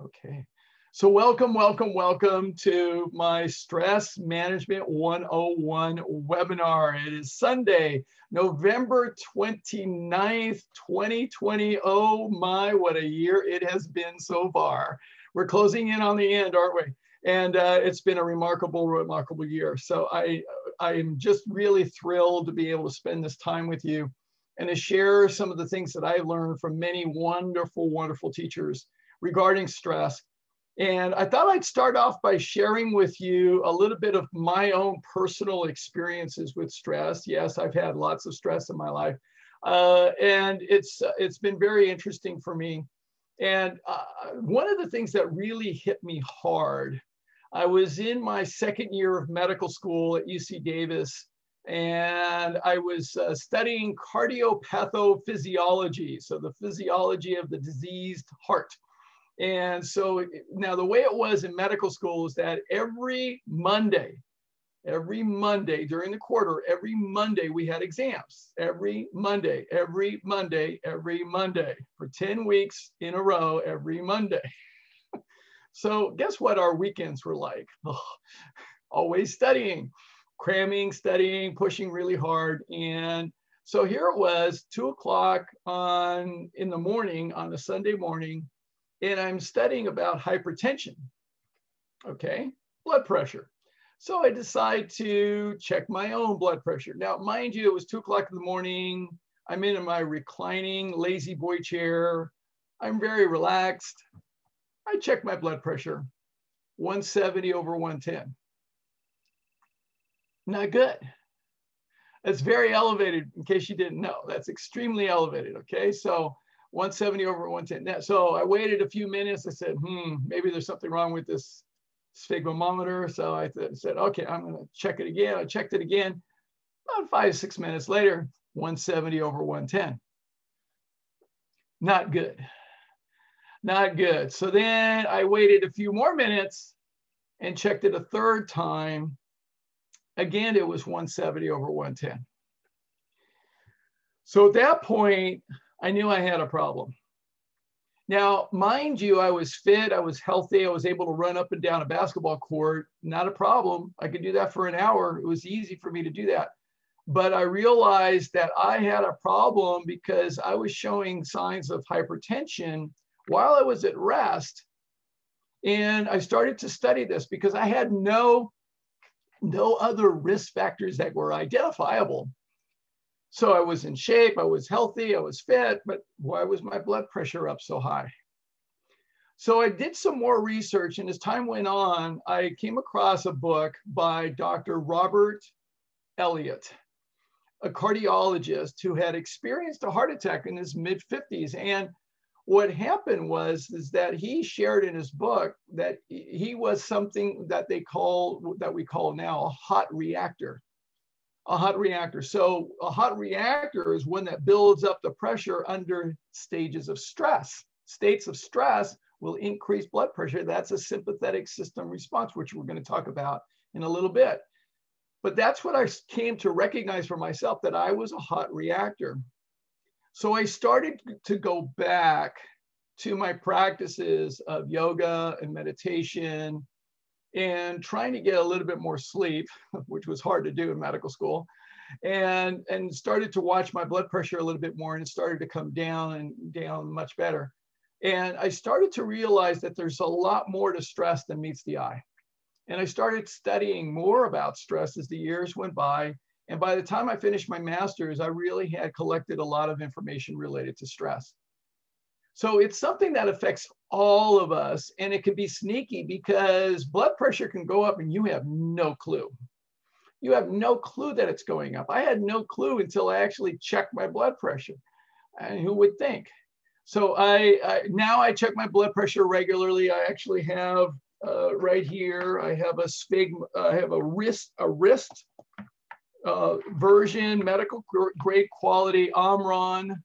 Okay. So welcome to my Stress Management 101 webinar. It is Sunday, November 29th, 2020. Oh my, what a year it has been so far. We're closing in on the end, aren't we? And it's been a remarkable year. So I am just really thrilled to be able to spend this time with you and to share some of the things that I learned from many wonderful teachers regarding stress. And I thought I'd start off by sharing with you a little bit of my own personal experiences with stress. Yes, I've had lots of stress in my life, and it's been very interesting for me. And one of the things that really hit me hard, I was in my second year of medical school at UC Davis, and I was studying cardiopathophysiciology, so the physiology of the diseased heart. And so now the way it was in medical school is that every Monday during the quarter, every Monday we had exams. Every Monday for 10 weeks in a row, every Monday. So guess what our weekends were like? Always studying, cramming, studying, pushing really hard. And so here it was, 2 o'clock in the morning on a Sunday morning, and I'm studying about hypertension, okay, blood pressure. So I decide to check my own blood pressure. Now, mind you, it was 2 o'clock in the morning. I'm in my reclining lazy boy chair. I'm very relaxed. I check my blood pressure, 170 over 110. Not good. That's very elevated, in case you didn't know. That's extremely elevated, okay? So 170 over 110. So I waited a few minutes. I said, maybe there's something wrong with this sphygmometer. So I said, okay, I'm going to check it again. I checked it again. About 5 to 6 minutes later, 170 over 110. Not good. Not good. So then I waited a few more minutes and checked it a third time. Again, it was 170 over 110. So at that point, I knew I had a problem. Now, mind you, I was fit, I was healthy, I was able to run up and down a basketball court, not a problem. I could do that for an hour. It was easy for me to do that. But I realized that I had a problem because I was showing signs of hypertension while I was at rest. And I started to study this because I had no other risk factors that were identifiable. So I was in shape, I was healthy, I was fit, but why was my blood pressure up so high? So I did some more research, and as time went on, I came across a book by Dr. Robert Elliott, a cardiologist who had experienced a heart attack in his mid-50s. And what happened was that he shared in his book that he was something that we call now a hot reactor. A hot reactor. So a hot reactor is one that builds up the pressure under stages of stress. States of stress will increase blood pressure. That's a sympathetic system response, which we're going to talk about in a little bit. But that's what I came to recognize for myself, that I was a hot reactor. So I started to go back to my practices of yoga and meditation and trying to get a little bit more sleep, which was hard to do in medical school, and started to watch my blood pressure a little bit more, and it started to come down much better. And I started to realize that there's a lot more to stress than meets the eye. And I started studying more about stress as the years went by. And by the time I finished my master's, I really had collected a lot of information related to stress. So it's something that affects all of us, and it can be sneaky because blood pressure can go up and you have no clue. You have no clue that it's going up. I had no clue until I actually checked my blood pressure. And who would think? So now I check my blood pressure regularly. I actually have right here, I have a wrist version, medical grade quality Omron,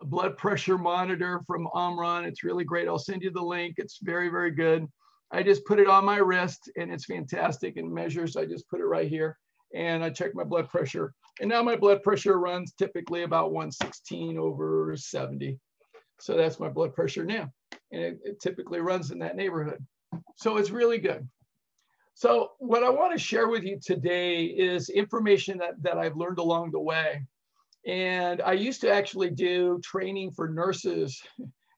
a blood pressure monitor from Omron. It's really great. I'll send you the link. It's very, very good. I just put it on my wrist and it's fantastic and measures. I just put it right here and I check my blood pressure. And now my blood pressure runs typically about 116 over 70. So that's my blood pressure now. and it typically runs in that neighborhood. So it's really good. So what I want to share with you today is information that I've learned along the way. And I used to actually do training for nurses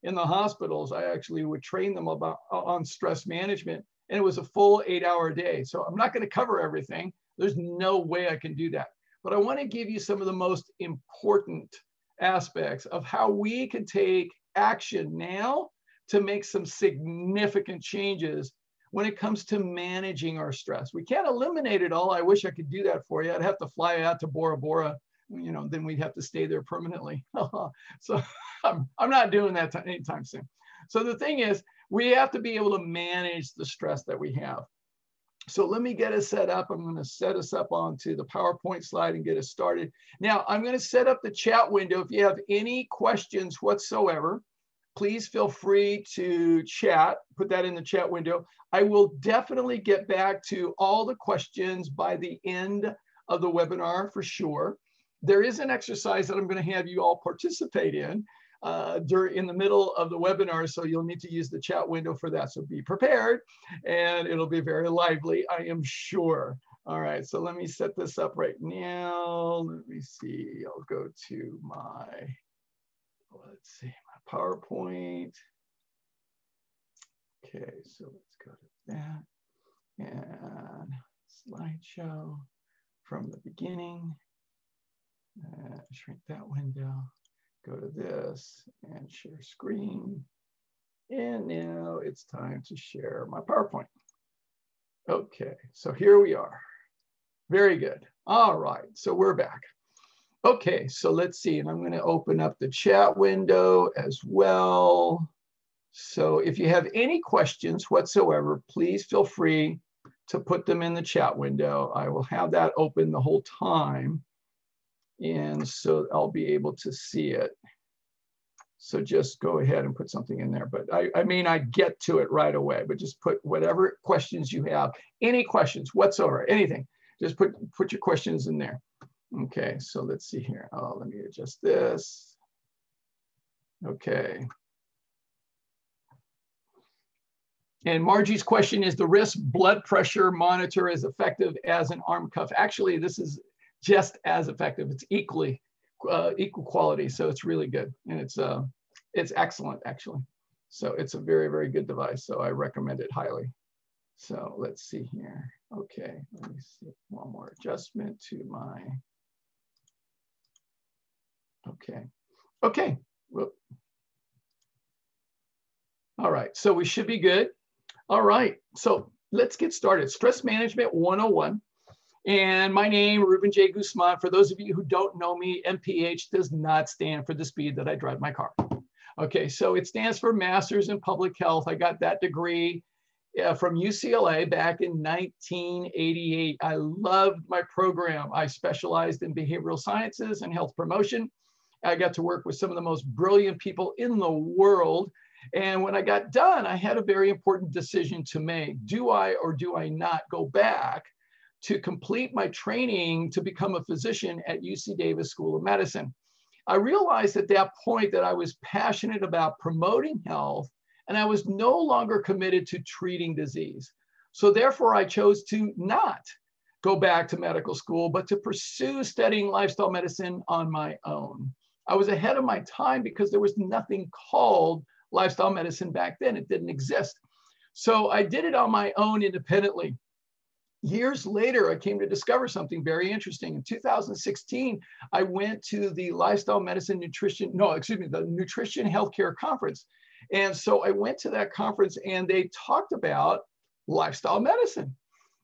in the hospitals. I actually would train them on stress management, and it was a full 8-hour day. So I'm not going to cover everything. There's no way I can do that. But I want to give you some of the most important aspects of how we can take action now to make some significant changes when it comes to managing our stress. We can't eliminate it all. I wish I could do that for you. I'd have to fly out to Bora Bora, you know, then we'd have to stay there permanently. So I'm not doing that anytime soon. So the thing is, we have to be able to manage the stress that we have. So let me get us set up. I'm going to set us up onto the PowerPoint slide and get us started. Now, I'm going to set up the chat window. If you have any questions whatsoever, please feel free to chat, put that in the chat window. I will definitely get back to all the questions by the end of the webinar for sure. There is an exercise that I'm going to have you all participate in in the middle of the webinar, so you'll need to use the chat window for that. So be prepared, and it'll be very lively, I am sure. All right, so let me set this up right now. Let me see, I'll go to my, let's see, my PowerPoint. Okay, so let's go to that. And slideshow from the beginning. Shrink that window. Go to this and share screen. And now it's time to share my PowerPoint. Okay, so here we are. Very good. All right, so we're back. Okay, so let's see, and I'm going to open up the chat window as well. So if you have any questions whatsoever, please feel free to put them in the chat window. I will have that open the whole time, and so I'll be able to see it. So just go ahead and put something in there, but I may not get to it right away, but just put whatever questions you have, any questions whatsoever, anything, just put your questions in there. Okay, so let's see here. Oh, let me adjust this. Okay. And Margie's question is, the wrist blood pressure monitor is effective as an arm cuff? Actually, this is just as effective. It's equal quality, so it's really good, and it's excellent actually. So it's a very, very good device. So I recommend it highly. So let's see here. Okay, let me see one more adjustment to my. Okay. Whoop. All right, so we should be good. All right, so let's get started. Stress Management 101. And my name, Ruben J. Guzman. For those of you who don't know me, MPH does not stand for the speed that I drive my car. Okay, so it stands for Masters in Public Health. I got that degree from UCLA back in 1988. I loved my program. I specialized in behavioral sciences and health promotion. I got to work with some of the most brilliant people in the world. And when I got done, I had a very important decision to make. Do I or do I not go back to complete my training to become a physician at UC Davis School of Medicine? I realized at that point that I was passionate about promoting health, and I was no longer committed to treating disease. So therefore, I chose to not go back to medical school, but to pursue studying lifestyle medicine on my own. I was ahead of my time because there was nothing called lifestyle medicine back then. It didn't exist. So I did it on my own independently. Years later, I came to discover something very interesting. In 2016, I went to the Lifestyle Medicine Nutrition, the Nutrition Healthcare Conference. And so I went to that conference and they talked about lifestyle medicine.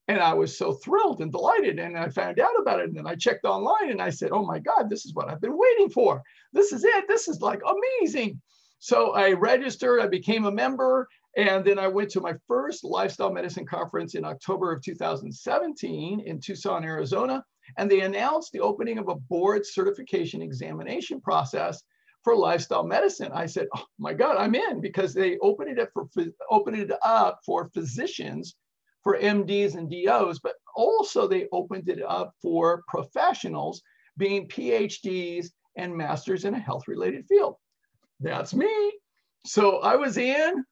And I was so thrilled and delighted. And I found out about it. And then I checked online and I said, oh my God, this is what I've been waiting for. This is it. This is like amazing. So I registered, I became a member, and then I went to my first lifestyle medicine conference in October of 2017 in Tucson, Arizona, and they announced the opening of a board certification examination process for lifestyle medicine. I said, oh my God, I'm in, because they opened it up for physicians, for MDs and DOs, but also they opened it up for professionals being PhDs and masters in a health-related field. That's me. So I was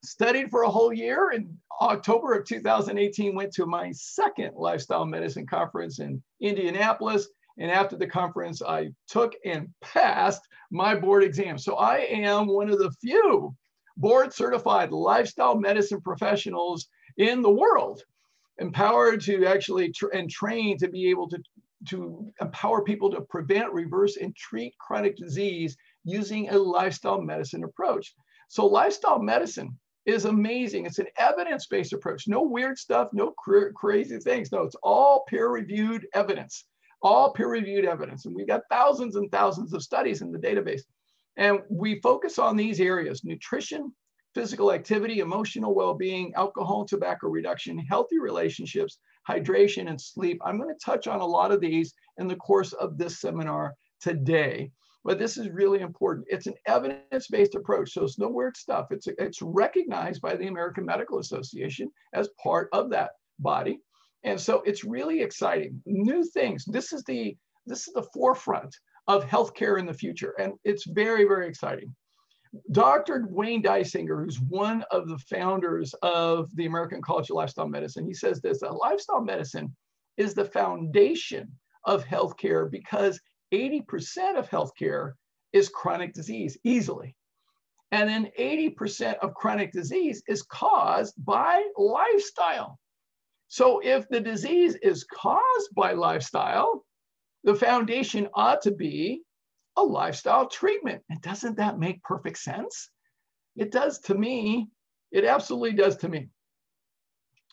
studied for a whole year. In October of 2018, went to my second lifestyle medicine conference in Indianapolis. And after the conference, I took and passed my board exam. So I am one of the few board certified lifestyle medicine professionals in the world, empowered to actually and trained to be able to empower people to prevent, reverse, and treat chronic disease using a lifestyle medicine approach. So lifestyle medicine is amazing. It's an evidence-based approach. No weird stuff, no crazy things. No, it's all peer-reviewed evidence, all peer-reviewed evidence. And we've got thousands and thousands of studies in the database. And we focus on these areas: nutrition, physical activity, emotional well-being, alcohol and tobacco reduction, healthy relationships, hydration, and sleep. I'm going to touch on a lot of these in the course of this seminar today. But this is really important. It's an evidence-based approach, so it's no weird stuff. It's recognized by the American Medical Association as part of that body. And so it's really exciting. New things. This is the forefront of healthcare in the future. And it's very, very exciting. Dr. Wayne Dysinger, who's one of the founders of the American College of Lifestyle Medicine, he says this: that lifestyle medicine is the foundation of healthcare because 80% of healthcare is chronic disease easily. And then 80% of chronic disease is caused by lifestyle. So if the disease is caused by lifestyle, the foundation ought to be a lifestyle treatment. And doesn't that make perfect sense? It does to me. It absolutely does to me.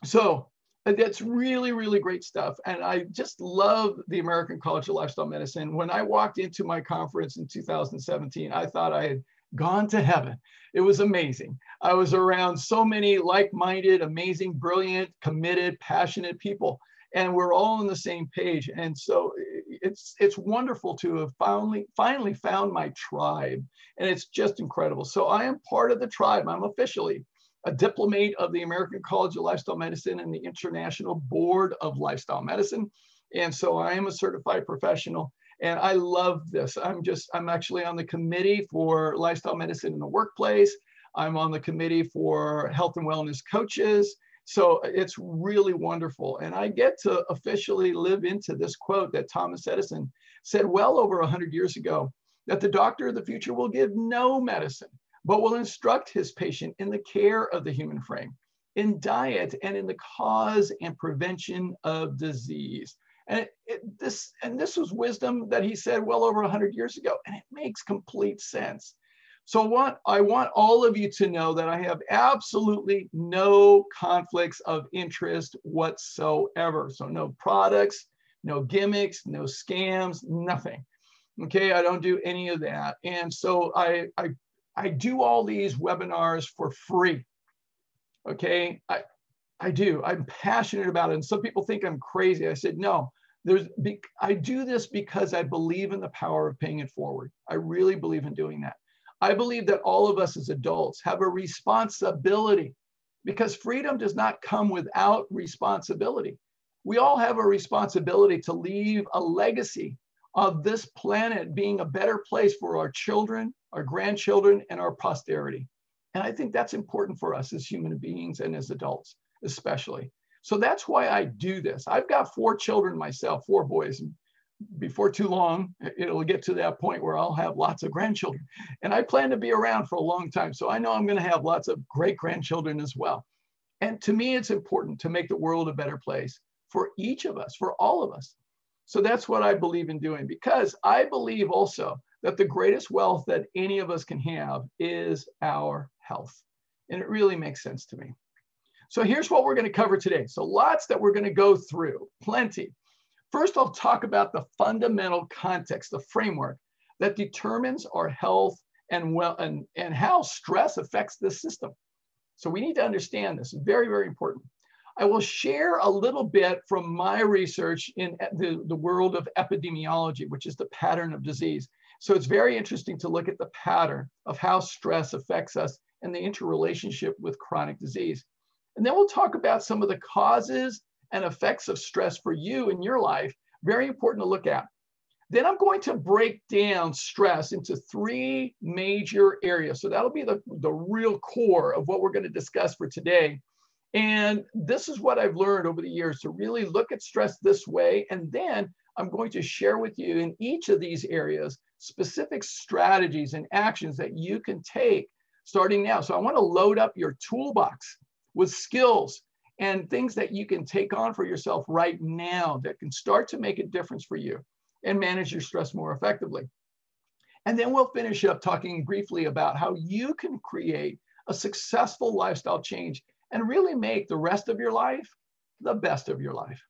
So that's really, really great stuff. And I just love the American College of Lifestyle Medicine. When I walked into my conference in 2017, I thought I had gone to heaven. It was amazing. I was around so many like-minded, amazing, brilliant, committed, passionate people, and we're all on the same page. And so it's wonderful to have finally found my tribe, and it's just incredible. So I am part of the tribe. I'm officially a diplomate of the American College of Lifestyle Medicine and the International Board of Lifestyle Medicine. And so I am a certified professional, and I love this. I'm actually on the committee for lifestyle medicine in the workplace. I'm on the committee for health and wellness coaches. So it's really wonderful. And I get to officially live into this quote that Thomas Edison said well over 100 years ago, that the doctor of the future will give no medicine, but will instruct his patient in the care of the human frame, in diet, and in the cause and prevention of disease. And this was wisdom that he said well over 100 years ago, and it makes complete sense. So I want all of you to know that I have absolutely no conflicts of interest whatsoever. So no products, no gimmicks, no scams, nothing. Okay, I don't do any of that. And so I do all these webinars for free. Okay, I do. I'm passionate about it. And some people think I'm crazy. I said, no, I do this because I believe in the power of paying it forward. I really believe in doing that. I believe that all of us as adults have a responsibility, because freedom does not come without responsibility. We all have a responsibility to leave a legacy of this planet being a better place for our children, our grandchildren, and our posterity. And I think that's important for us as human beings and as adults, especially. So that's why I do this. I've got 4 children myself, 4 boys. Before too long, it'll get to that point where I'll have lots of grandchildren. And I plan to be around for a long time. So I know I'm going to have lots of great grandchildren as well. And to me, it's important to make the world a better place for each of us, for all of us. So that's what I believe in doing, because I believe also that the greatest wealth that any of us can have is our health. And it really makes sense to me. So here's what we're going to cover today. So lots that we're going to go through, plenty. First, I'll talk about the fundamental context, the framework that determines our health and how stress affects this system. So we need to understand this. It's very, very important. I will share a little bit from my research in the world of epidemiology, which is the pattern of disease. So it's very interesting to look at the pattern of how stress affects us and the interrelationship with chronic disease. And then we'll talk about some of the causes and effects of stress for you in your life. Very important to look at. Then I'm going to break down stress into 3 major areas. So that'll be the real core of what we're going to discuss for today. And this is what I've learned over the years, to really look at stress this way. And then I'm going to share with you in each of these areas specific strategies and actions that you can take starting now. So I want to load up your toolbox with skills and things that you can take on for yourself right now that can start to make a difference for you and manage your stress more effectively. And then we'll finish up talking briefly about how you can create a successful lifestyle change and really make the rest of your life the best of your life.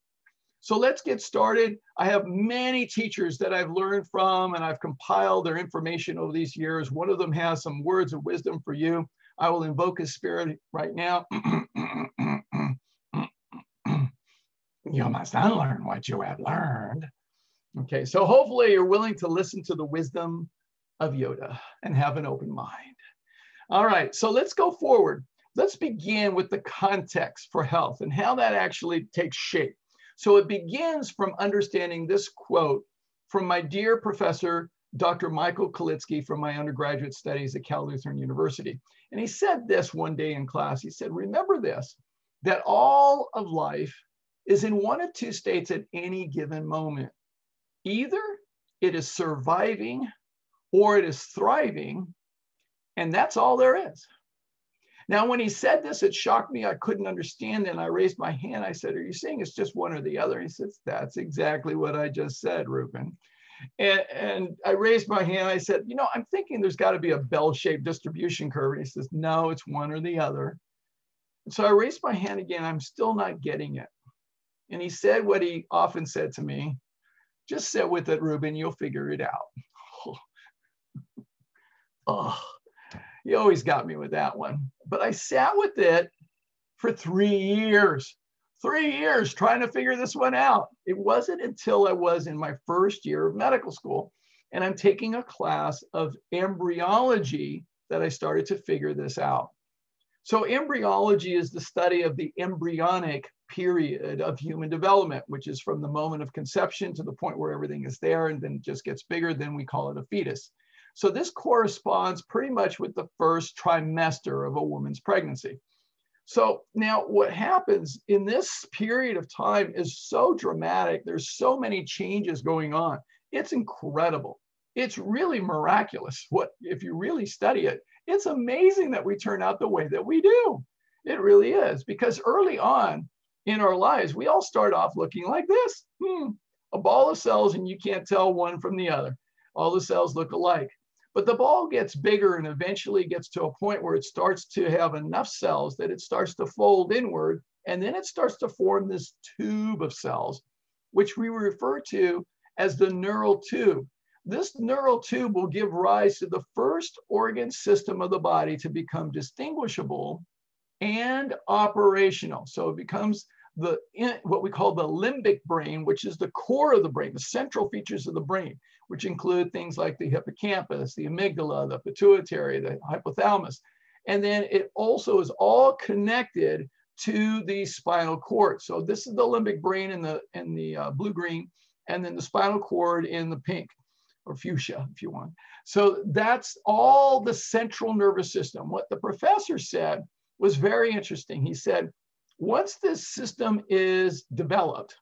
So let's get started. I have many teachers that I've learned from, and I've compiled their information over these years. One of them has some words of wisdom for you. I will invoke his spirit right now. You must unlearn what you have learned. Okay, so hopefully you're willing to listen to the wisdom of Yoda and have an open mind. All right, so let's go forward. Let's begin with the context for health and how that actually takes shape. So it begins from understanding this quote from my dear professor, Dr. Michael Kalitsky, from my undergraduate studies at Cal Lutheran University. And he said this one day in class. He said, remember this, that all of life is in one of 2 states at any given moment. Either it is surviving or it is thriving, and that's all there is. Now, when he said this, it shocked me. I couldn't understand it. And I raised my hand. I said, are you saying it's just one or the other? He says, that's exactly what I just said, Ruben. And I raised my hand. I said, you know, I'm thinking there's got to be a bell-shaped distribution curve. And he says, no, it's one or the other. And so I raised my hand again. I'm still not getting it. And he said what he often said to me, just sit with it, Ruben, you'll figure it out. Oh, he always got me with that one. But I sat with it for 3 years. 3 years trying to figure this one out. It wasn't until I was in my first year of medical school and I'm taking a class of embryology that I started to figure this out. So embryology is the study of the embryonic period of human development, which is from the moment of conception to the point where everything is there and then it just gets bigger, then we call it a fetus. So this corresponds pretty much with the first trimester of a woman's pregnancy. So now what happens in this period of time is so dramatic. There's so many changes going on. It's incredible. It's really miraculous. What, if you really study it, it's amazing that we turn out the way that we do. It really is, because early on in our lives, we all start off looking like this. A ball of cells, and you can't tell one from the other. All the cells look alike. But the ball gets bigger and eventually gets to a point where it starts to have enough cells that it starts to fold inward, and then it starts to form this tube of cells, which we refer to as the neural tube. This neural tube will give rise to the first organ system of the body to become distinguishable and operational. So it becomes what we call the limbic brain, which is the core of the brain, the central features of the brain, which include things like the hippocampus, the amygdala, the pituitary, the hypothalamus. And then it also is all connected to the spinal cord. So this is the limbic brain in the blue-green, and then the spinal cord in the pink, or fuchsia, if you want. So that's all the central nervous system. What the professor said was very interesting. He said, once this system is developed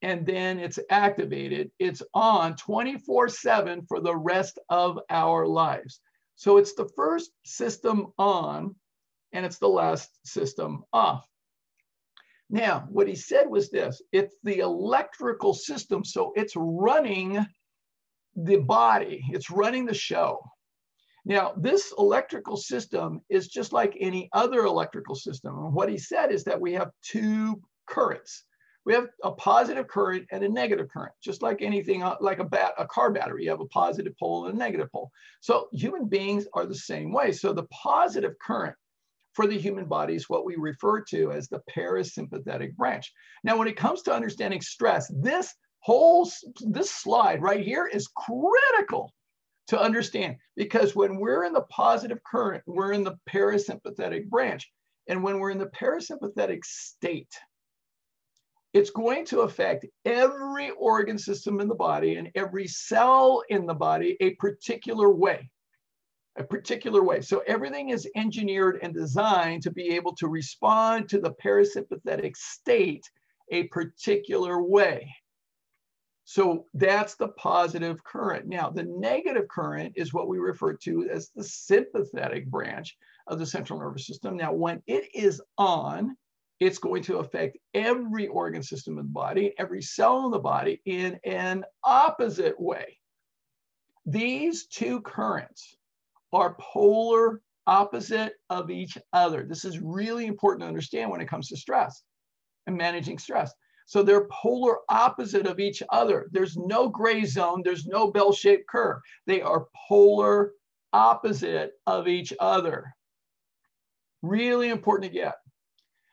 and then it's activated, it's on 24/7 for the rest of our lives. So it's the first system on and it's the last system off. Now, what he said was this: it's the electrical system. So it's running the body, it's running the show. Now, this electrical system is just like any other electrical system. And what he said is that we have 2 currents. We have a positive current and a negative current, just like anything, like a car battery. You have a positive pole and a negative pole. So human beings are the same way. So the positive current for the human body is what we refer to as the parasympathetic branch. Now, when it comes to understanding stress, this slide right here is critical to understand, because when we're in the positive current, we're in the parasympathetic branch. And when we're in the parasympathetic state, It's going to affect every organ system in the body and every cell in the body a particular way. A particular way. So everything is engineered and designed to be able to respond to the parasympathetic state a particular way. So that's the positive current. Now, the negative current is what we refer to as the sympathetic branch of the central nervous system. Now, when it is on, it's going to affect every organ system in the body, every cell in the body in an opposite way. These two currents are polar opposite of each other. This is really important to understand when it comes to stress and managing stress. So they're polar opposite of each other. There's no gray zone. There's no bell-shaped curve. They are polar opposite of each other. Really important to get.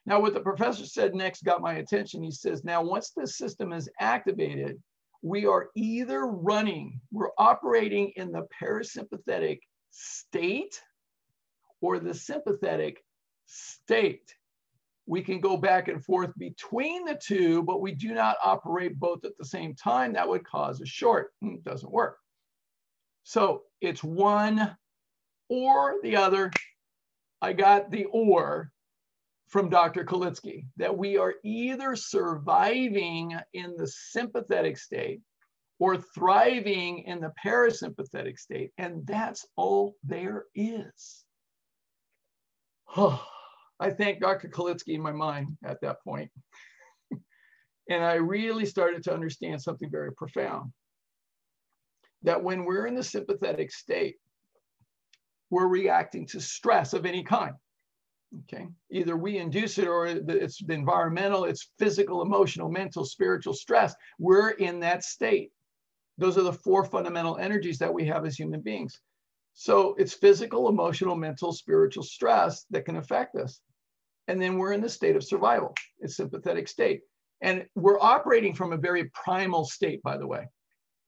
Now, what the professor said next got my attention. He says, now, once this system is activated, we are either we're operating in the parasympathetic state or the sympathetic state. We can go back and forth between the two, but we do not operate both at the same time. That would cause a short. It doesn't work. So it's one or the other. I got the or from Dr. Kalitsky, that we are either surviving in the sympathetic state or thriving in the parasympathetic state. And that's all there is. I thank Dr. Kalitsky in my mind at that point. And I really started to understand something very profound. That when we're in the sympathetic state, we're reacting to stress of any kind. Okay, either we induce it or it's the environmental, it's physical, emotional, mental, spiritual stress. We're in that state. Those are the four fundamental energies that we have as human beings. So it's physical, emotional, mental, spiritual stress that can affect us. And then we're in the state of survival, it's sympathetic state. And we're operating from a very primal state, by the way.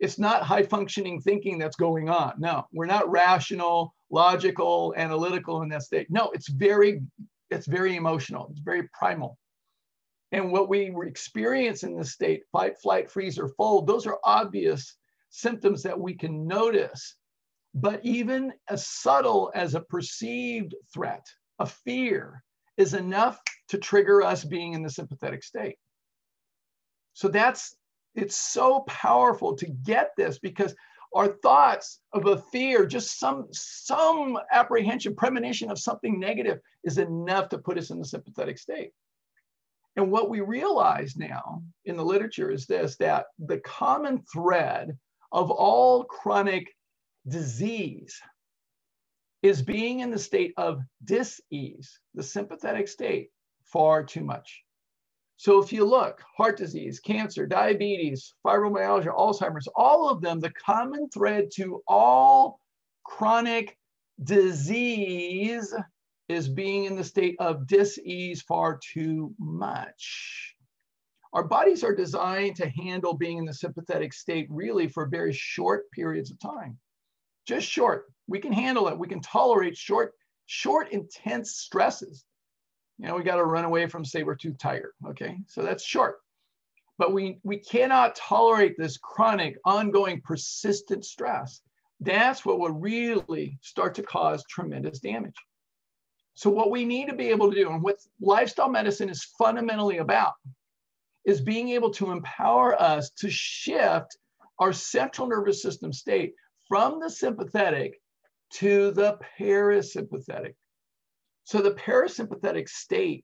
It's not high functioning thinking that's going on. No, we're not rational, logical, analytical in that state. No, it's very emotional. It's very primal. And what we experience in this state, fight, flight, freeze, or fold, those are obvious symptoms that we can notice. But even as subtle as a perceived threat, a fear, is enough to trigger us being in the sympathetic state. So it's so powerful to get this, because our thoughts of a fear, just some apprehension, premonition of something negative is enough to put us in the sympathetic state. And what we realize now in the literature is this, that the common thread of all chronic disease is being in the state of dis-ease, the sympathetic state, far too much. So if you look, heart disease, cancer, diabetes, fibromyalgia, Alzheimer's, all of them, the common thread to all chronic disease is being in the state of dis-ease far too much. Our bodies are designed to handle being in the sympathetic state really for very short periods of time. Just short. We can handle it. We can tolerate short, intense stresses. You know, we got to run away from saber-tooth tiger. Okay, so that's short. But we cannot tolerate this chronic, ongoing, persistent stress. That's what will really start to cause tremendous damage. So what we need to be able to do, and what lifestyle medicine is fundamentally about, is being able to empower us to shift our central nervous system state from the sympathetic to the parasympathetic. So the parasympathetic state,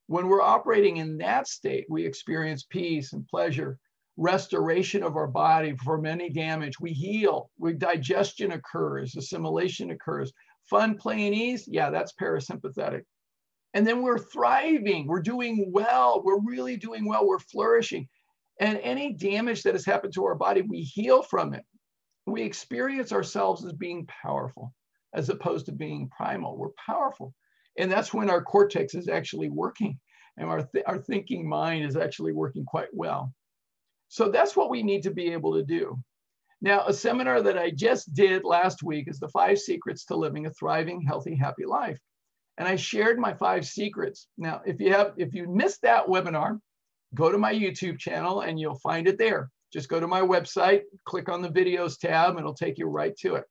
when we're operating in that state, we experience peace and pleasure, restoration of our body from any damage. We heal, digestion occurs, assimilation occurs. Fun, play, and ease, yeah, that's parasympathetic. And then we're thriving, we're doing well, we're really doing well, we're flourishing. And any damage that has happened to our body, we heal from it. We experience ourselves as being powerful, as opposed to being primal. We're powerful. And that's when our cortex is actually working, and our thinking mind is actually working quite well. So that's what we need to be able to do. Now, a seminar that I just did last week is the 5 secrets to living a thriving, healthy, happy life. And I shared my 5 secrets. Now, if you missed that webinar, go to my YouTube channel and you'll find it there. Just go to my website, click on the videos tab, and it'll take you right to it.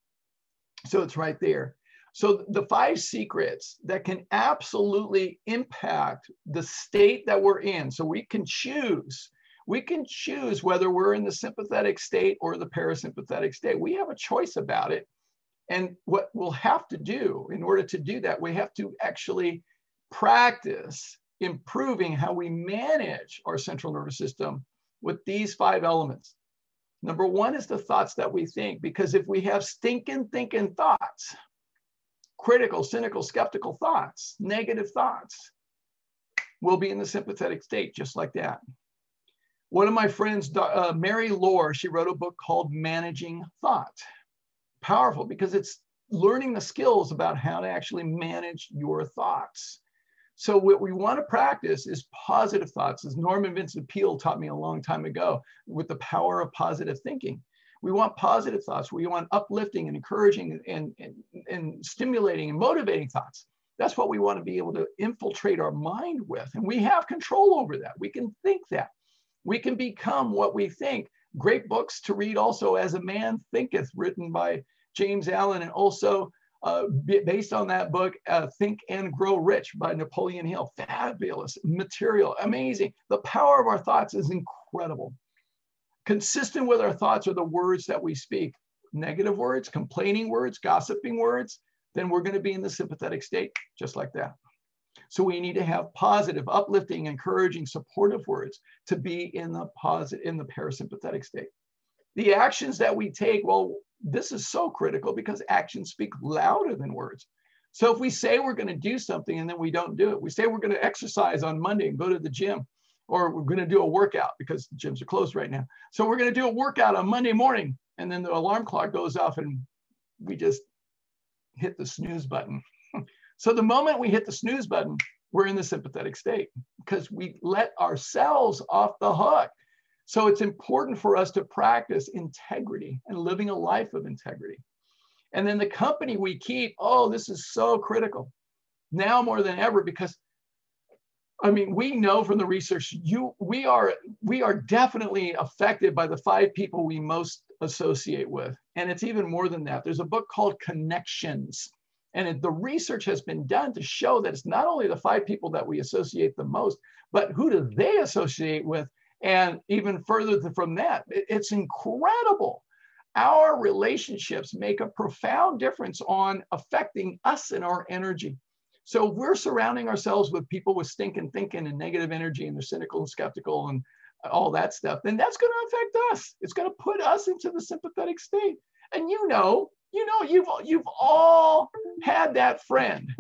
So it's right there. So the 5 secrets that can absolutely impact the state that we're in. So we can choose whether we're in the sympathetic state or the parasympathetic state. We have a choice about it. And what we'll have to do in order to do that, we have to actually practice improving how we manage our central nervous system with these 5 elements. Number 1 is the thoughts that we think, because if we have stinking thinking thoughts, critical, cynical, skeptical thoughts, negative thoughts, we'll be in the sympathetic state just like that. One of my friends, Mary Lore, she wrote a book called Managing Thought. Powerful, because it's learning the skills about how to actually manage your thoughts. So what we want to practice is positive thoughts, as Norman Vincent Peale taught me a long time ago, with the power of positive thinking. We want positive thoughts. We want uplifting and encouraging and stimulating and motivating thoughts. That's what we want to be able to infiltrate our mind with. And we have control over that. We can think that. We can become what we think. Great books to read also, As a Man Thinketh, written by James Allen, and also based on that book, Think and Grow Rich by Napoleon Hill. Fabulous material, amazing. The power of our thoughts is incredible. Consistent with our thoughts are the words that we speak. Negative words, complaining words, gossiping words, then we're going to be in the sympathetic state just like that. So we need to have positive, uplifting, encouraging, supportive words to be in the parasympathetic state. The actions that we take, well, this is so critical because actions speak louder than words. So if we say we're going to do something and then we don't do it, we say we're going to exercise on Monday and go to the gym, or we're going to do a workout because the gyms are closed right now. So we're going to do a workout on Monday morning, and then the alarm clock goes off and we just hit the snooze button. So the moment we hit the snooze button, we're in the sympathetic state because we let ourselves off the hook. So it's important for us to practice integrity and living a life of integrity. And then the company we keep, oh, this is so critical now more than ever, because I mean, we know from the research, we are definitely affected by the 5 people we most associate with. And it's even more than that. There's a book called Connections. And the research has been done to show that it's not only the 5 people that we associate the most, but who do they associate with? And even further from that, it's incredible. Our relationships make a profound difference on affecting us and our energy. So if we're surrounding ourselves with people with stinking thinking and negative energy, and they're cynical and skeptical and all that stuff, then that's going to affect us. It's going to put us into the sympathetic state. And you've all had that friend,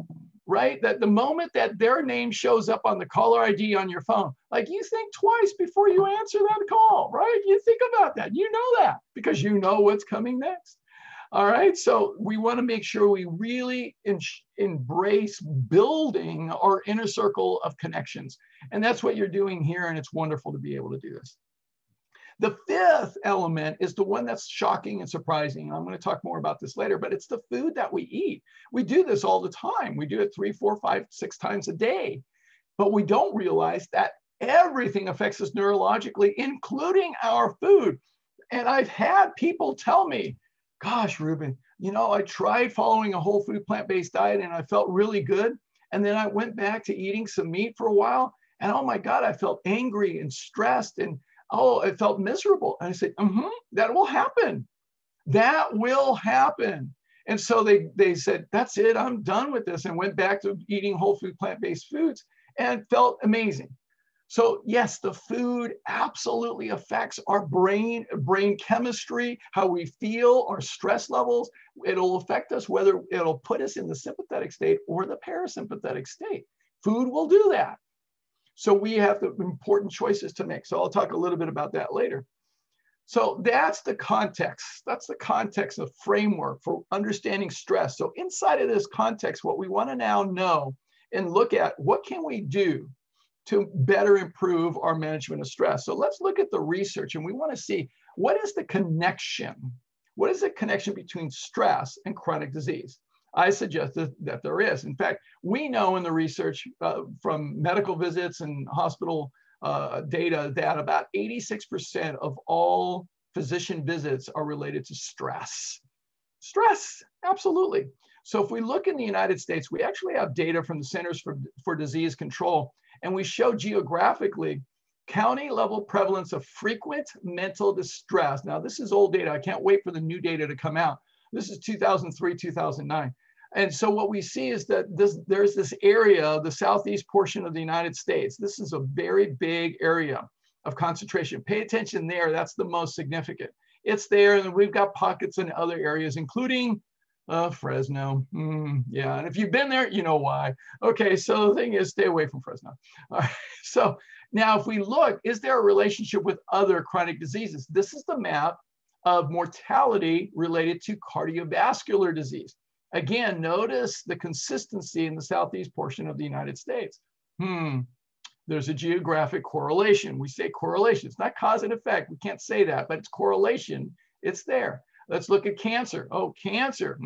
right? That the moment that their name shows up on the caller ID on your phone, like you think twice before you answer that call, right? You think about that. You know that because you know what's coming next. All right. So we want to make sure we really embrace building our inner circle of connections. And that's what you're doing here. And it's wonderful to be able to do this. The 5th element is the one that's shocking and surprising. I'm going to talk more about this later, but it's the food that we eat. We do this all the time. We do it 3, 4, 5, 6 times a day, but we don't realize that everything affects us neurologically, including our food. And I've had people tell me, gosh, Ruben, I tried following a whole food plant-based diet and I felt really good. And then I went back to eating some meat for a while. And oh my God, I felt angry and stressed and I felt miserable. And I said, that will happen. That will happen. And so they said, that's it, I'm done with this, and went back to eating whole food plant-based foods and felt amazing. So yes, the food absolutely affects our brain chemistry, how we feel, our stress levels. It'll affect us whether it'll put us in the sympathetic state or the parasympathetic state. Food will do that. So we have the important choices to make. So I'll talk a little bit about that later. So that's the context. That's the context of framework for understanding stress. So inside of this context, what we want to now know and look at, what can we do to better improve our management of stress? So let's look at the research, and we want to see, what is the connection? What is the connection between stress and chronic disease? I suggest that there is. In fact, we know in the research from medical visits and hospital data that about 86% of all physician visits are related to stress. Stress, absolutely. So if we look in the United States, we actually have data from the Centers for Disease Control, and we show geographically county level prevalence of frequent mental distress. Now, this is old data. I can't wait for the new data to come out. This is 2003, 2009. And so what we see is that there's this area, the southeast portion of the United States. This is a very big area of concentration. Pay attention there. That's the most significant. It's there, and we've got pockets in other areas, including Fresno. Yeah, and if you've been there, you know why. Okay, so the thing is, stay away from Fresno. All right, so now if we look, is there a relationship with other chronic diseases? This is the map of mortality related to cardiovascular disease. Again, notice the consistency in the southeast portion of the United States. There's a geographic correlation. We say correlation. It's not cause and effect. We can't say that, but it's correlation. It's there. Let's look at cancer. Oh, cancer.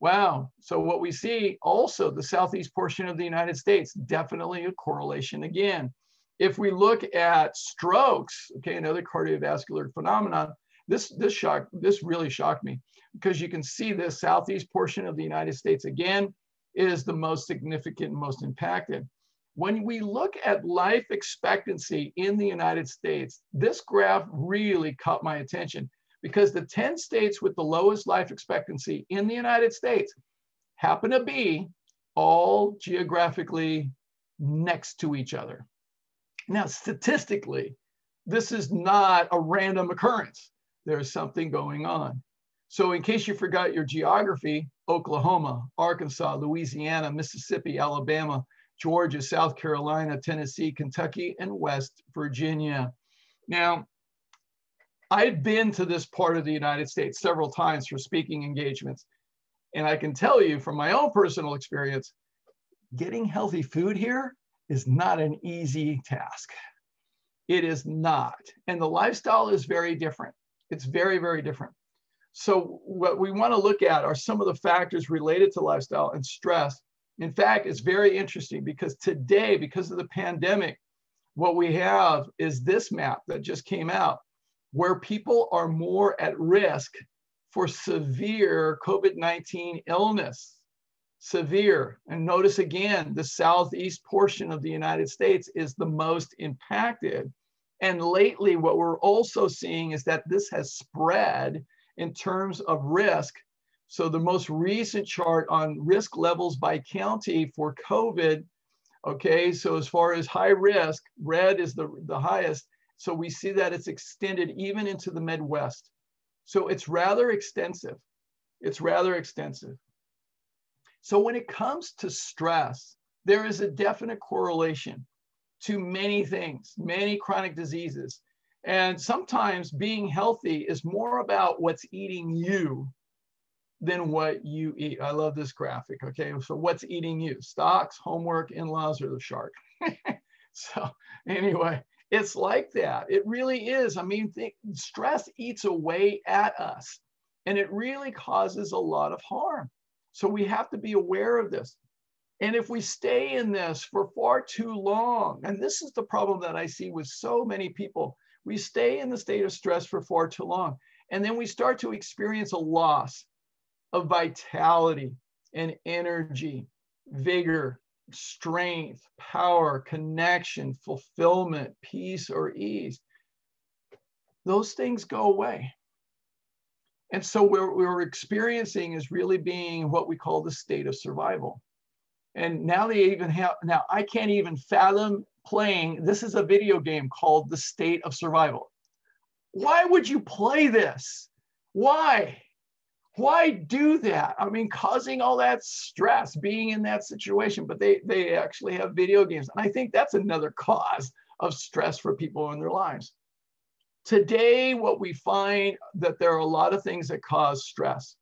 Wow. So what we see also, the southeast portion of the United States, definitely a correlation again. If we look at strokes, okay, another cardiovascular phenomenon, this really shocked me, because you can see this southeast portion of the United States again is the most significant and most impacted. When we look at life expectancy in the United States, this graph really caught my attention, because the 10 states with the lowest life expectancy in the United States happen to be all geographically next to each other. Now, statistically, this is not a random occurrence. There's something going on. So in case you forgot your geography, Oklahoma, Arkansas, Louisiana, Mississippi, Alabama, Georgia, South Carolina, Tennessee, Kentucky, and West Virginia. Now, I've been to this part of the United States several times for speaking engagements, and I can tell you from my own personal experience, getting healthy food here is not an easy task. It is not. And the lifestyle is very different. It's very, very different. So what we want to look at are some of the factors related to lifestyle and stress. In fact, it's very interesting, because today, because of the pandemic, what we have is this map that just came out, where people are more at risk for severe COVID-19 illness. Severe. And notice again, the southeast portion of the United States is the most impacted. And lately, what we're also seeing is that this has spread in terms of risk. So the most recent chart on risk levels by county for COVID, okay, so as far as high risk, red is the highest. So we see that it's extended even into the Midwest. So it's rather extensive. It's rather extensive. So when it comes to stress, there is a definite correlation to many things, many chronic diseases. And sometimes being healthy is more about what's eating you than what you eat. I love this graphic, okay? So what's eating you? Stocks, homework, in-laws, or the shark? So anyway, it's like that. It really is. I mean, stress eats away at us, and it really causes a lot of harm. So we have to be aware of this. And if we stay in this for far too long, and this is the problem that I see with so many people, we stay in the state of stress for far too long, and then we start to experience a loss of vitality and energy, vigor, strength, power, connection, fulfillment, peace, or ease. Those things go away. And so what we're experiencing is really being what we call the state of survival. And now they even have, now I can't even fathom playing, this is a video game called The State of Survival. Why would you play this? Why? Why do that? I mean, causing all that stress, being in that situation, but they actually have video games. And I think that's another cause of stress for people in their lives. Today, what we find that there are a lot of things that cause stress.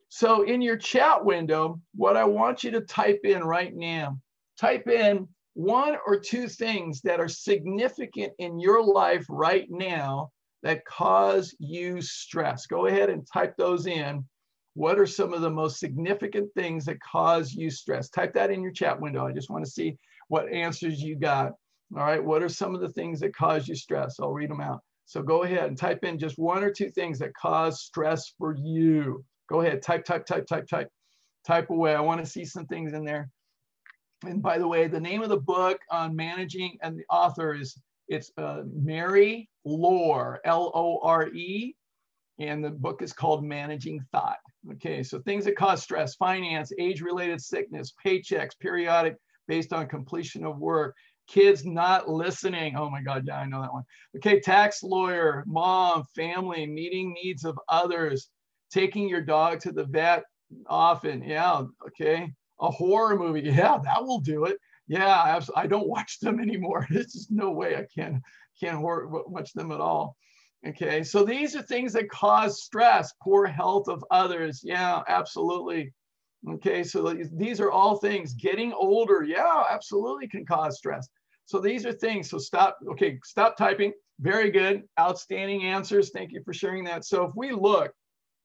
So in your chat window, what I want you to type in right now, type in 1 or 2 things that are significant in your life right now that cause you stress. Go ahead and type those in. What are some of the most significant things that cause you stress? Type that in your chat window. I just want to see what answers you got. All right, what are some of the things that cause you stress? I'll read them out. So go ahead and type in just one or two things that cause stress for you. Go ahead, type away. I want to see some things in there. And by the way, the name of the book on managing, and the author is, it's Mary Lore, Lore, and the book is called Managing Thought. Okay, so things that cause stress: finance, age-related sickness, paychecks, periodic based on completion of work, kids not listening. Oh my God, yeah, I know that one. Okay, tax lawyer, mom, family, meeting needs of others, taking your dog to the vet often. Yeah, okay. A horror movie. Yeah, that will do it. Yeah, I don't watch them anymore. There's just no way I can't watch them at all. Okay, so these are things that cause stress. Poor health of others. Yeah, absolutely. Okay, so these are all things. Getting older, yeah, absolutely can cause stress. So these are things. So stop typing. Very good. Outstanding answers. Thank you for sharing that. So if we look,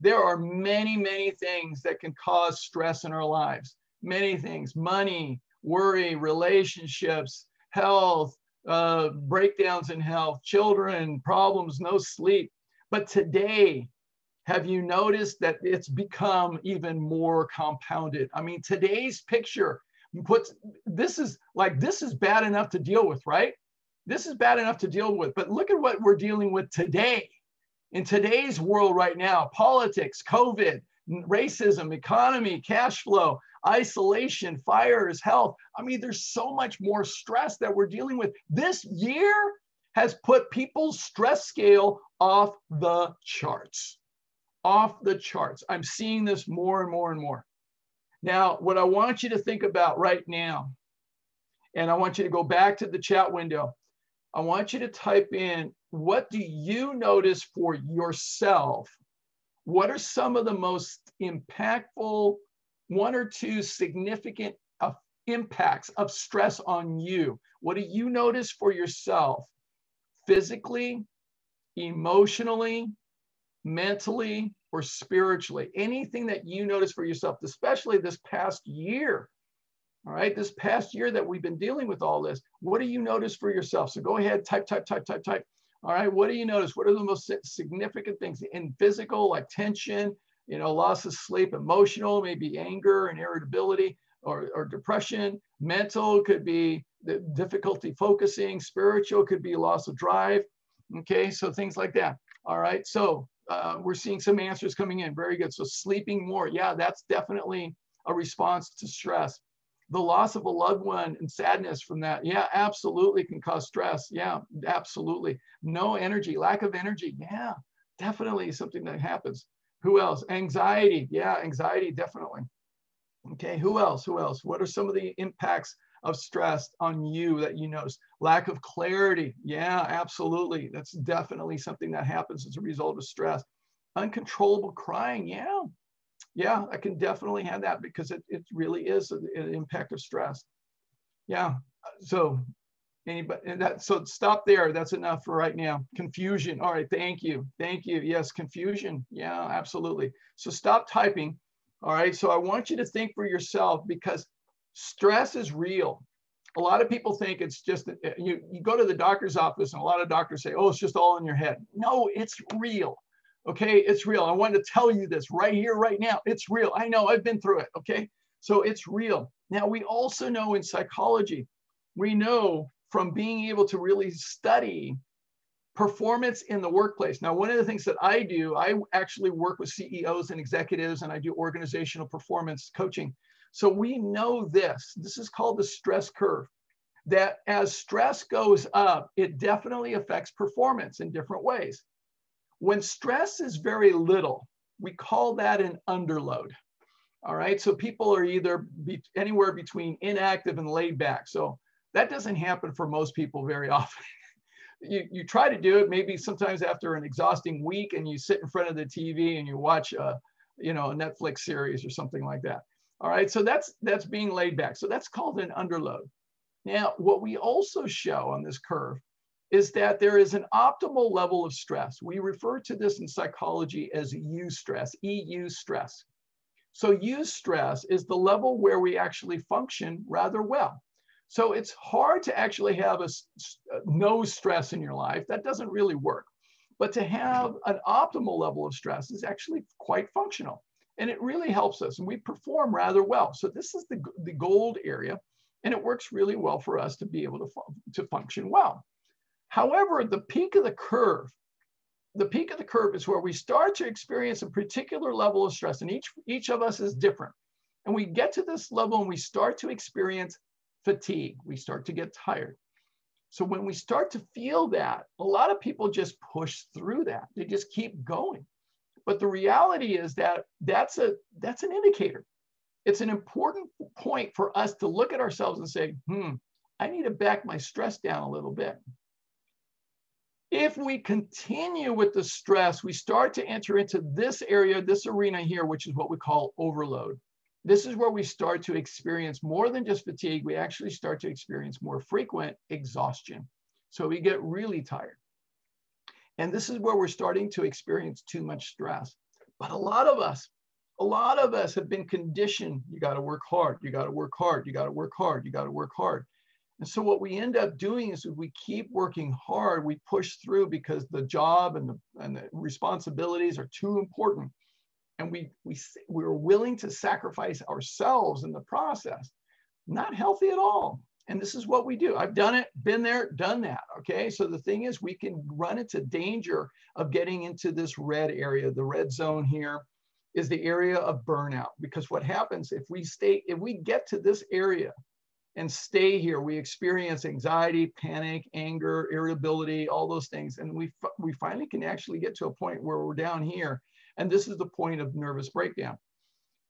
there are many, many things that can cause stress in our lives. Many things: money, worry, relationships, health, breakdowns in health, children, problems, no sleep. But today, have you noticed that it's become even more compounded? I mean, today's picture puts, this is bad enough to deal with, right? This is bad enough to deal with, but look at what we're dealing with today. In today's world right now: politics, COVID, racism, economy, cash flow, isolation, fires, health. I mean, there's so much more stress that we're dealing with. This year has put people's stress scale off the charts. Off the charts. I'm seeing this more and more and more. Now, what I want you to think about right now, and I want you to go back to the chat window. I want you to type in, what do you notice for yourself? What are some of the most impactful, one or two significant impacts of stress on you? What do you notice for yourself? Physically, emotionally, mentally, or spiritually? Anything that you notice for yourself, especially this past year. All right, this past year that we've been dealing with all this, what do you notice for yourself? So go ahead, type. All right, what do you notice? What are the most significant things in physical, like tension, loss of sleep? Emotional, maybe anger and irritability, or depression. Mental could be the difficulty focusing. Spiritual could be loss of drive. Okay, so things like that. All right, so we're seeing some answers coming in. Very good. So sleeping more, yeah, that's definitely a response to stress. The loss of a loved one and sadness from that, yeah, absolutely can cause stress. Yeah, absolutely. No energy, lack of energy, yeah, definitely something that happens. Who else? Anxiety, yeah, anxiety, definitely. Okay, who else? What are some of the impacts of stress on you that you notice? Lack of clarity, yeah, absolutely. That's definitely something that happens as a result of stress. Uncontrollable crying, yeah, I can definitely have that because it really is an impact of stress. Yeah, so anybody, so stop there. That's enough for right now. Confusion. All right, thank you. Yes, confusion. Yeah, absolutely. So stop typing. All right, so I want you to think for yourself, because stress is real. A lot of people think it's just, you go to the doctor's office and a lot of doctors say, oh, it's just all in your head. No, it's real. Okay, it's real. I wanted to tell you this right here, right now. It's real. I know, I've been through it. Okay, so it's real. Now, we also know in psychology, we know from being able to really study performance in the workplace. Now, one of the things that I do, I actually work with CEOs and executives, and I do organizational performance coaching. So we know this is called the stress curve, that as stress goes up, it definitely affects performance in different ways. When stress is very little, we call that an underload. All right, so people are either anywhere between inactive and laid back. So that doesn't happen for most people very often. You try to do it maybe sometimes after an exhausting week, and you sit in front of the TV and you watch a Netflix series or something like that. All right, so that's being laid back. So that's called an underload. Now, what we also show on this curve is that there is an optimal level of stress. We refer to this in psychology as eustress, EU stress. So eustress is the level where we actually function rather well. So it's hard to actually have no stress in your life. That doesn't really work. But to have an optimal level of stress is actually quite functional. And it really helps us. And we perform rather well. So this is the gold area. And it works really well for us to be able to function well. However, the peak of the curve is where we start to experience a particular level of stress. And each of us is different. And we get to this level and we start to experience fatigue. We start to get tired. So when we start to feel that, a lot of people just push through that. They just keep going. But the reality is that that's an indicator. It's an important point for us to look at ourselves and say, I need to back my stress down a little bit. If we continue with the stress, we start to enter into this area, this arena here, which is what we call overload. This is where we start to experience more than just fatigue. We actually start to experience more frequent exhaustion. So we get really tired. And this is where we're starting to experience too much stress. But a lot of us have been conditioned. You got to work hard. You got to work hard. You got to work hard. You got to work hard. And so what we end up doing is if we keep working hard, we push through because the job and the responsibilities are too important. And we're willing to sacrifice ourselves in the process. Not healthy at all. And this is what we do. I've done it, been there, done that. Okay. So the thing is, we can run into danger of getting into this red area. The red zone here is the area of burnout. Because what happens if we get to this area and stay here, we experience anxiety, panic, anger, irritability, all those things. And we finally can actually get to a point where we're down here. And this is the point of nervous breakdown.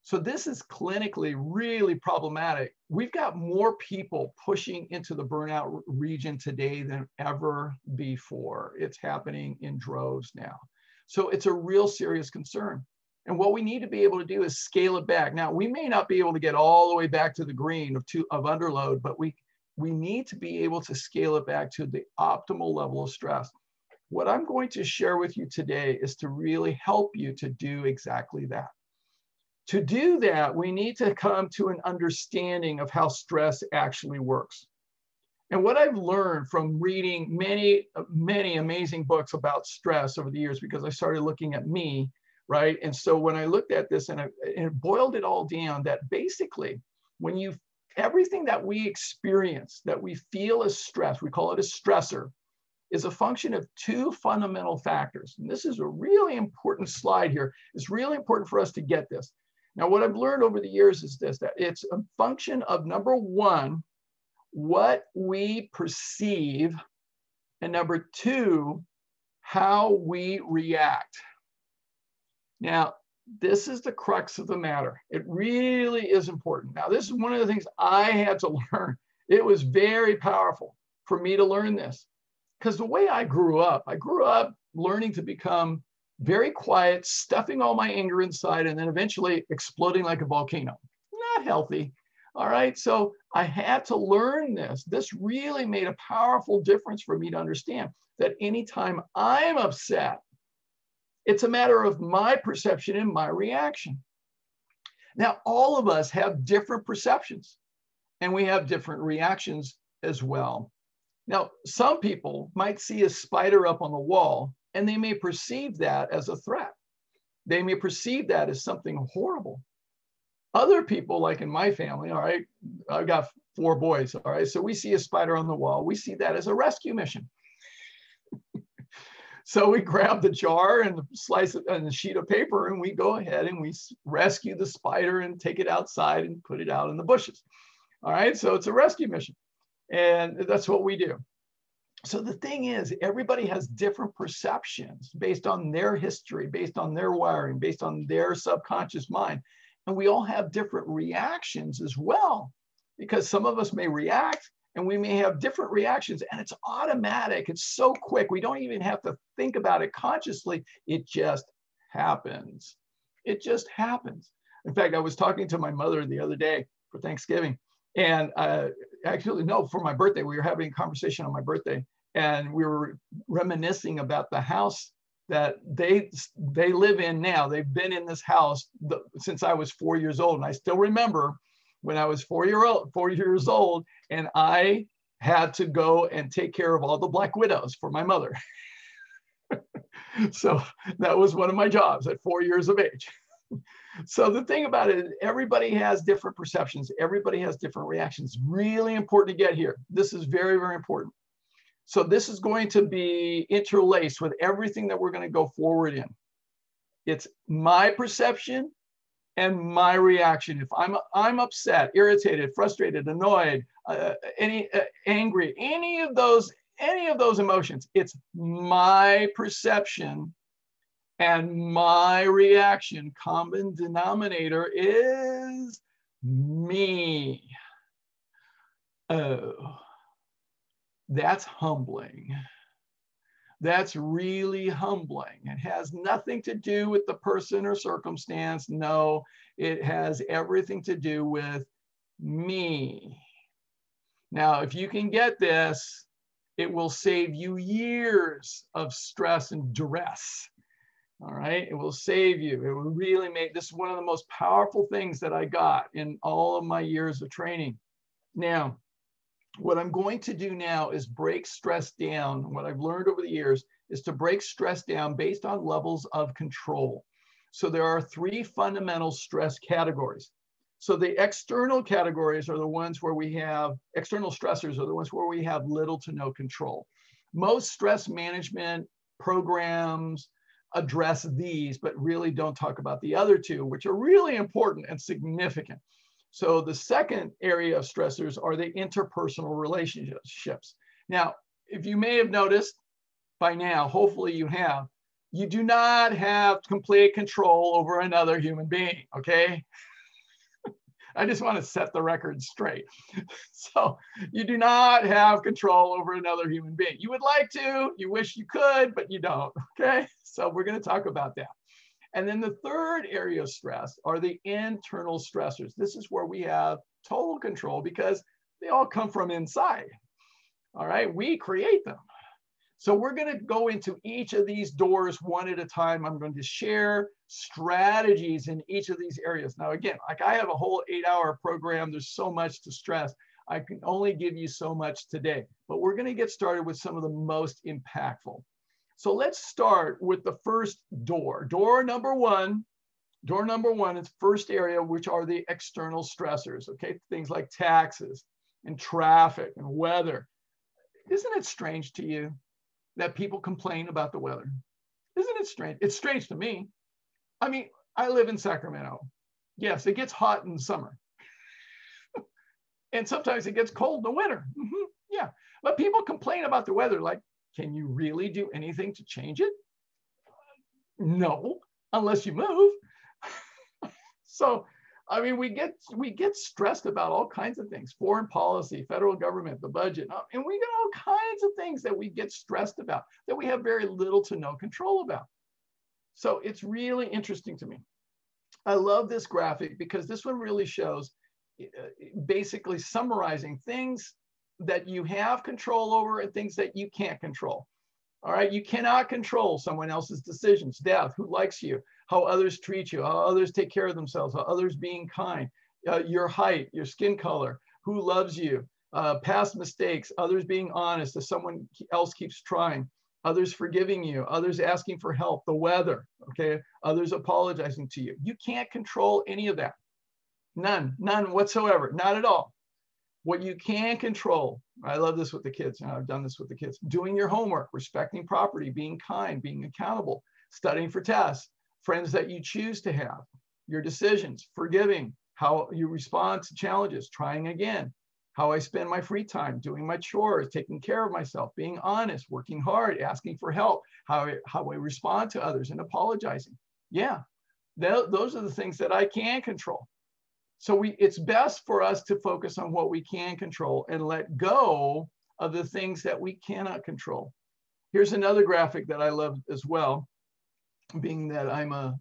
So this is clinically really problematic. We've got more people pushing into the burnout region today than ever before. It's happening in droves now. So it's a real serious concern. And what we need to be able to do is scale it back. Now, we may not be able to get all the way back to the green of underload, but we need to be able to scale it back to the optimal level of stress. What I'm going to share with you today is to really help you to do exactly that. To do that, we need to come to an understanding of how stress actually works. And what I've learned from reading many, many amazing books about stress over the years, because I started looking at me, right? And so when I looked at this and it boiled it all down, that basically everything that we experience, that we feel as stress, we call it a stressor, is a function of two fundamental factors. And this is a really important slide here. It's really important for us to get this. Now, what I've learned over the years is this, that it's a function of, number one, what we perceive, and number two, how we react. Now, this is the crux of the matter. It really is important. Now, this is one of the things I had to learn. It was very powerful for me to learn this. Because the way I grew up learning to become very quiet, stuffing all my anger inside, and then eventually exploding like a volcano. Not healthy. All right. So I had to learn this. This really made a powerful difference for me to understand that anytime I'm upset, it's a matter of my perception and my reaction. Now, all of us have different perceptions and we have different reactions as well. Now, some people might see a spider up on the wall and they may perceive that as a threat. They may perceive that as something horrible. Other people, like in my family, all right, I've got 4 boys, all right, so we see a spider on the wall. We see that as a rescue mission. So we grab the jar and slice it on a sheet of paper and we go ahead and we rescue the spider and take it outside and put it out in the bushes. All right, so it's a rescue mission. And that's what we do. So the thing is, everybody has different perceptions based on their history, based on their wiring, based on their subconscious mind. And we all have different reactions as well, because some of us may react and we may have different reactions and it's automatic. It's so quick. We don't even have to think about it consciously. It just happens. It just happens. In fact, I was talking to my mother the other day for Thanksgiving. And actually, no, for my birthday, we were having a conversation on my birthday and we were reminiscing about the house that they live in now. They've been in this house since I was 4 years old. And I still remember when I was 4 years old, and I had to go and take care of all the Black widows for my mother. So that was one of my jobs at 4 years of age. So the thing about it, everybody has different perceptions. Everybody has different reactions. Really important to get here. This is very, very important. So this is going to be interlaced with everything that we're going to go forward in. It's my perception and my reaction. If I'm upset, irritated, frustrated, annoyed, angry, any of those emotions, it's my perception and my reaction. Common denominator is me. Oh, that's humbling. That's really humbling. It has nothing to do with the person or circumstance. No, it has everything to do with me. Now, if you can get this, it will save you years of stress and duress. All right, it will save you. It will really make this one of the most powerful things that I got in all of my years of training. Now, what I'm going to do now is break stress down. What I've learned over the years is to break stress down based on levels of control. So there are 3 fundamental stress categories. So the external categories are the ones where we have, external stressors are the ones where we have little to no control. Most stress management programs address these, but really don't talk about the other 2, which are really important and significant. So the second area of stressors are the interpersonal relationships. Now, if you may have noticed by now, hopefully you have, you do not have complete control over another human being, okay? I just want to set the record straight. So you do not have control over another human being. You would like to, you wish you could, but you don't, okay? So we're going to talk about that. And then the third area of stress are the internal stressors. This is where we have total control because they all come from inside. All right, we create them. So we're going to go into each of these doors one at a time. I'm going to share strategies in each of these areas. Now, again, like I have a whole 8-hour program. There's so much to stress. I can only give you so much today, but we're going to get started with some of the most impactful. So let's start with the first door. Door number one is first area, which are the external stressors, okay? Things like taxes and traffic and weather. Isn't it strange to you that people complain about the weather? Isn't it strange? It's strange to me. I mean, I live in Sacramento. Yes, it gets hot in the summer. And sometimes it gets cold in the winter. Yeah, but people complain about the weather like, can you really do anything to change it? No, unless you move. So, I mean, we get stressed about all kinds of things, foreign policy, federal government, the budget, and we got all kinds of things that we get stressed about that we have very little to no control about. So it's really interesting to me. I love this graphic because this one really shows basically summarizing things that you have control over and things that you can't control. All right, you cannot control someone else's decisions, death, who likes you, how others treat you, how others take care of themselves, how others being kind, your height, your skin color, who loves you, past mistakes, others being honest if someone else keeps trying, others forgiving you, others asking for help, the weather, okay, others apologizing to you. You can't control any of that. None whatsoever, not at all. What you can control, I love this with the kids, and I've done this with the kids, doing your homework, respecting property, being kind, being accountable, studying for tests, friends that you choose to have, your decisions, forgiving, how you respond to challenges, trying again, how I spend my free time, doing my chores, taking care of myself, being honest, working hard, asking for help, how I respond to others and apologizing. Yeah, those are the things that I can control. So it's best for us to focus on what we can control and let go of the things that we cannot control. Here's another graphic that I love as well, being that I'm a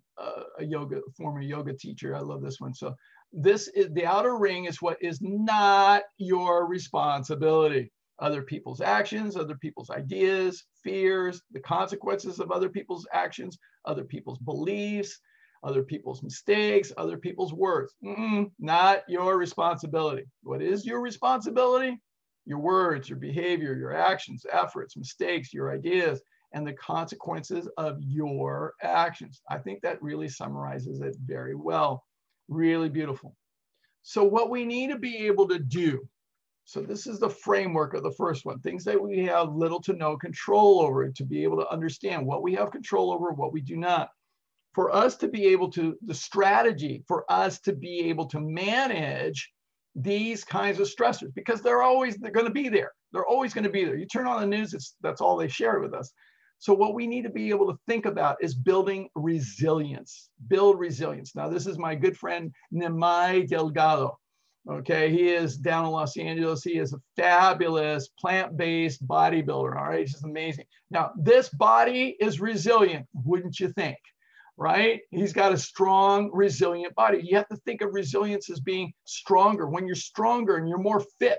former yoga teacher. I love this one. So this is the outer ring is what is not your responsibility. Other people's actions, other people's ideas, fears, the consequences of other people's actions, other people's beliefs, other people's mistakes, other people's words. Not your responsibility. What is your responsibility? Your words, your behavior, your actions, efforts, mistakes, your ideas, and the consequences of your actions. I think that really summarizes it very well. Really beautiful. So what we need to be able to do, so this is the framework of the first one, things that we have little to no control over, to be able to understand what we have control over, what we do not. For us to be able to, the strategy for us to be able to manage these kinds of stressors, because they're going to be there. They're always going to be there. You turn on the news, that's all they share with us. So what we need to be able to think about is building resilience. Build resilience. Now, this is my good friend, Nimai Delgado. Okay, he is down in Los Angeles. He is a fabulous plant-based bodybuilder. All right, he's just amazing. Now, this body is resilient, wouldn't you think? Right? He's got a strong, resilient body. You have to think of resilience as being stronger. When you're stronger and you're more fit,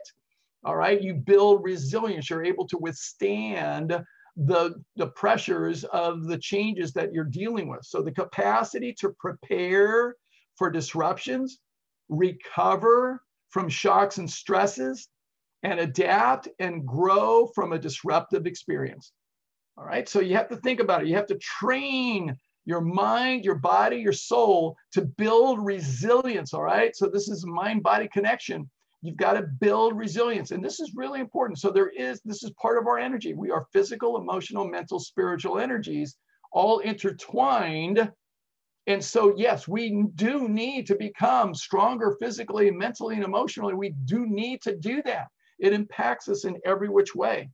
all right, you build resilience. You're able to withstand the pressures of the changes that you're dealing with. So the capacity to prepare for disruptions, recover from shocks and stresses, and adapt and grow from a disruptive experience. All right, so you have to think about it. You have to train your mind, your body, your soul to build resilience. All right, so this is mind-body connection. You've got to build resilience. And this is really important. So this is part of our energy. We are physical, emotional, mental, spiritual energies all intertwined. And so, yes, we do need to become stronger physically, mentally, and emotionally. We do need to do that. It impacts us in every which way.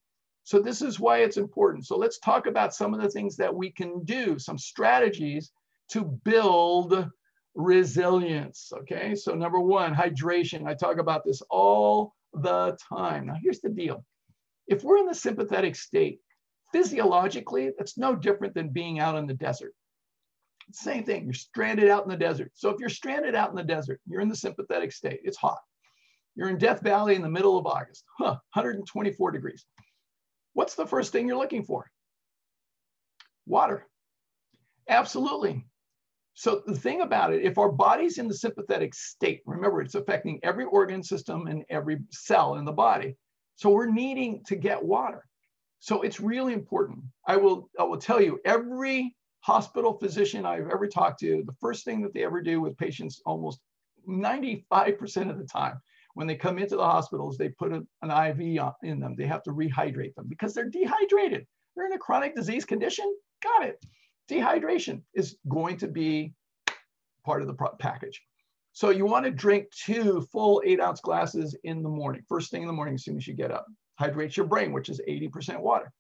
So this is why it's important. So let's talk about some of the things that we can do, some strategies to build resilience. Okay, so number one, hydration. I talk about this all the time. Now, here's the deal. If we're in the sympathetic state, physiologically, it's no different than being out in the desert. Same thing. You're stranded out in the desert. So if you're stranded out in the desert, you're in the sympathetic state. It's hot. You're in Death Valley in the middle of August, 124 degrees. What's the first thing you're looking for? Water. Absolutely. So the thing about it, if our body's in the sympathetic state, remember, it's affecting every organ system and every cell in the body. So we're needing to get water. So it's really important. I will tell you, every hospital physician I've ever talked to, the first thing that they ever do with patients, almost 95% of the time, when they come into the hospitals, they put an IV in them. They have to rehydrate them because they're dehydrated. They're in a chronic disease condition. Got it. Dehydration is going to be part of the package. So you want to drink 2 full 8-ounce glasses in the morning, first thing in the morning, as soon as you get up. Hydrates your brain, which is 80% water.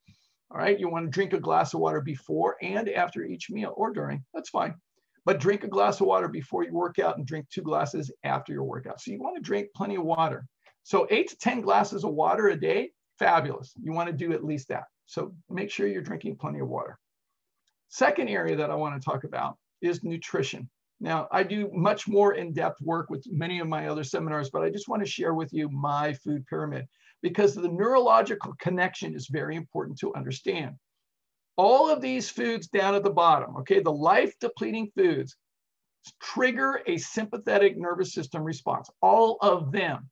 All right. You want to drink a glass of water before and after each meal, or during. That's fine. But drink a glass of water before you work out and drink 2 glasses after your workout. So you want to drink plenty of water. So 8 to 10 glasses of water a day, fabulous. You want to do at least that. So make sure you're drinking plenty of water. Second area that I want to talk about is nutrition. Now, I do much more in-depth work with many of my other seminars, but I just want to share with you my food pyramid because the neurological connection is very important to understand. All of these foods down at the bottom, okay, the life-depleting foods trigger a sympathetic nervous system response. All of them,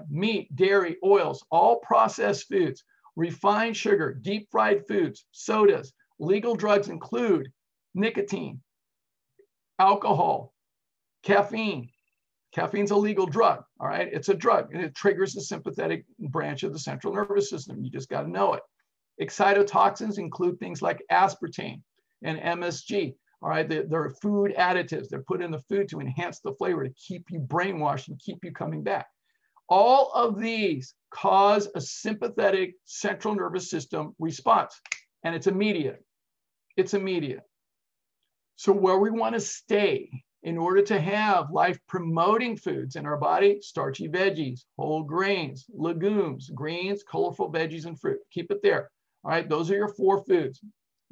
meat, dairy, oils, all processed foods, refined sugar, deep fried foods, sodas. Legal drugs include nicotine, alcohol, caffeine. Caffeine's a legal drug, all right? It's a drug, and it triggers the sympathetic branch of the central nervous system. You just got to know it. Excitotoxins include things like aspartame and MSG, all right? They're food additives. They're put in the food to enhance the flavor, to keep you brainwashed and keep you coming back. All of these cause a sympathetic central nervous system response, and it's immediate. It's immediate. So where we want to stay in order to have life-promoting foods in our body, starchy veggies, whole grains, legumes, greens, colorful veggies, and fruit. Keep it there. All right, those are your 4 foods.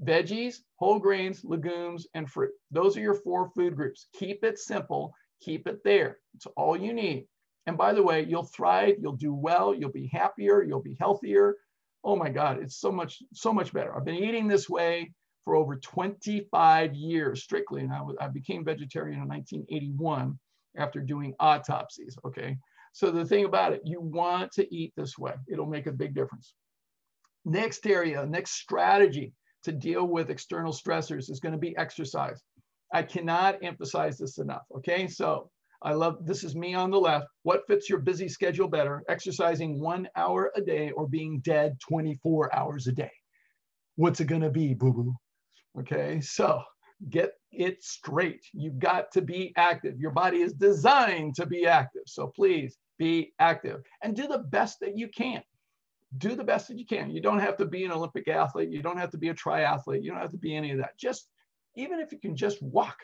Veggies, whole grains, legumes, and fruit. Those are your 4 food groups. Keep it simple. Keep it there. It's all you need. And by the way, you'll thrive, you'll do well, you'll be happier, you'll be healthier. Oh my God, it's so much better. I've been eating this way for over 25 years strictly. And I became vegetarian in 1981 after doing autopsies, okay? So the thing about it, you want to eat this way. It'll make a big difference. Next area, next strategy to deal with external stressors is going to be exercise. I cannot emphasize this enough, okay? So I love, this is me on the left. What fits your busy schedule better? Exercising 1 hour a day or being dead 24 hours a day? What's it going to be, boo-boo? Okay, so get it straight. You've got to be active. Your body is designed to be active. So please be active and do the best that you can. Do the best that you can. You don't have to be an Olympic athlete. You don't have to be a triathlete. You don't have to be any of that. Just, even if you can just walk,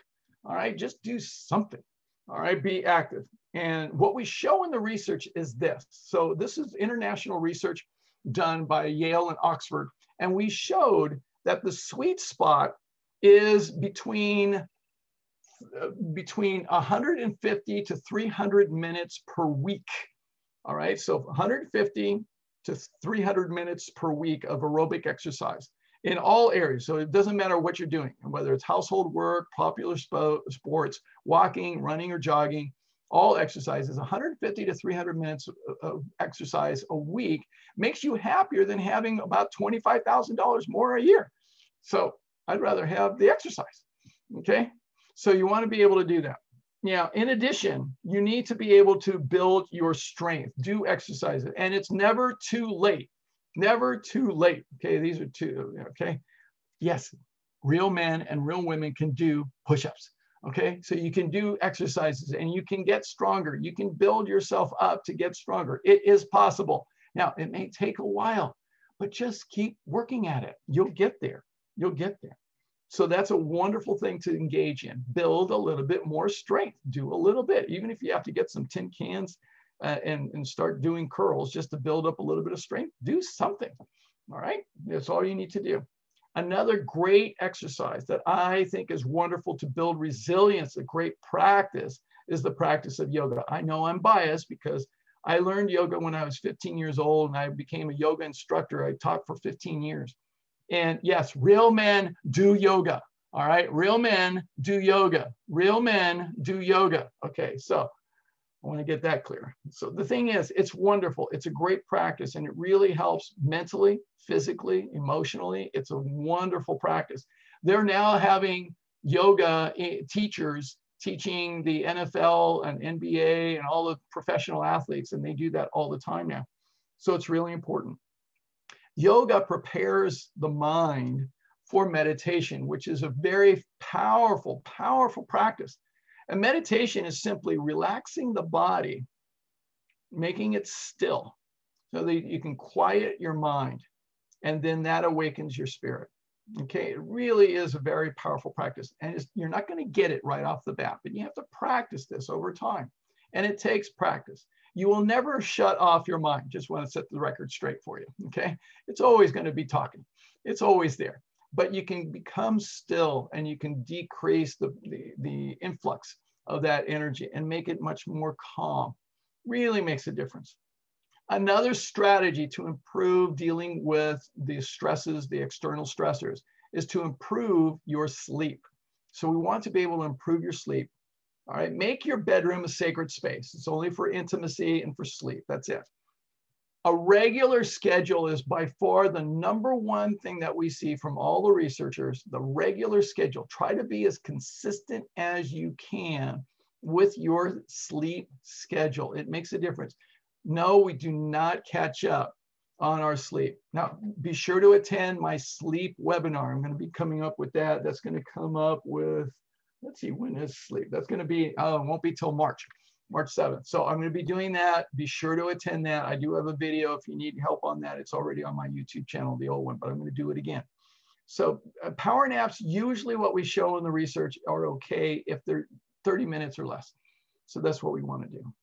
all right, just do something, all right, be active. And what we show in the research is this. So this is international research done by Yale and Oxford. And we showed that the sweet spot is between 150 to 300 minutes per week. All right, so 150 to 300 minutes per week of aerobic exercise in all areas. So it doesn't matter what you're doing, whether it's household work, popular sports, walking, running, or jogging, all exercises, 150 to 300 minutes of exercise a week makes you happier than having about $25,000 more a year. So I'd rather have the exercise, okay? So you want to be able to do that. Now, in addition, you need to be able to build your strength, do exercises, and it's never too late, never too late, okay? These are two, okay? Yes, real men and real women can do push-ups, okay? So you can do exercises and you can get stronger. You can build yourself up to get stronger. It is possible. Now, it may take a while, but just keep working at it. You'll get there. You'll get there. So that's a wonderful thing to engage in. Build a little bit more strength. Do a little bit, even if you have to get some tin cans and start doing curls just to build up a little bit of strength. Do something. All right, that's all you need to do. Another great exercise that I think is wonderful to build resilience, a great practice, is the practice of yoga. I know I'm biased because I learned yoga when I was 15 years old and I became a yoga instructor. I taught for 15 years. And yes, real men do yoga. All right, real men do yoga. Real men do yoga. Okay, so I want to get that clear. So the thing is, it's wonderful. It's a great practice and it really helps mentally, physically, emotionally. It's a wonderful practice. They're now having yoga teachers teaching the NFL and NBA and all the professional athletes, and they do that all the time now. So it's really important. Yoga prepares the mind for meditation, which is a very powerful, powerful practice. And meditation is simply relaxing the body, making it still so that you can quiet your mind, and then that awakens your spirit. Okay, it really is a very powerful practice. And you're not going to get it right off the bat, but you have to practice this over time. And it takes practice. You will never shut off your mind. Just want to set the record straight for you, okay? It's always going to be talking. It's always there. But you can become still and you can decrease the influx of that energy and make it much more calm. Really makes a difference. Another strategy to improve dealing with the stresses, the external stressors, is to improve your sleep. So we want to be able to improve your sleep. All right, make your bedroom a sacred space. It's only for intimacy and for sleep. That's it. A regular schedule is by far the #1 thing that we see from all the researchers, the regular schedule. Try to be as consistent as you can with your sleep schedule. It makes a difference. No, we do not catch up on our sleep. Now, be sure to attend my sleep webinar. I'm going to be coming up with that. That's going to come up with, let's see, when is sleep? That's going to be, it won't be till March 7th. So I'm going to be doing that. Be sure to attend that. I do have a video if you need help on that. It's already on my YouTube channel, the old one, but I'm going to do it again. So power naps, usually what we show in the research are okay if they're 30 minutes or less. So that's what we want to do.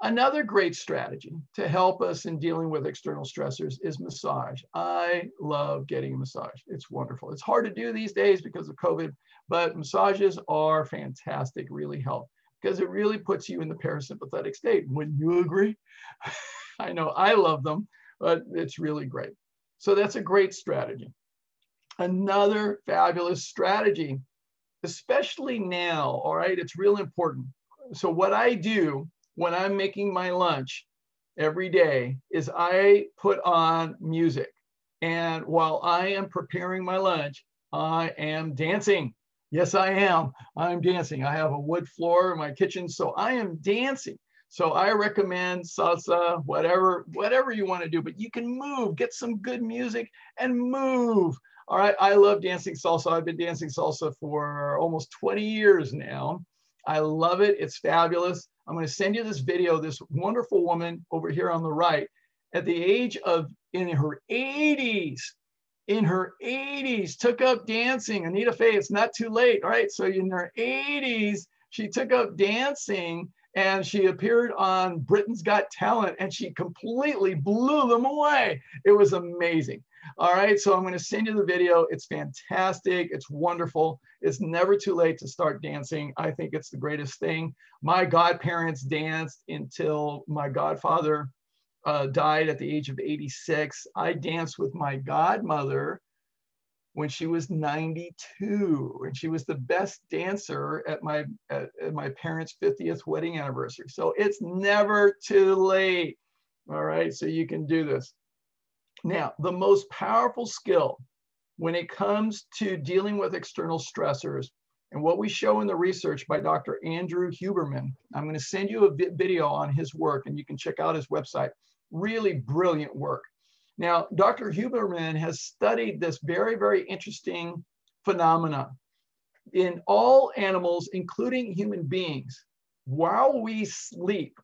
Another great strategy to help us in dealing with external stressors is massage. I love getting a massage. It's wonderful. It's hard to do these days because of COVID, but massages are fantastic, really help, because it really puts you in the parasympathetic state. Wouldn't you agree? I know I love them, but it's really great. So that's a great strategy. Another fabulous strategy, especially now, all right, it's real important. So what I do when I'm making my lunch every day is I put on music. And while I am preparing my lunch, I am dancing. Yes, I am. I'm dancing. I have a wood floor in my kitchen, so I am dancing. So I recommend salsa, whatever you want to do, but you can move, get some good music and move. All right, I love dancing salsa. I've been dancing salsa for almost 20 years now. I love it. It's fabulous. I'm going to send you this video. This wonderful woman over here on the right, at the age of, in her 80s, took up dancing. Anita Faye, it's not too late. All right, so in her 80s, she took up dancing and she appeared on Britain's Got Talent and she completely blew them away. It was amazing. All right, so I'm going to send you the video. It's fantastic. It's wonderful. It's never too late to start dancing. I think it's the greatest thing. My godparents danced until my godfather died at the age of 86. I danced with my godmother when she was 92, and she was the best dancer at my parents' 50th wedding anniversary. So it's never too late. All right, so you can do this. Now, the most powerful skill when it comes to dealing with external stressors, and what we show in the research by Dr. Andrew Huberman, I'm going to send you a video on his work and you can check out his website. Really brilliant work. Now, Dr. Huberman has studied this very, very interesting phenomenon in all animals, including human beings. While we sleep,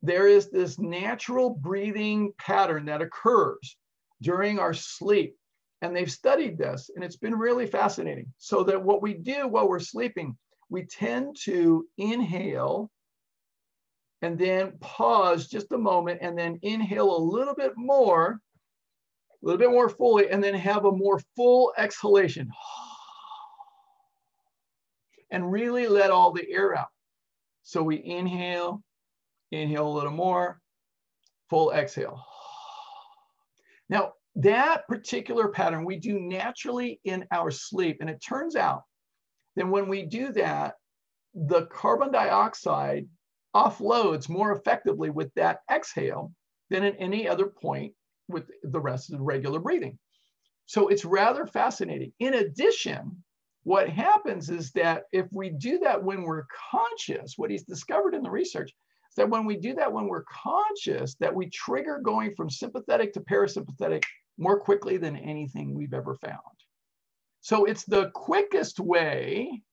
there is this natural breathing pattern that occurs during our sleep. And they've studied this, and it's been really fascinating. So that what we do while we're sleeping, we tend to inhale and then pause just a moment and then inhale a little bit more fully, and then have a more full exhalation. And really let all the air out. So we inhale a little more, full exhale. Now, that particular pattern we do naturally in our sleep. And it turns out that when we do that, the carbon dioxide offloads more effectively with that exhale than at any other point with the rest of the regular breathing. So it's rather fascinating. In addition, what happens is that if we do that when we're conscious, what he's discovered in the research is that when we do that when we're conscious, that we trigger going from sympathetic to parasympathetic more quickly than anything we've ever found. So it's the quickest way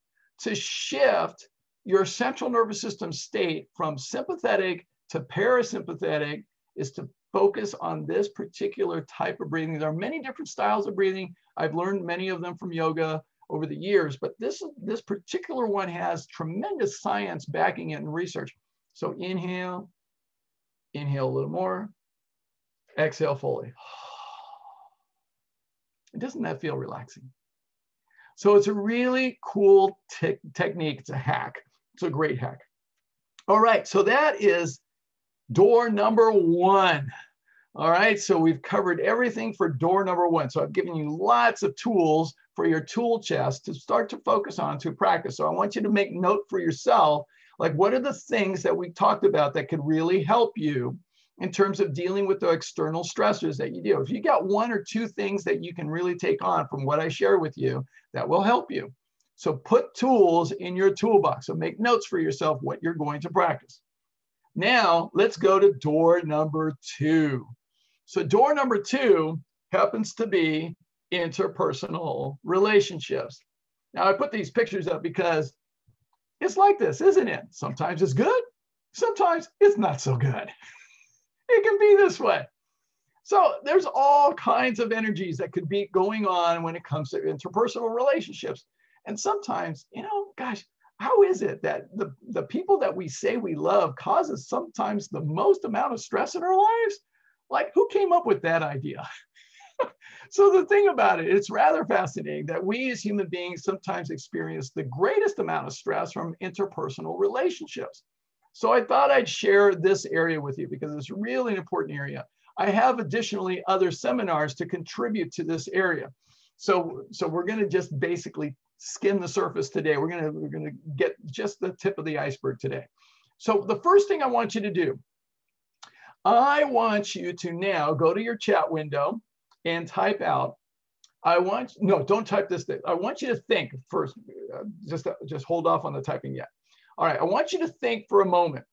to shift your central nervous system state from sympathetic to parasympathetic is to focus on this particular type of breathing. There are many different styles of breathing. I've learned many of them from yoga over the years, but this particular one has tremendous science backing it and research. So inhale a little more, exhale fully. Doesn't that feel relaxing? So it's a really cool technique. It's a hack. It's a great hack. All right, so that is door number one. All right, so we've covered everything for door number one. So I've given you lots of tools for your tool chest to start to focus on to practice. So I want you to make note for yourself, like what are the things that we talked about that could really help you in terms of dealing with the external stressors that you do. If you got one or two things that you can really take on from what I share with you, that will help you. So put tools in your toolbox. So make notes for yourself what you're going to practice. Now let's go to door number two. So door number two happens to be interpersonal relationships. Now I put these pictures up because it's like this, isn't it? Sometimes it's good, sometimes it's not so good. It can be this way. So there's all kinds of energies that could be going on when it comes to interpersonal relationships. And sometimes, gosh, how is it that the people that we say we love causes sometimes the most amount of stress in our lives? Like, who came up with that idea? So the thing about it, it's rather fascinating that we as human beings sometimes experience the greatest amount of stress from interpersonal relationships. So I thought I'd share this area with you because it's really an important area. I have additionally other seminars to contribute to this area. So we're going to just basically skim the surface today. We're going to get just the tip of the iceberg today. So the first thing I want you to do, I want you to now go to your chat window and type out, no, don't type this thing. I want you to think first, just hold off on the typing yet. All right, I want you to think for a moment.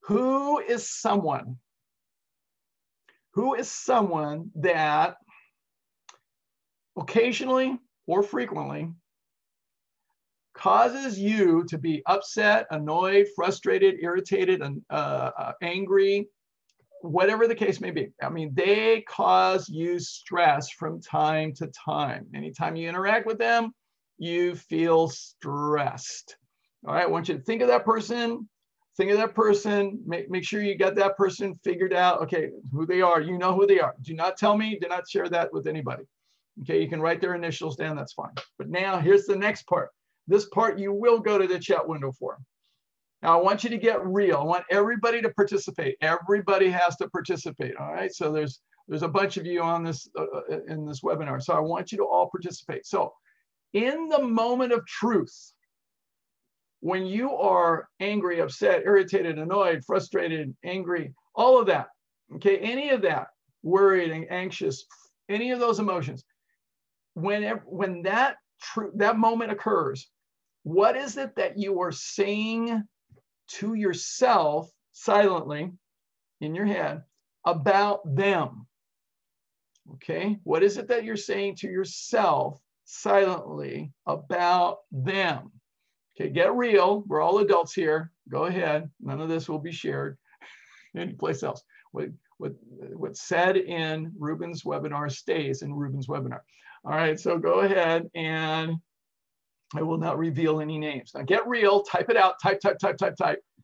Who is someone that occasionally or frequently causes you to be upset, annoyed, frustrated, irritated, and angry, whatever the case may be? I mean, they cause you stress from time to time. Anytime you interact with them, you feel stressed. All right, I want you to think of that person. Think of that person. Make sure you got that person figured out. Okay, who they are. You know who they are. Do not tell me. Do not share that with anybody. Okay, you can write their initials down. That's fine. But now here's the next part. This part you will go to the chat window for. Now I want you to get real. I want everybody to participate. Everybody has to participate. All right. So there's a bunch of you on this in this webinar. So I want you to all participate. So in the moment of truth, when you are angry, upset, irritated, annoyed, frustrated, angry, all of that, okay, any of that, worried and anxious, any of those emotions, when that moment occurs, what is it that you are saying to yourself silently in your head about them? Okay, what is it that you're saying to yourself silently about them? Okay, get real. We're all adults here. Go ahead. None of this will be shared anyplace else. What's said in Ruben's webinar stays in Ruben's webinar. All right, so go ahead, and I will not reveal any names. Now get real, type it out, type,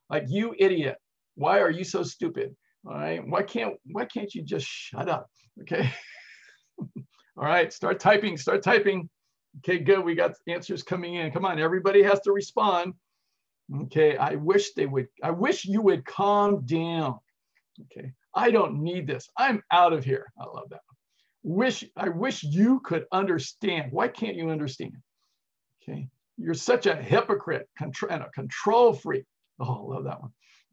like, you idiot. Why are you so stupid? All right, why can't you just shut up? Okay. All right, start typing. Okay, good, we got answers coming in. Come on, everybody has to respond. Okay, I wish you would calm down. Okay, I don't need this. I'm out of here. I love that. I wish you could understand. Why can't you understand? Okay, you're such a hypocrite and a control freak. Oh, I love that one.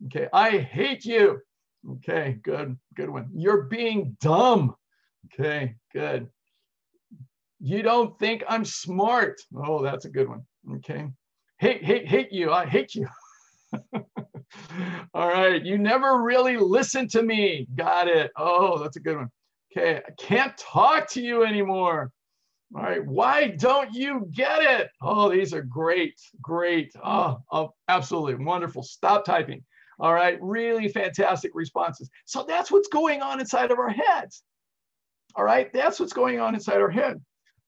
Okay, I hate you. Okay, good one. You're being dumb. Okay, good. You don't think I'm smart. Oh, that's a good one. Okay, hate you. I hate you. All right, you never really listen to me. Got it. Oh, that's a good one. Okay, I can't talk to you anymore. All right, why don't you get it? Oh, these are great. Oh, absolutely wonderful. Stop typing. All right, really fantastic responses. So that's what's going on inside of our heads. All right, that's what's going on inside our head.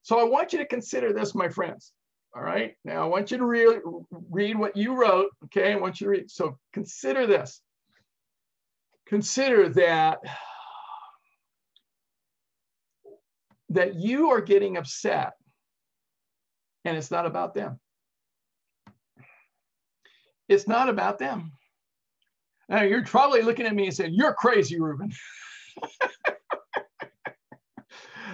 So I want you to consider this, my friends. All right, now I want you to really read what you wrote. Okay, I want you to read. So consider this. Consider that you are getting upset, and it's not about them. It's not about them. Now you're probably looking at me and saying, "You're crazy, Ruben."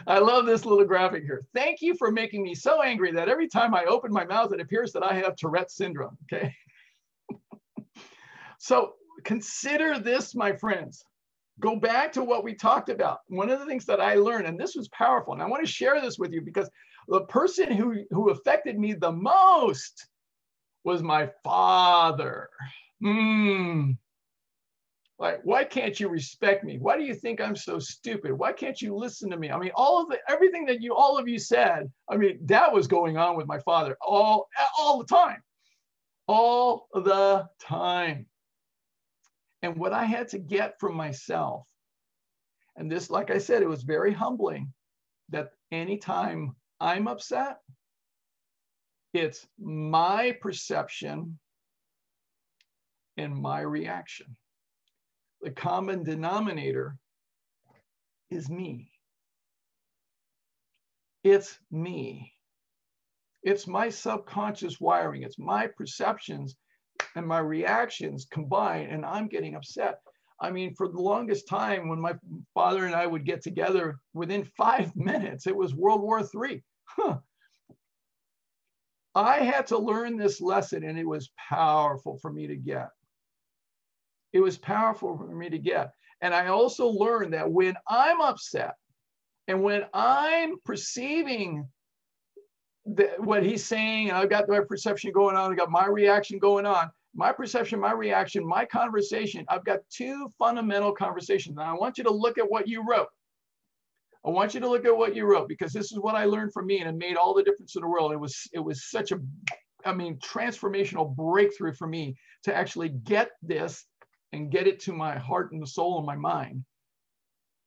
I love this little graphic here. Thank you for making me so angry that every time I open my mouth, it appears that I have Tourette's syndrome. Okay. So consider this, my friends. Go back to what we talked about. One of the things that I learned, and this was powerful, and I want to share this with you because the person who affected me the most was my father. Like, why can't you respect me? Why do you think I'm so stupid? Why can't you listen to me? I mean, everything that all of you said, I mean, that was going on with my father all the time. All the time. And what I had to get from myself, and this, like I said, it was very humbling, that anytime I'm upset, it's my perception and my reaction. The common denominator is me. It's me. It's my subconscious wiring. It's my perceptions and my reactions combined, and I'm getting upset. I mean, for the longest time, when my father and I would get together within 5 minutes. It was World War III. Huh. I had to learn this lesson, and it was powerful for me to get. It was powerful for me to get. And I also learned that when I'm upset and when I'm perceiving what he's saying, and I've got my perception going on, I've got my reaction going on, my perception, my reaction, my conversation, I've got two fundamental conversations. Now I want you to look at what you wrote. I want you to look at what you wrote, because this is what I learned from me, and it made all the difference in the world. It was such a, transformational breakthrough for me to actually get this and get it to my heart and the soul and my mind.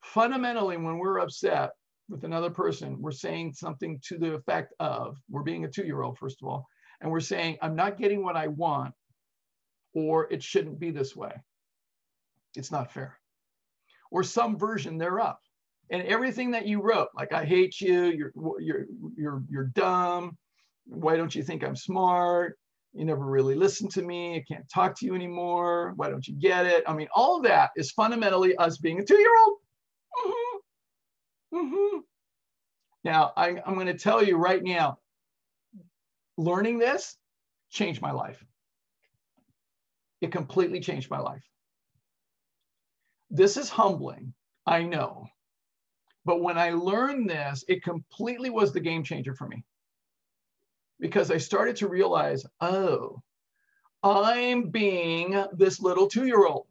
Fundamentally, when we're upset with another person, we're saying something to the effect of, we're being a 2-year-old, first of all, and we're saying, I'm not getting what I want, or it shouldn't be this way. It's not fair. Or some version thereof. And everything that you wrote, like, I hate you, you're dumb, why don't you think I'm smart? You never really listen to me, I can't talk to you anymore, why don't you get it? All of that is fundamentally us being a 2-year-old. Now, I'm going to tell you right now, learning this changed my life. It completely changed my life. This is humbling, I know. But when I learned this, it completely was the game changer for me. Because I started to realize, oh, I'm being this little 2-year-old.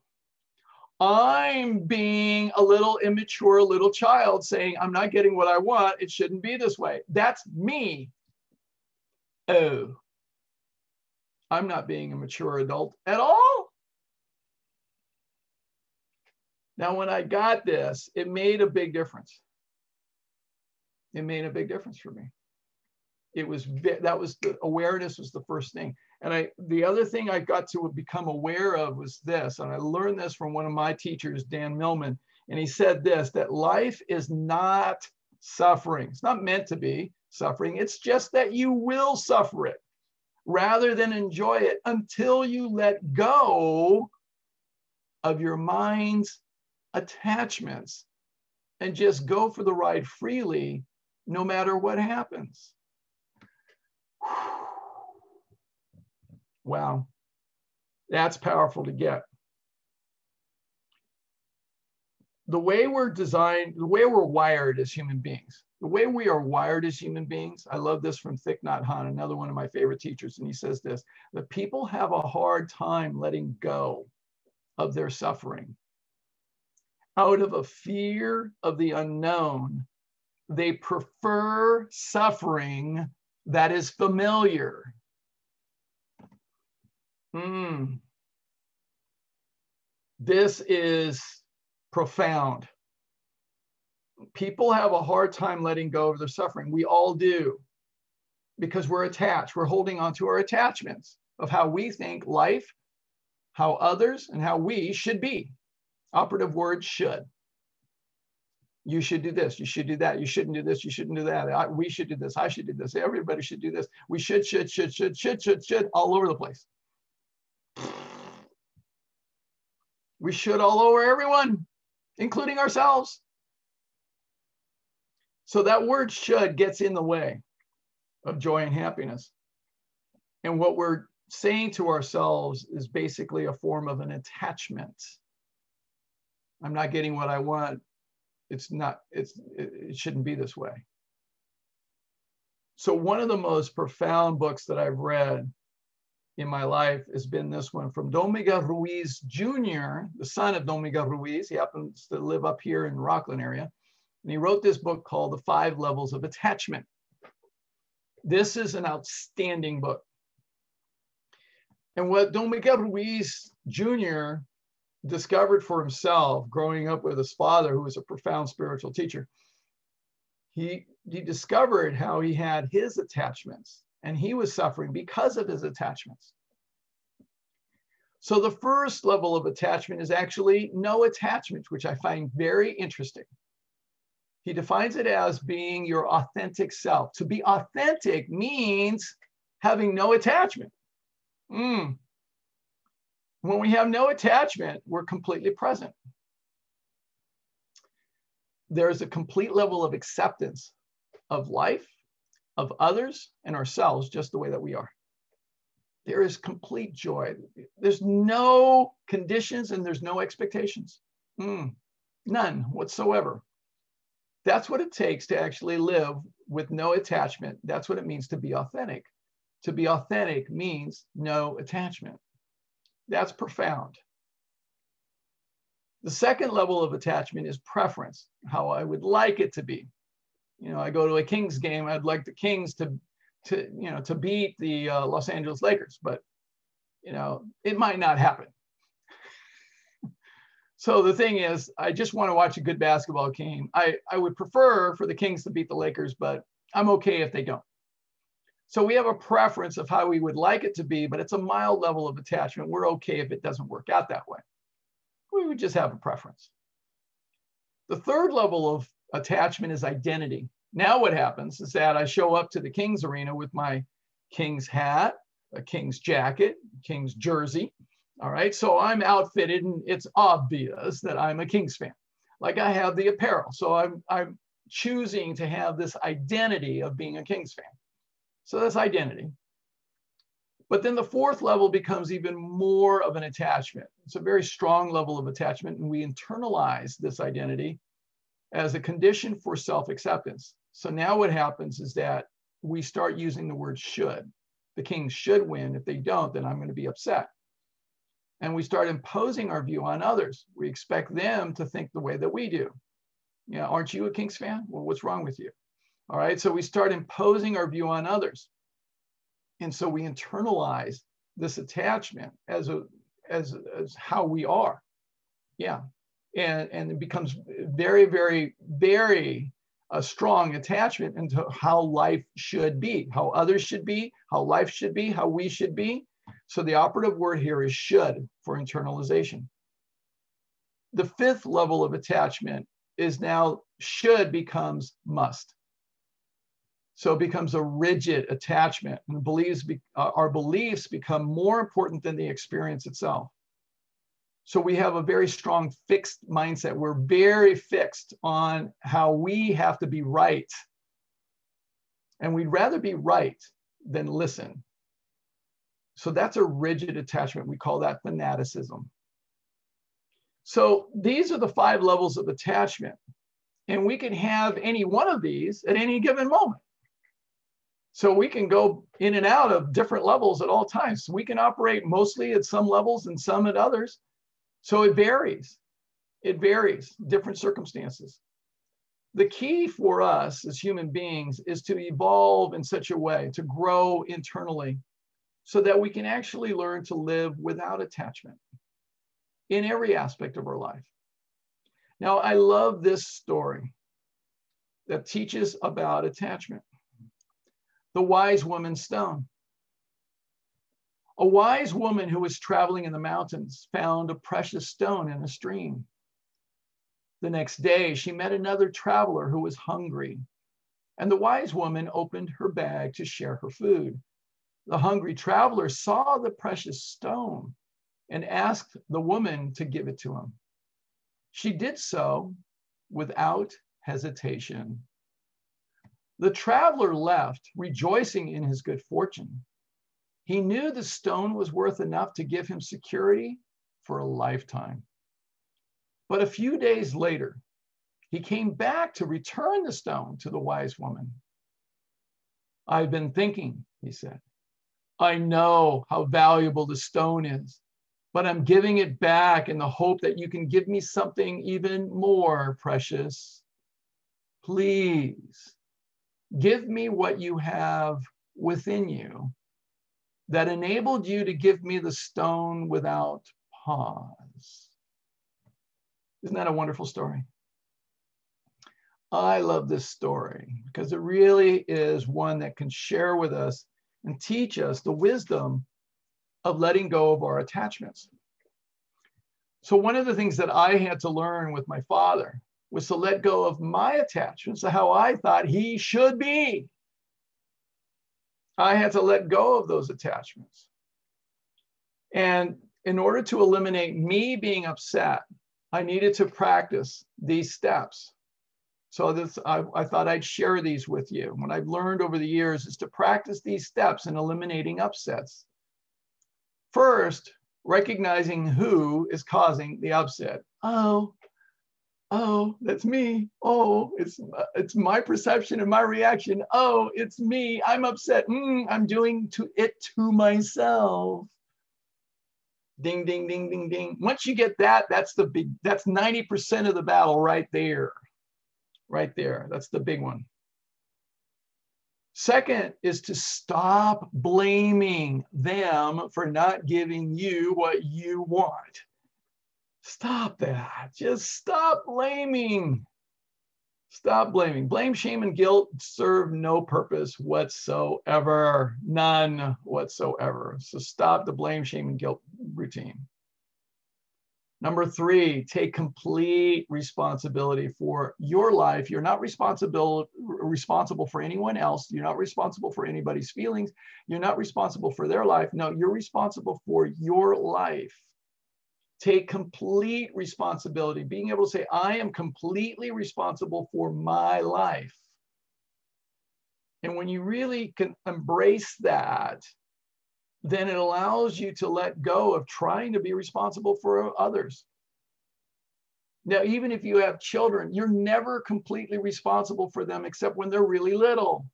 I'm being a little immature little child saying, I'm not getting what I want. It shouldn't be this way. That's me. Oh, I'm not being a mature adult at all. Now, when I got this, it made a big difference. It made a big difference for me. It was, that was the awareness was the first thing. And the other thing I got to become aware of was this, and I learned this from one of my teachers, Dan Millman, and he said this, that life is not suffering. It's not meant to be suffering. It's just that you will suffer it rather than enjoy it until you let go of your mind's attachments and just go for the ride freely, no matter what happens. Wow, that's powerful to get. The way we're designed, the way we're wired as human beings, the way we are wired as human beings, I love this from Thich Nhat Hanh, another one of my favorite teachers, and he says this, that people have a hard time letting go of their suffering. Out of a fear of the unknown, they prefer suffering that is familiar. This is profound. People have a hard time letting go of their suffering. We all do, because we're attached. We're holding on to our attachments of how we think life, how others, and how we should be. Operative word, should. You should do this. You should do that. You shouldn't do this. You shouldn't do that. We should do this. I should do this. Everybody should do this. We should, all over the place. We should all over everyone, including ourselves. So that word should gets in the way of joy and happiness. And what we're saying to ourselves is basically a form of an attachment. I'm not getting what I want. It shouldn't be this way. So one of the most profound books that I've read in my life has been this one from Don Miguel Ruiz Jr., the son of Don Miguel Ruiz. He happens to live up here in the Rockland area. And he wrote this book called The 5 Levels of Attachment. This is an outstanding book. And what Don Miguel Ruiz Jr. discovered for himself, growing up with his father, who was a profound spiritual teacher, he discovered how he had his attachments and he was suffering because of his attachments. So the first level of attachment is actually no attachment, which I find very interesting. He defines it as being your authentic self. To be authentic means having no attachment. When we have no attachment, we're completely present. there's a complete level of acceptance of life, of others, and ourselves just the way that we are. There is complete joy. There's no conditions and there's no expectations. None whatsoever. That's what it takes to actually live with no attachment. That's what it means to be authentic. To be authentic means no attachment. That's profound. The second level of attachment is preference, how I would like it to be. You know, I go to a Kings game, I'd like the Kings to beat the Los Angeles Lakers, but, you know, it might not happen. So the thing is, I just want to watch a good basketball game. I would prefer for the Kings to beat the Lakers, but I'm okay if they don't. So we have a preference of how we would like it to be, but it's a mild level of attachment. We're okay if it doesn't work out that way. We would just have a preference. The third level of attachment is identity. Now what happens is that I show up to the Kings arena with my Kings hat, a Kings jacket, Kings jersey. All right, so I'm outfitted and it's obvious that I'm a Kings fan. Like I have the apparel. So I'm choosing to have this identity of being a Kings fan. So that's identity. But then the fourth level becomes even more of an attachment. It's a very strong level of attachment, and we internalize this identity as a condition for self-acceptance. So now what happens is that we start using the word should. The Kings should win. If they don't, then I'm going to be upset. And we start imposing our view on others. We expect them to think the way that we do. You know, aren't you a Kings fan? Well, what's wrong with you? All right, so we start imposing our view on others. And so we internalize this attachment as how we are. Yeah. And it becomes very, very, very a strong attachment into how life should be, how others should be, how life should be, how we should be. So the operative word here is should for internalization. The fifth level of attachment is now should becomes must. So it becomes a rigid attachment, and our beliefs become more important than the experience itself. So we have a very strong fixed mindset. We're very fixed on how we have to be right. And we'd rather be right than listen. So that's a rigid attachment. We call that fanaticism. So these are the 5 levels of attachment. And we can have any one of these at any given moment. So we can go in and out of different levels at all times. We can operate mostly at some levels and some at others. So it varies. It varies, different circumstances. The key for us as human beings is to evolve in such a way, to grow internally, so that we can actually learn to live without attachment in every aspect of our life. Now, I love this story that teaches about attachment. The wise woman's stone. A wise woman who was traveling in the mountains found a precious stone in a stream. The next day, she met another traveler who was hungry, and the wise woman opened her bag to share her food. The hungry traveler saw the precious stone and asked the woman to give it to him. She did so without hesitation. The traveler left, rejoicing in his good fortune. He knew the stone was worth enough to give him security for a lifetime. But a few days later, he came back to return the stone to the wise woman. "I've been thinking," he said. "I know how valuable the stone is, but I'm giving it back in the hope that you can give me something even more precious. Please, give me what you have within you that enabled you to give me the stone without pause." Isn't that a wonderful story? I love this story because it really is one that can share with us and teach us the wisdom of letting go of our attachments. So one of the things that I had to learn with my father was to let go of my attachments to how I thought he should be. I had to let go of those attachments. And in order to eliminate me being upset, I needed to practice these steps. So I thought I'd share these with you. What I've learned over the years is to practice these steps in eliminating upsets. First, recognizing who is causing the upset. Oh, that's me. Oh, it's my perception and my reaction. Oh, it's me. I'm upset. I'm doing it to myself. Ding, ding, ding, ding, ding. Once you get that, that's 90% of the battle right there. Right there. That's the big one. Second is to stop blaming them for not giving you what you want. Stop that. Just stop blaming. Stop blaming. Blame, shame, and guilt serve no purpose whatsoever. None whatsoever. So stop the blame, shame, and guilt routine. Number 3, take complete responsibility for your life. You're not responsible for anyone else. You're not responsible for anybody's feelings. You're not responsible for their life. No, you're responsible for your life. Take complete responsibility, being able to say, I am completely responsible for my life. And when you really can embrace that, then it allows you to let go of trying to be responsible for others. Now, even if you have children, you're never completely responsible for them except when they're really little.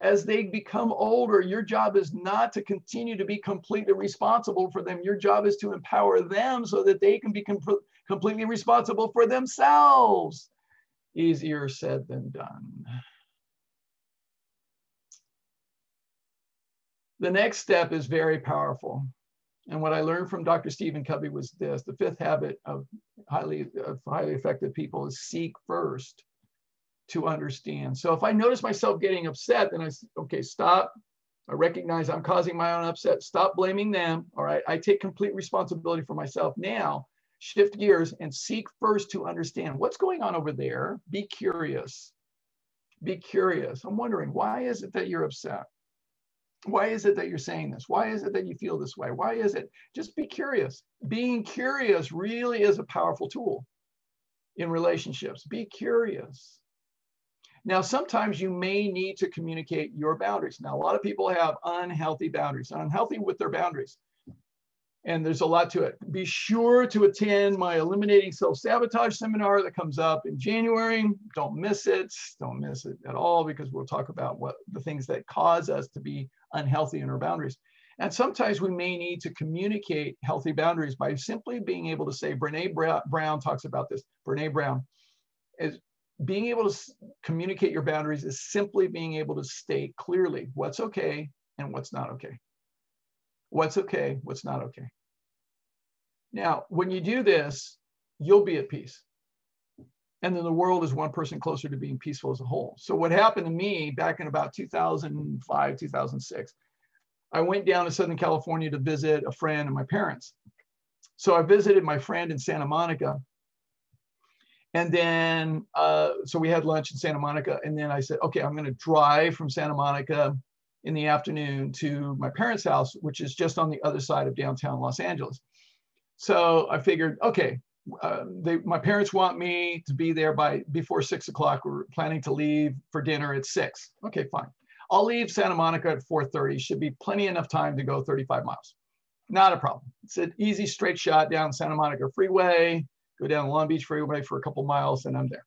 As they become older, your job is not to continue to be completely responsible for them. Your job is to empower them so that they can be completely responsible for themselves. Easier said than done. The next step is very powerful. And what I learned from Dr. Stephen Covey was this: the 5th habit of highly effective people is seek first to understand. So if I notice myself getting upset, then I say, okay, stop. I recognize I'm causing my own upset. Stop blaming them. All right. I take complete responsibility for myself. Now, shift gears and seek first to understand what's going on over there. Be curious. Be curious. I'm wondering, why is it that you're upset? Why is it that you're saying this? Why is it that you feel this way? Why is it? Just be curious. Being curious really is a powerful tool in relationships. Be curious. Now, sometimes you may need to communicate your boundaries. Now, a lot of people have unhealthy boundaries, unhealthy with their boundaries. And there's a lot to it. Be sure to attend my Eliminating Self-Sabotage seminar that comes up in January. Don't miss it. Don't miss it at all, because we'll talk about what the things that cause us to be unhealthy in our boundaries. And sometimes we may need to communicate healthy boundaries by simply being able to say, Brene Brown talks about this. Brene Brown is being able to communicate your boundaries is simply being able to state clearly what's okay and what's not okay. What's okay, what's not okay. Now, when you do this, you'll be at peace. And then the world is one person closer to being peaceful as a whole. So what happened to me back in about 2005, 2006, I went down to Southern California to visit a friend and my parents. So I visited my friend in Santa Monica. And then, so we had lunch in Santa Monica. And then I said, okay, I'm going to drive from Santa Monica in the afternoon to my parents' house, which is just on the other side of downtown Los Angeles. So I figured, okay, my parents want me to be there before 6 o'clock. We're planning to leave for dinner at 6. Okay, fine. I'll leave Santa Monica at 4:30. Should be plenty enough time to go 35 miles. Not a problem. It's an easy straight shot down Santa Monica Freeway, go down Long Beach Freeway for a couple miles, and I'm there.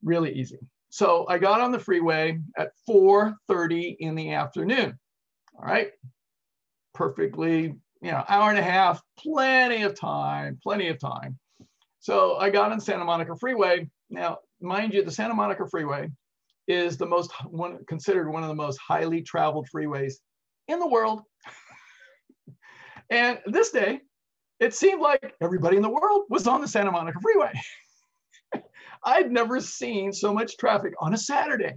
Really easy. So I got on the freeway at 4:30 in the afternoon. All right. Perfectly, hour and a half, plenty of time. So I got on Santa Monica Freeway. Now, mind you, the Santa Monica Freeway is considered one of the most highly traveled freeways in the world. And this day, it seemed like everybody in the world was on the Santa Monica Freeway. I'd never seen so much traffic on a Saturday.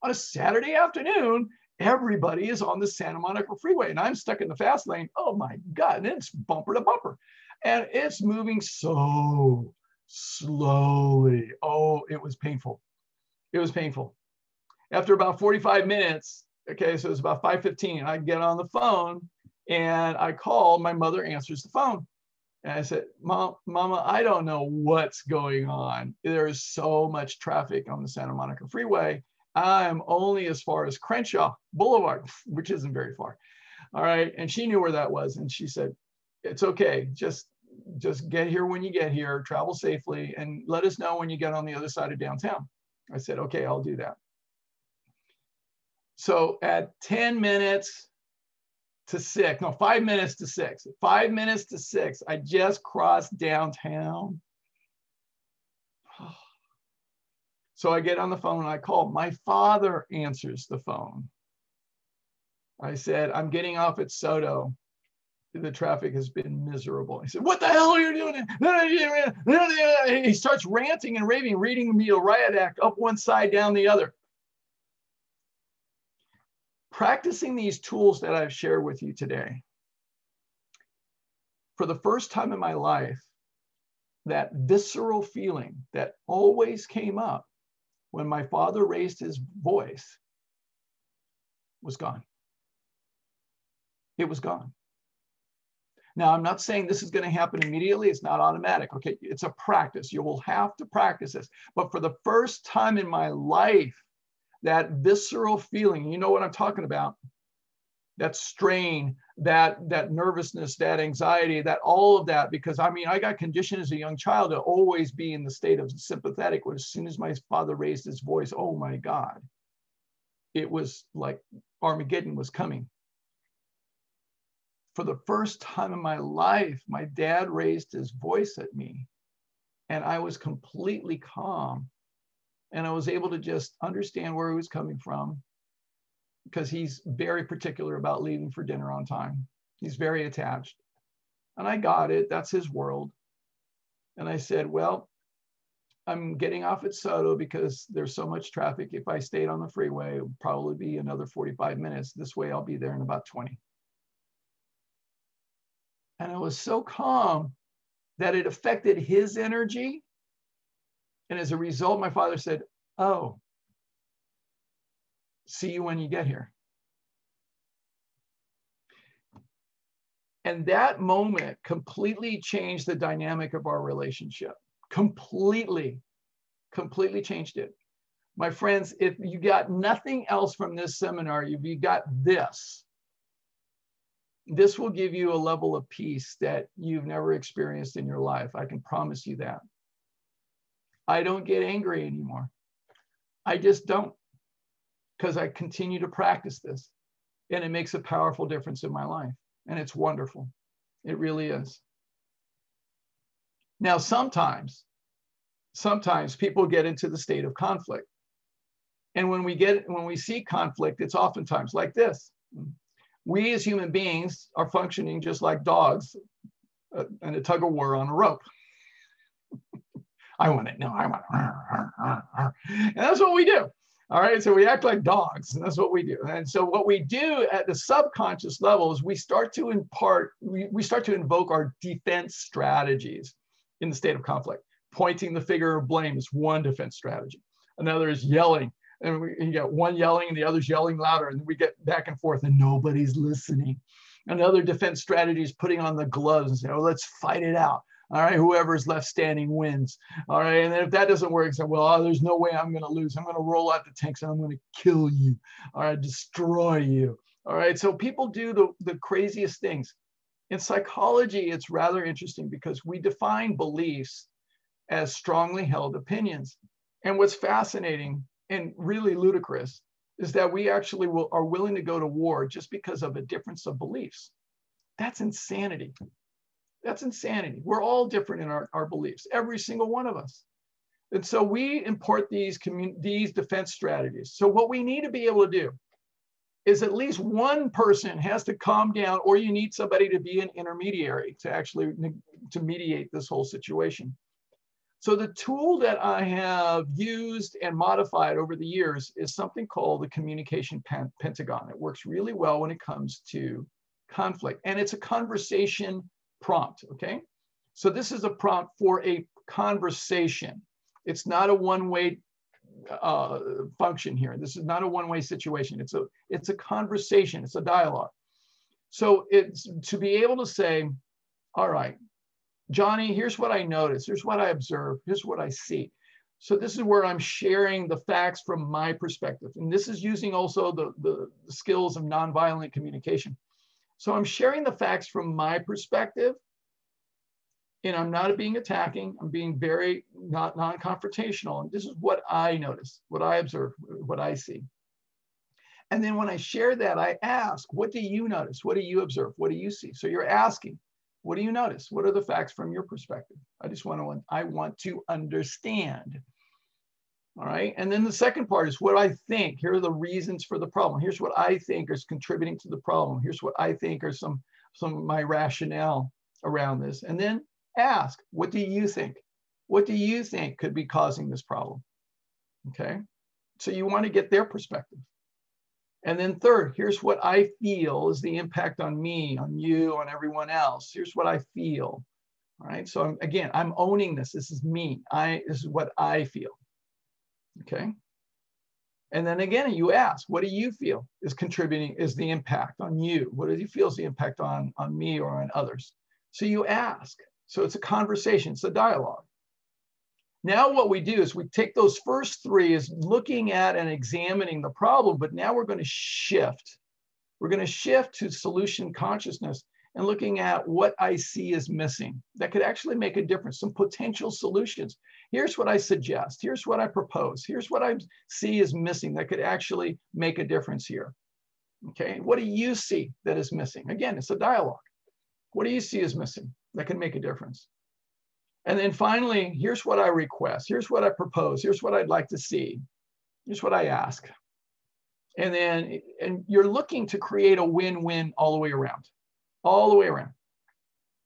On a Saturday afternoon, everybody is on the Santa Monica Freeway, and I'm stuck in the fast lane. Oh my God, and it's bumper to bumper. And it's moving so slowly. Oh, it was painful. It was painful. After about 45 minutes, okay, so it's about 5:15, I get on the phone and I call, my mother answers the phone. And I said, Mama, I don't know what's going on. There is so much traffic on the Santa Monica Freeway. I'm only as far as Crenshaw Boulevard, which isn't very far. All right. And she knew where that was. And she said, it's okay. Just get here when you get here, travel safely, and let us know when you get on the other side of downtown. I said, okay, I'll do that. So at 10 minutes to 6, no, 5 minutes to 6, 5 minutes to 6, I just crossed downtown. So I get on the phone and I call. My father answers the phone. I said, I'm getting off at Soto. The traffic has been miserable. He said, what the hell are you doing? He starts ranting and raving, reading me a riot act up one side, down the other. Practicing these tools that I've shared with you today, for the first time in my life, that visceral feeling that always came up when my father raised his voice was gone. It was gone. Now, I'm not saying this is going to happen immediately. It's not automatic. Okay, it's a practice. You will have to practice this. But for the first time in my life, that visceral feeling, you know what I'm talking about, that strain, that nervousness, that anxiety, that all of that, because I mean, I got conditioned as a young child to always be in the state of sympathetic, where as soon as my father raised his voice, oh my God, it was like Armageddon was coming. For the first time in my life, my dad raised his voice at me and I was completely calm. And I was able to just understand where he was coming from, because he's very particular about leaving for dinner on time. He's very attached. And I got it. That's his world. And I said, well, I'm getting off at Soto because there's so much traffic. If I stayed on the freeway, it would probably be another 45 minutes. This way I'll be there in about 20. And I was so calm that it affected his energy. And as a result, my father said, oh, see you when you get here. And that moment completely changed the dynamic of our relationship. Completely changed it. My friends, if you got nothing else from this seminar, you got this. This will give you a level of peace that you've never experienced in your life. I can promise you that. I don't get angry anymore. I just don't, because I continue to practice this, and it makes a powerful difference in my life. And it's wonderful. It really is. Now, sometimes people get into the state of conflict. And when we see conflict, it's oftentimes like this. We as human beings are functioning just like dogs in a tug of war on a rope. I want it. No, I want it. And that's what we do. All right. So we act like dogs, and that's what we do. And so what we do at the subconscious level is we start to invoke our defense strategies in the state of conflict. Pointing the finger of blame is one defense strategy. Another is yelling. And you get one yelling and the other's yelling louder, and we get back and forth and nobody's listening. Another defense strategy is putting on the gloves and saying, oh, let's fight it out. All right, whoever's left standing wins. All right, and then if that doesn't work, say, well, there's no way I'm going to lose. I'm going to roll out the tanks and I'm going to kill you. All right, destroy you. All right, so people do the craziest things. In psychology, it's rather interesting because we define beliefs as strongly held opinions. And what's fascinating and really ludicrous is that we actually are willing to go to war just because of a difference of beliefs. That's insanity. That's insanity. We're all different in our beliefs, every single one of us. And so we import these defense strategies. So what we need to be able to do is at least one person has to calm down, or you need somebody to be an intermediary to actually to mediate this whole situation. So the tool that I have used and modified over the years is something called the communication pentagon. It works really well when it comes to conflict, and it's a conversation prompt, okay? So this is a prompt for a conversation. It's not a one-way function here. This is not a one-way situation. It's a conversation. It's a dialogue. So it's to be able to say, all right, Johnny, here's what I noticed. Here's what I observed. Here's what I see. So this is where I'm sharing the facts from my perspective. And this is using also the skills of nonviolent communication. So I'm sharing the facts from my perspective, and I'm not being attacking. I'm being very non-confrontational. And this is what I notice, what I observe, what I see. And then when I share that, I ask, what do you notice? What do you observe? What do you see? So you're asking, what do you notice? What are the facts from your perspective? I want to understand. All right. And then the second part is what I think. Here are the reasons for the problem. Here's what I think is contributing to the problem. Here's what I think are some of my rationale around this. And then ask, what do you think? What do you think could be causing this problem? Okay. So you want to get their perspective. And then third, here's what I feel is the impact on me, on you, on everyone else. Here's what I feel. All right. So I'm owning this. This is me. This is what I feel. Okay. And then again, you ask, what do you feel is contributing, is the impact on you? What do you feel is the impact on me or on others? So you ask. So it's a conversation, it's a dialogue. Now what we do is we take those first three as looking at and examining the problem, but now we're going to shift. We're going to shift to solution consciousness and looking at what I see is missing that could actually make a difference, some potential solutions. Here's what I suggest. Here's what I propose. Here's what I see is missing that could actually make a difference here. Okay, what do you see that is missing? Again, it's a dialogue. What do you see is missing that can make a difference? And then finally, here's what I request. Here's what I propose. Here's what I'd like to see. Here's what I ask. And you're looking to create a win-win all the way around. All the way around.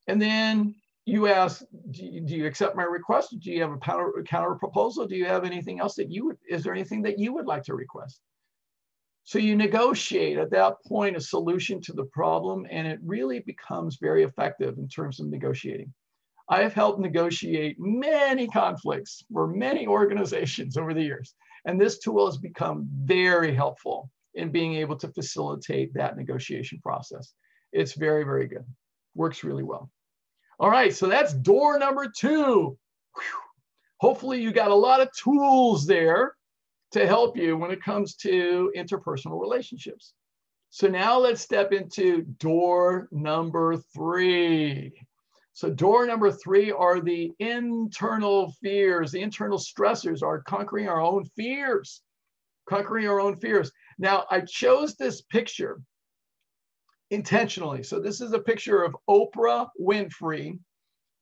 And then you ask, do you accept my request? Do you have a counter proposal? Do you have anything else is there anything that you would like to request? So you negotiate at that point a solution to the problem, and it really becomes very effective in terms of negotiating. I have helped negotiate many conflicts for many organizations over the years, and this tool has become very helpful in being able to facilitate that negotiation process. It's very, very good. Works really well. All right, so that's door number 2. Whew. Hopefully you got a lot of tools there to help you when it comes to interpersonal relationships. So now let's step into door number 3. So door number 3 are the internal fears. The internal stressors are conquering our own fears. Conquering our own fears. Now, I chose this picture intentionally. So this is a picture of Oprah Winfrey,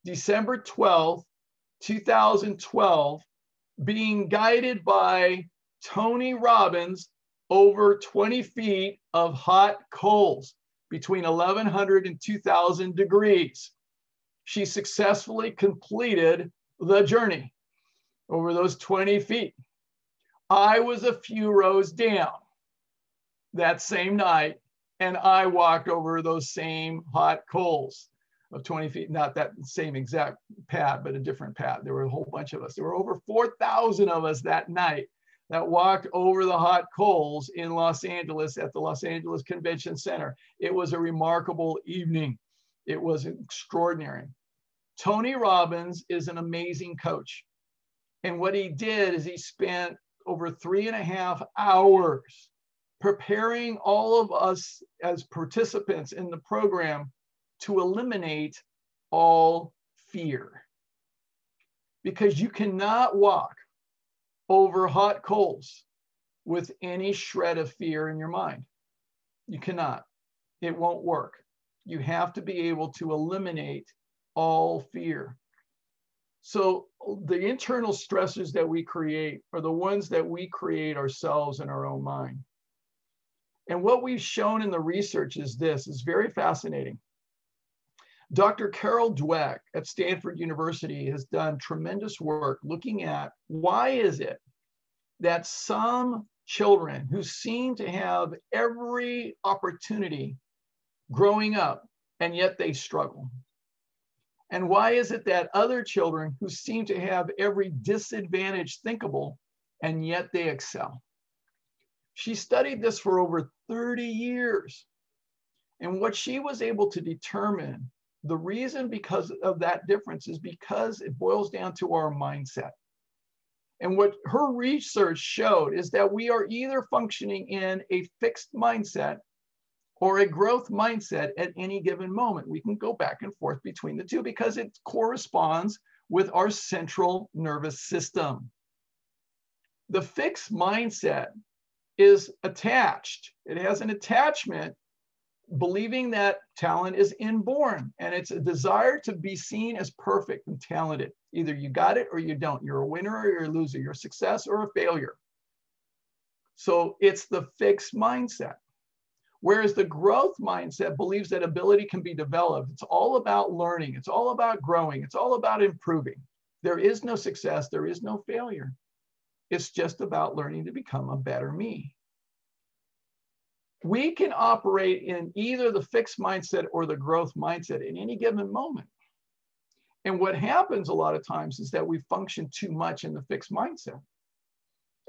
December 12th, 2012, being guided by Tony Robbins over 20 feet of hot coals between 1100 and 2000 degrees. She successfully completed the journey over those 20 feet. I was a few rows down that same night, and I walked over those same hot coals of 20 feet, not that same exact pad, but a different pad. There were a whole bunch of us. There were over 4,000 of us that night that walked over the hot coals in Los Angeles at the Los Angeles Convention Center. It was a remarkable evening. It was extraordinary. Tony Robbins is an amazing coach. And what he did is he spent over 3.5 hours preparing all of us as participants in the program to eliminate all fear. Because you cannot walk over hot coals with any shred of fear in your mind. You cannot. It won't work. You have to be able to eliminate all fear. So the internal stressors that we create are the ones that we create ourselves in our own mind. And what we've shown in the research is this, is very fascinating. Dr. Carol Dweck at Stanford University has done tremendous work looking at why is it that some children who seem to have every opportunity growing up, and yet they struggle? And why is it that other children who seem to have every disadvantage thinkable, and yet they excel? She studied this for over 30 years. And what she was able to determine The reason because of that difference is because it boils down to our mindset. And what her research showed is that we are either functioning in a fixed mindset or a growth mindset at any given moment. We can go back and forth between the two because it corresponds with our central nervous system. The fixed mindset is attached. It has an attachment, believing that talent is inborn, and it's a desire to be seen as perfect and talented. Either you got it or you don't. You're a winner or you're a loser. You're a success or a failure. So it's the fixed mindset. Whereas the growth mindset believes that ability can be developed. It's all about learning. It's all about growing. It's all about improving. There is no success. There is no failure. It's just about learning to become a better me. We can operate in either the fixed mindset or the growth mindset in any given moment. And what happens a lot of times is that we function too much in the fixed mindset.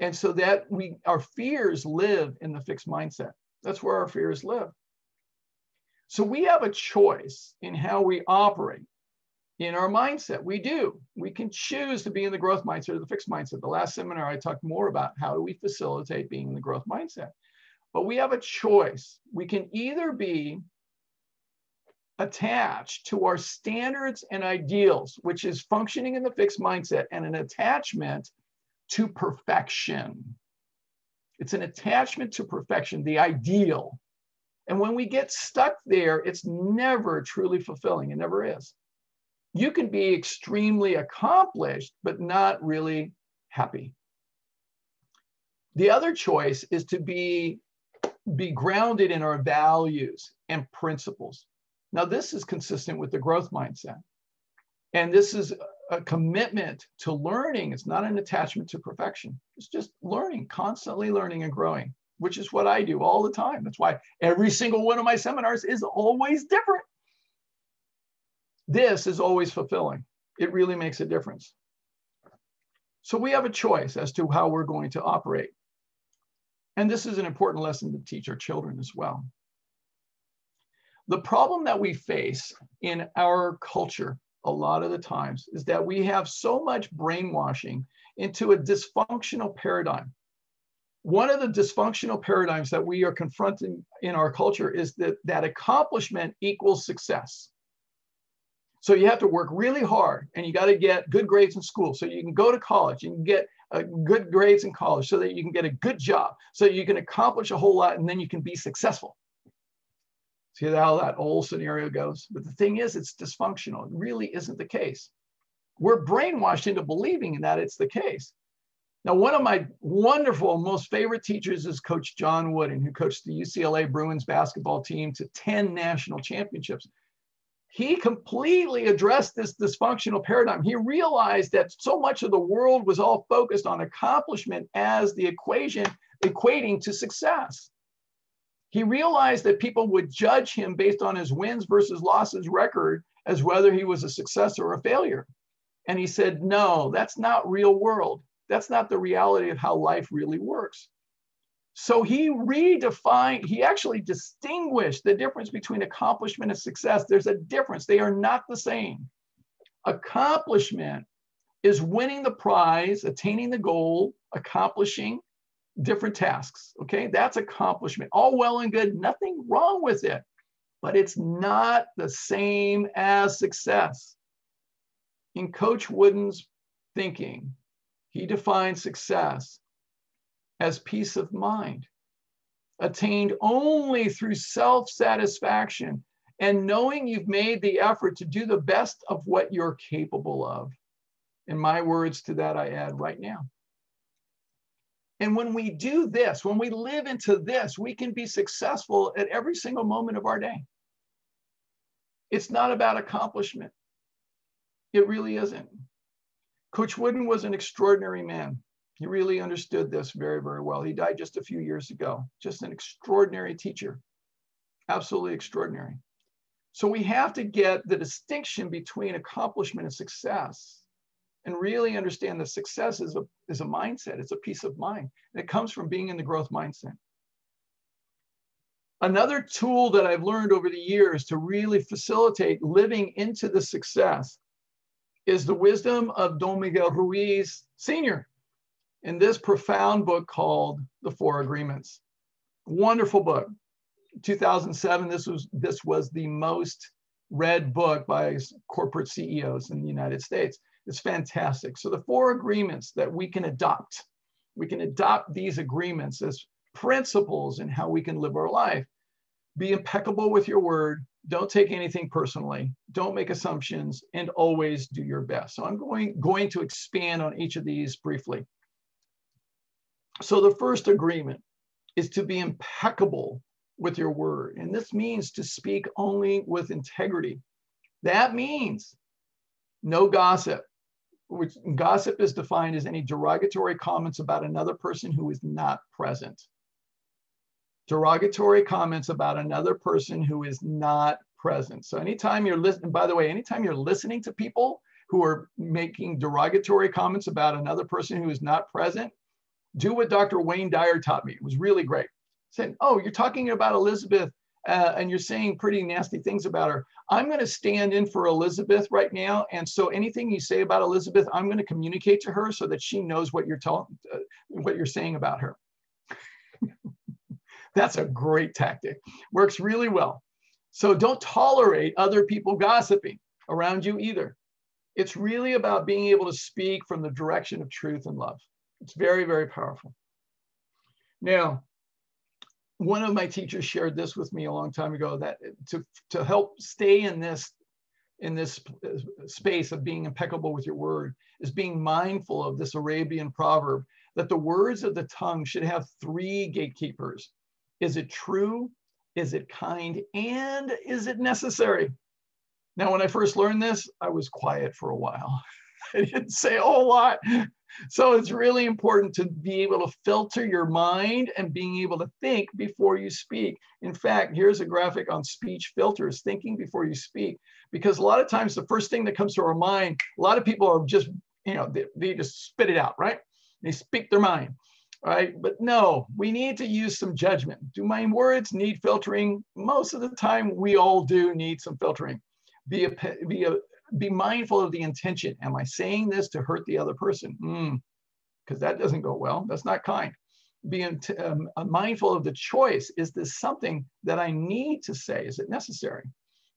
And so that our fears live in the fixed mindset. That's where our fears live. So we have a choice in how we operate in our mindset. We do. We can choose to be in the growth mindset or the fixed mindset. The last seminar, I talked more about how do we facilitate being in the growth mindset. But we have a choice. We can either be attached to our standards and ideals, which is functioning in the fixed mindset, and an attachment to perfection. It's an attachment to perfection, the ideal. And when we get stuck there, it's never truly fulfilling. It never is. You can be extremely accomplished, but not really happy. The other choice is to be grounded in our values and principles. Now, this is consistent with the growth mindset. And this is a commitment to learning. It's not an attachment to perfection. It's just learning, constantly learning and growing, which is what I do all the time. That's why every single one of my seminars is always different. This is always fulfilling. It really makes a difference. So we have a choice as to how we're going to operate. And this is an important lesson to teach our children as well. The problem that we face in our culture a lot of the times is that we have so much brainwashing into a dysfunctional paradigm. One of the dysfunctional paradigms that we are confronting in our culture is that accomplishment equals success. So you have to work really hard and you got to get good grades in school so you can go to college and get good grades in college so that you can get a good job, so you can accomplish a whole lot and then you can be successful. See how that old scenario goes? But the thing is, it's dysfunctional. It really isn't the case. We're brainwashed into believing that it's the case. Now, one of my wonderful, most favorite teachers is Coach John Wooden, who coached the UCLA Bruins basketball team to 10 national championships. He completely addressed this dysfunctional paradigm. He realized that so much of the world was all focused on accomplishment as the equation equating to success. He realized that people would judge him based on his wins versus losses record as whether he was a success or a failure. And he said, no, that's not real world. That's not the reality of how life really works. So he actually distinguished the difference between accomplishment and success. There's a difference. They are not the same. Accomplishment is winning the prize, attaining the goal, accomplishing different tasks. Okay, that's accomplishment. All well and good, nothing wrong with it, but it's not the same as success. In Coach Wooden's thinking, he defined success as peace of mind, attained only through self-satisfaction and knowing you've made the effort to do the best of what you're capable of. In my words to that, I add right now. And when we do this, when we live into this, we can be successful at every single moment of our day. It's not about accomplishment. It really isn't. Coach Wooden was an extraordinary man. He really understood this very, very well. He died just a few years ago. Just an extraordinary teacher. Absolutely extraordinary. So we have to get the distinction between accomplishment and success and really understand that success is a mindset. It's a peace of mind. And it comes from being in the growth mindset. Another tool that I've learned over the years to really facilitate living into the success is the wisdom of Don Miguel Ruiz Sr. in this profound book called The Four Agreements. Wonderful book. 2007, this was the most read book by corporate CEOs in the United States. It's fantastic. So the four agreements that we can adopt these agreements as principles in how we can live our life. Be impeccable with your word. Don't take anything personally. Don't make assumptions, and always do your best. So I'm going to expand on each of these briefly. So the first agreement is to be impeccable with your word. And this means to speak only with integrity. That means no gossip, which gossip is defined as any derogatory comments about another person who is not present. Derogatory comments about another person who is not present. So anytime you're listening, by the way, anytime you're listening to people who are making derogatory comments about another person who is not present, do what Dr. Wayne Dyer taught me. It was really great. Said, oh, you're talking about Elizabeth and you're saying pretty nasty things about her. I'm going to stand in for Elizabeth right now. And so anything you say about Elizabeth, I'm going to communicate to her so that she knows what you're saying about her. That's a great tactic. Works really well. So don't tolerate other people gossiping around you either. It's really about being able to speak from the direction of truth and love. It's very, very powerful. Now, one of my teachers shared this with me a long time ago, that to help stay in this space of being impeccable with your word is being mindful of this Arabian proverb that the words of the tongue should have three gatekeepers. Is it true? Is it kind? And is it necessary? Now, when I first learned this, I was quiet for a while. I didn't say a whole lot. So it's really important to be able to filter your mind and being able to think before you speak. In fact, here's a graphic on speech filters, thinking before you speak, because a lot of times the first thing that comes to our mind, a lot of people are just, they just spit it out, right? They speak their mind, right? But no, we need to use some judgment. Do my words need filtering? Most of the time, we all do need some filtering. Be mindful of the intention. Am I saying this to hurt the other person? Because that doesn't go well. That's not kind. Be mindful of the choice. Is this something that I need to say? Is it necessary?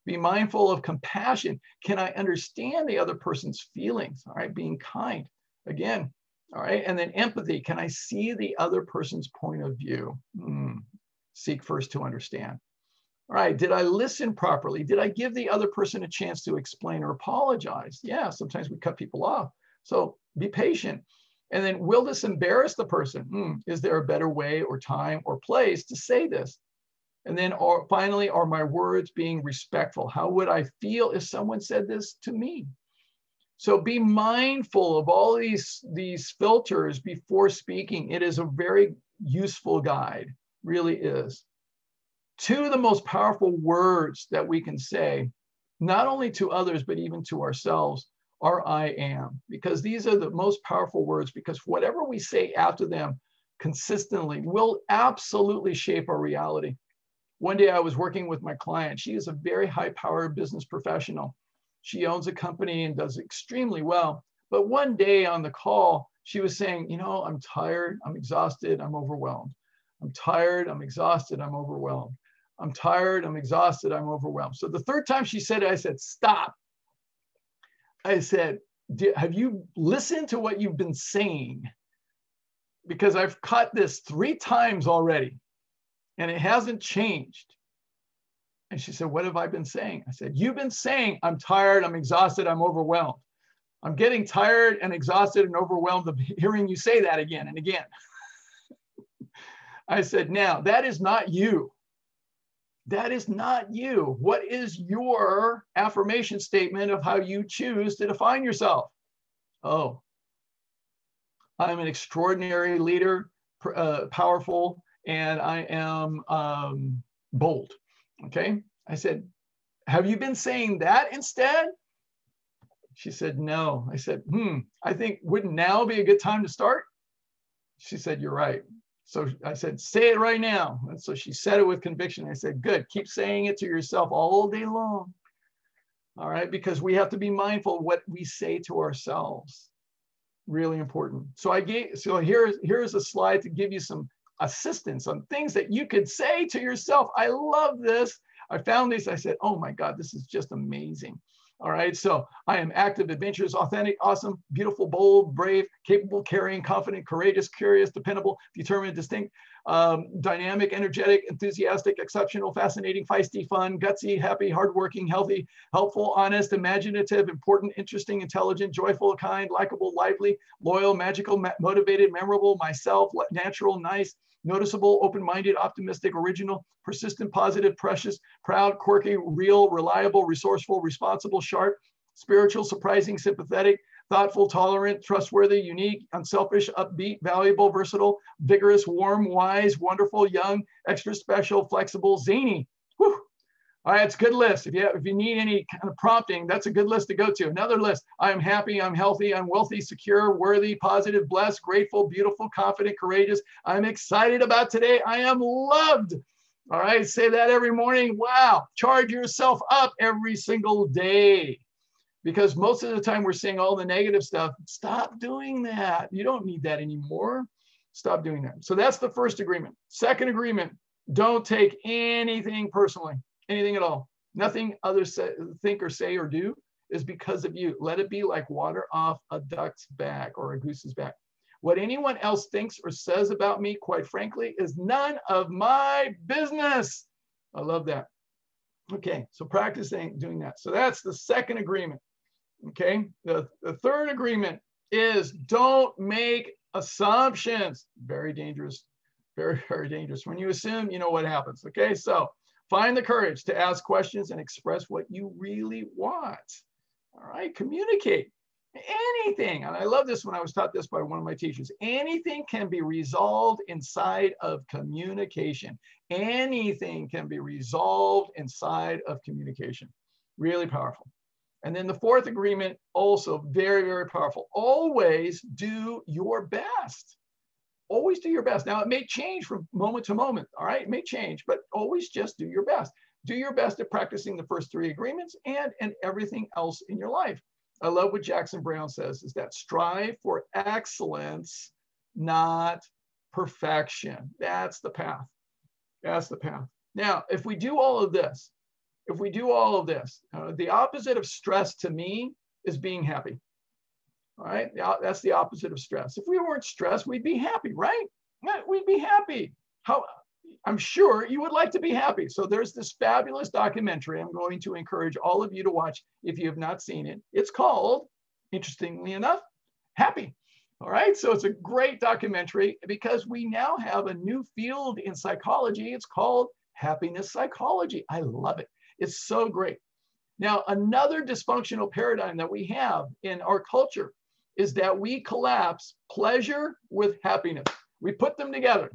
Be mindful of compassion. Can I understand the other person's feelings? All right, being kind. Again, all right. And then empathy. Can I see the other person's point of view? Seek first to understand. All right, did I listen properly? Did I give the other person a chance to explain or apologize? Yeah, sometimes we cut people off. So be patient. And then, will this embarrass the person? Is there a better way or time or place to say this? And then finally, are my words being respectful? How would I feel if someone said this to me? So be mindful of all these filters before speaking. It is a very useful guide, really is. Two of the most powerful words that we can say, not only to others, but even to ourselves, are I am, because these are the most powerful words, because whatever we say after them consistently will absolutely shape our reality. One day I was working with my client. She is a very high-powered business professional. She owns a company and does extremely well. But one day on the call, she was saying, I'm tired, I'm exhausted, I'm overwhelmed. I'm tired, I'm exhausted, I'm overwhelmed. I'm tired, I'm exhausted, I'm overwhelmed. So the third time she said it, I said, stop. I said, have you listened to what you've been saying? Because I've caught this 3 times already and it hasn't changed. And she said, what have I been saying? I said, you've been saying, I'm tired, I'm exhausted, I'm overwhelmed. I'm getting tired and exhausted and overwhelmed of hearing you say that again and again. I said, now that is not you. That is not you. What is your affirmation statement of how you choose to define yourself? Oh, I'm an extraordinary leader, powerful, and I am bold. Okay. I said, have you been saying that instead? She said, no. I said, I think wouldn't now be a good time to start? She said, you're right. So I said, say it right now. And so she said it with conviction. I said, good, keep saying it to yourself all day long. All right, because we have to be mindful of what we say to ourselves. Really important. So here's a slide to give you some assistance on things that you could say to yourself. I love this. I found these. I said, oh my God, this is just amazing. All right, so I am active, adventurous, authentic, awesome, beautiful, bold, brave, capable, caring, confident, courageous, curious, dependable, determined, distinct, dynamic, energetic, enthusiastic, exceptional, fascinating, feisty, fun, gutsy, happy, hardworking, healthy, helpful, honest, imaginative, important, interesting, intelligent, joyful, kind, likable, lively, loyal, magical, motivated, memorable, myself, natural, nice, noticeable, open-minded, optimistic, original, persistent, positive, precious, proud, quirky, real, reliable, resourceful, responsible, sharp, spiritual, surprising, sympathetic, thoughtful, tolerant, trustworthy, unique, unselfish, upbeat, valuable, versatile, vigorous, warm, wise, wonderful, young, extra special, flexible, zany. Whew. All right, it's a good list. If you need any kind of prompting, that's a good list to go to. Another list: I am happy, I'm healthy, I'm wealthy, secure, worthy, positive, blessed, grateful, beautiful, confident, courageous. I'm excited about today. I am loved. All right, say that every morning. Wow, charge yourself up every single day. Because most of the time we're saying all the negative stuff. Stop doing that. You don't need that anymore. Stop doing that. So that's the first agreement. Second agreement: don't take anything personally. Anything at all. Nothing others think or say or do is because of you. Let it be like water off a duck's back or a goose's back. What anyone else thinks or says about me, quite frankly, is none of my business. I love that. Okay, so practice doing that. So that's the second agreement. Okay, the third agreement is don't make assumptions. Very dangerous. Very, very dangerous. When you assume, you know what happens. Okay, so find the courage to ask questions and express what you really want. All right, communicate. Anything, and I love this when I was taught this by one of my teachers, anything can be resolved inside of communication. Anything can be resolved inside of communication. Really powerful. And then the fourth agreement, also very, very powerful. Always do your best. Always do your best. Now, it may change from moment to moment, all right? It may change, but always just do your best. Do your best at practicing the first three agreements and everything else in your life. I love what Jackson Brown says, is that strive for excellence, not perfection. That's the path. That's the path. Now, if we do all of this, the opposite of stress to me is being happy. All right, that's the opposite of stress. If we weren't stressed, we'd be happy, right? We'd be happy. I'm sure you would like to be happy. So there's this fabulous documentary I'm going to encourage all of you to watch if you have not seen it. It's called, interestingly enough, Happy. All right, so it's a great documentary because we now have a new field in psychology. It's called happiness psychology. I love it. It's so great. Now, another dysfunctional paradigm that we have in our culture is that we collapse pleasure with happiness. We put them together.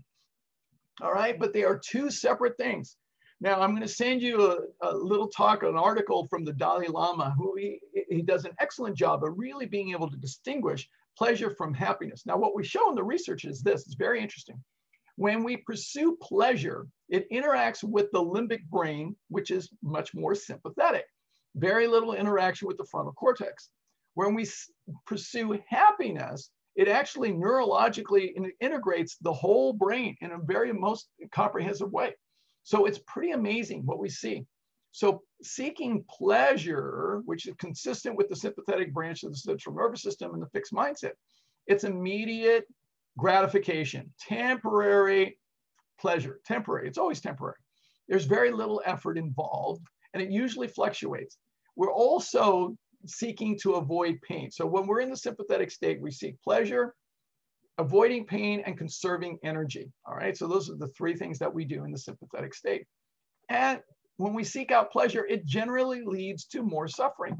All right, but they are two separate things. Now, I'm going to send you a little talk, an article from the Dalai Lama, who he does an excellent job of really being able to distinguish pleasure from happiness. Now, what we show in the research is this. It's very interesting. When we pursue pleasure, it interacts with the limbic brain, which is much more sympathetic. Very little interaction with the frontal cortex. When we pursue happiness, it actually neurologically integrates the whole brain in a very most comprehensive way. So it's pretty amazing what we see. So seeking pleasure, which is consistent with the sympathetic branch of the central nervous system and the fixed mindset, it's immediate gratification, temporary pleasure, temporary. It's always temporary. There's very little effort involved, and it usually fluctuates. We're also seeking to avoid pain. So when we're in the sympathetic state, we seek pleasure, avoiding pain, and conserving energy. All right, so those are the three things that we do in the sympathetic state. And when we seek out pleasure, it generally leads to more suffering.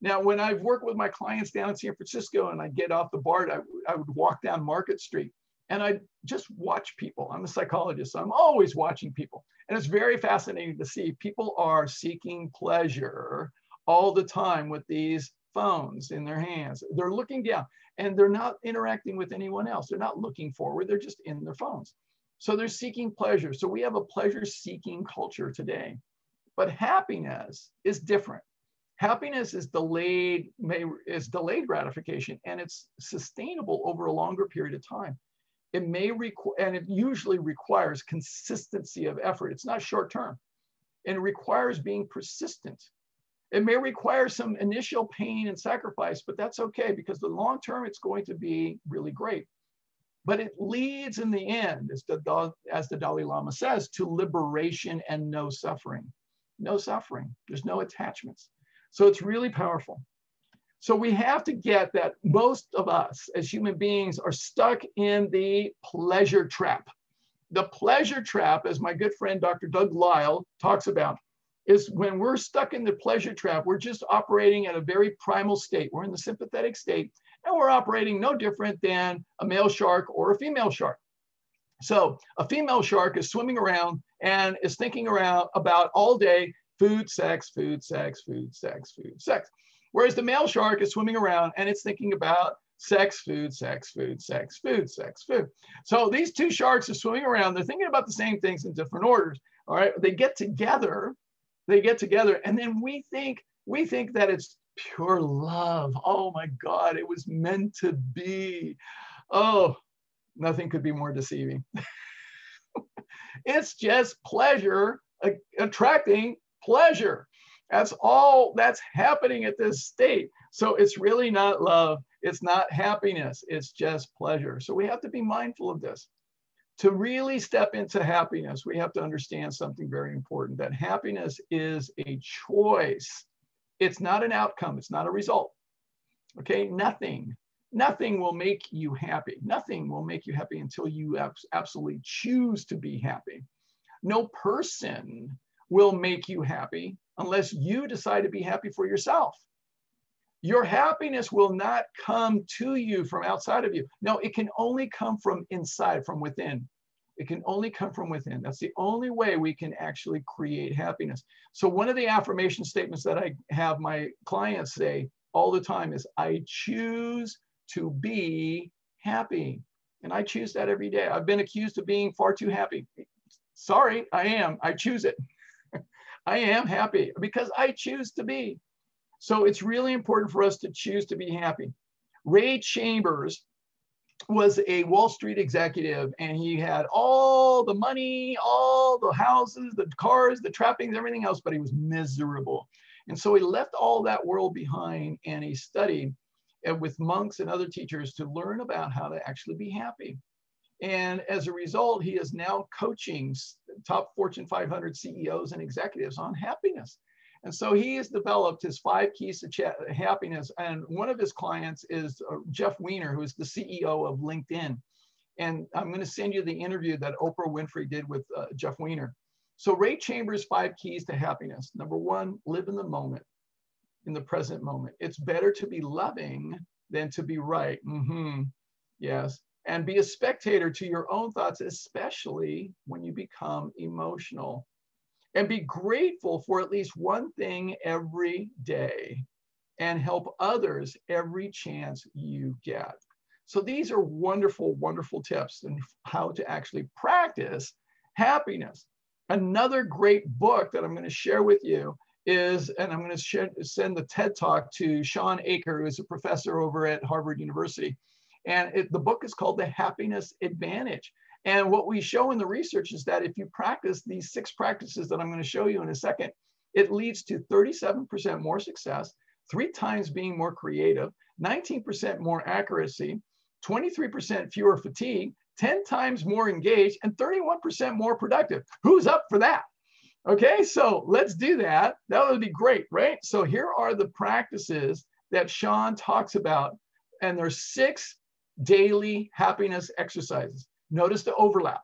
Now, when I've worked with my clients down in San Francisco and I get off the BART, I would walk down Market Street and I just watch people. I'm a psychologist, so I'm always watching people. And it's very fascinating to see people are seeking pleasure all the time with these phones in their hands. They're looking down and they're not interacting with anyone else. They're not looking forward. They're just in their phones. So they're seeking pleasure. So we have a pleasure-seeking culture today. But happiness is different. Happiness is delayed gratification, and it's sustainable over a longer period of time. It may require, and it usually requires consistency of effort. It's not short term, and it requires being persistent. It may require some initial pain and sacrifice, but that's okay, because the long term, it's going to be really great. But it leads in the end, as the Dalai Lama says, to liberation and no suffering. No suffering. There's no attachments. So it's really powerful. So we have to get that most of us as human beings are stuck in the pleasure trap. The pleasure trap, as my good friend Dr. Doug Lisle talks about, is when we're stuck in the pleasure trap, we're just operating at a very primal state. We're in the sympathetic state, and we're operating no different than a male shark or a female shark. So a female shark is swimming around and is thinking around about all day food, sex, food, sex, food, sex, food, sex. Whereas the male shark is swimming around and it's thinking about sex, food, sex, food, sex, food, sex, food. So these two sharks are swimming around. They're thinking about the same things in different orders. All right. They get together, and then we think that it's pure love. Oh my God, it was meant to be. Oh, nothing could be more deceiving. It's just pleasure attracting pleasure. That's all that's happening at this state. So it's really not love. It's not happiness. It's just pleasure. So we have to be mindful of this. To really step into happiness, we have to understand something very important, that happiness is a choice. It's not an outcome. It's not a result. Okay, nothing will make you happy. Nothing will make you happy until you absolutely choose to be happy. No person will make you happy unless you decide to be happy for yourself. Your happiness will not come to you from outside of you. No, it can only come from inside, from within. It can only come from within. That's the only way we can actually create happiness. So one of the affirmation statements that I have my clients say all the time is, I choose to be happy. And I choose that every day. I've been accused of being far too happy. Sorry, I am. I choose it. I am happy because I choose to be. So it's really important for us to choose to be happy. Ray Chambers was a Wall Street executive, and he had all the money, all the houses, the cars, the trappings, everything else, but he was miserable. And so he left all that world behind, and he studied with monks and other teachers to learn about how to actually be happy. And as a result, he is now coaching top Fortune 500 CEOs and executives on happiness. And so he has developed his 5 keys to happiness. And one of his clients is Jeff Weiner, who is the CEO of LinkedIn. And I'm going to send you the interview that Oprah Winfrey did with Jeff Weiner. So Ray Chambers' 5 keys to happiness. Number 1, live in the moment, in the present moment. It's better to be loving than to be right. Yes. And be a spectator to your own thoughts, especially when you become emotional. And be grateful for at least one thing every day, and help others every chance you get. So these are wonderful, wonderful tips on how to actually practice happiness. Another great book that I'm going to share with you is, and I'm going to send the TED Talk to Sean Aker, who is a professor over at Harvard University. And the book is called The Happiness Advantage. And what we show in the research is that if you practice these 6 practices that I'm going to show you in a second, it leads to 37% more success, 3 times being more creative, 19% more accuracy, 23% fewer fatigue, 10 times more engaged, and 31% more productive. Who's up for that? Okay, so let's do that. That would be great, right? So here are the practices that Sean talks about, and there's 6 daily happiness exercises. Notice the overlap.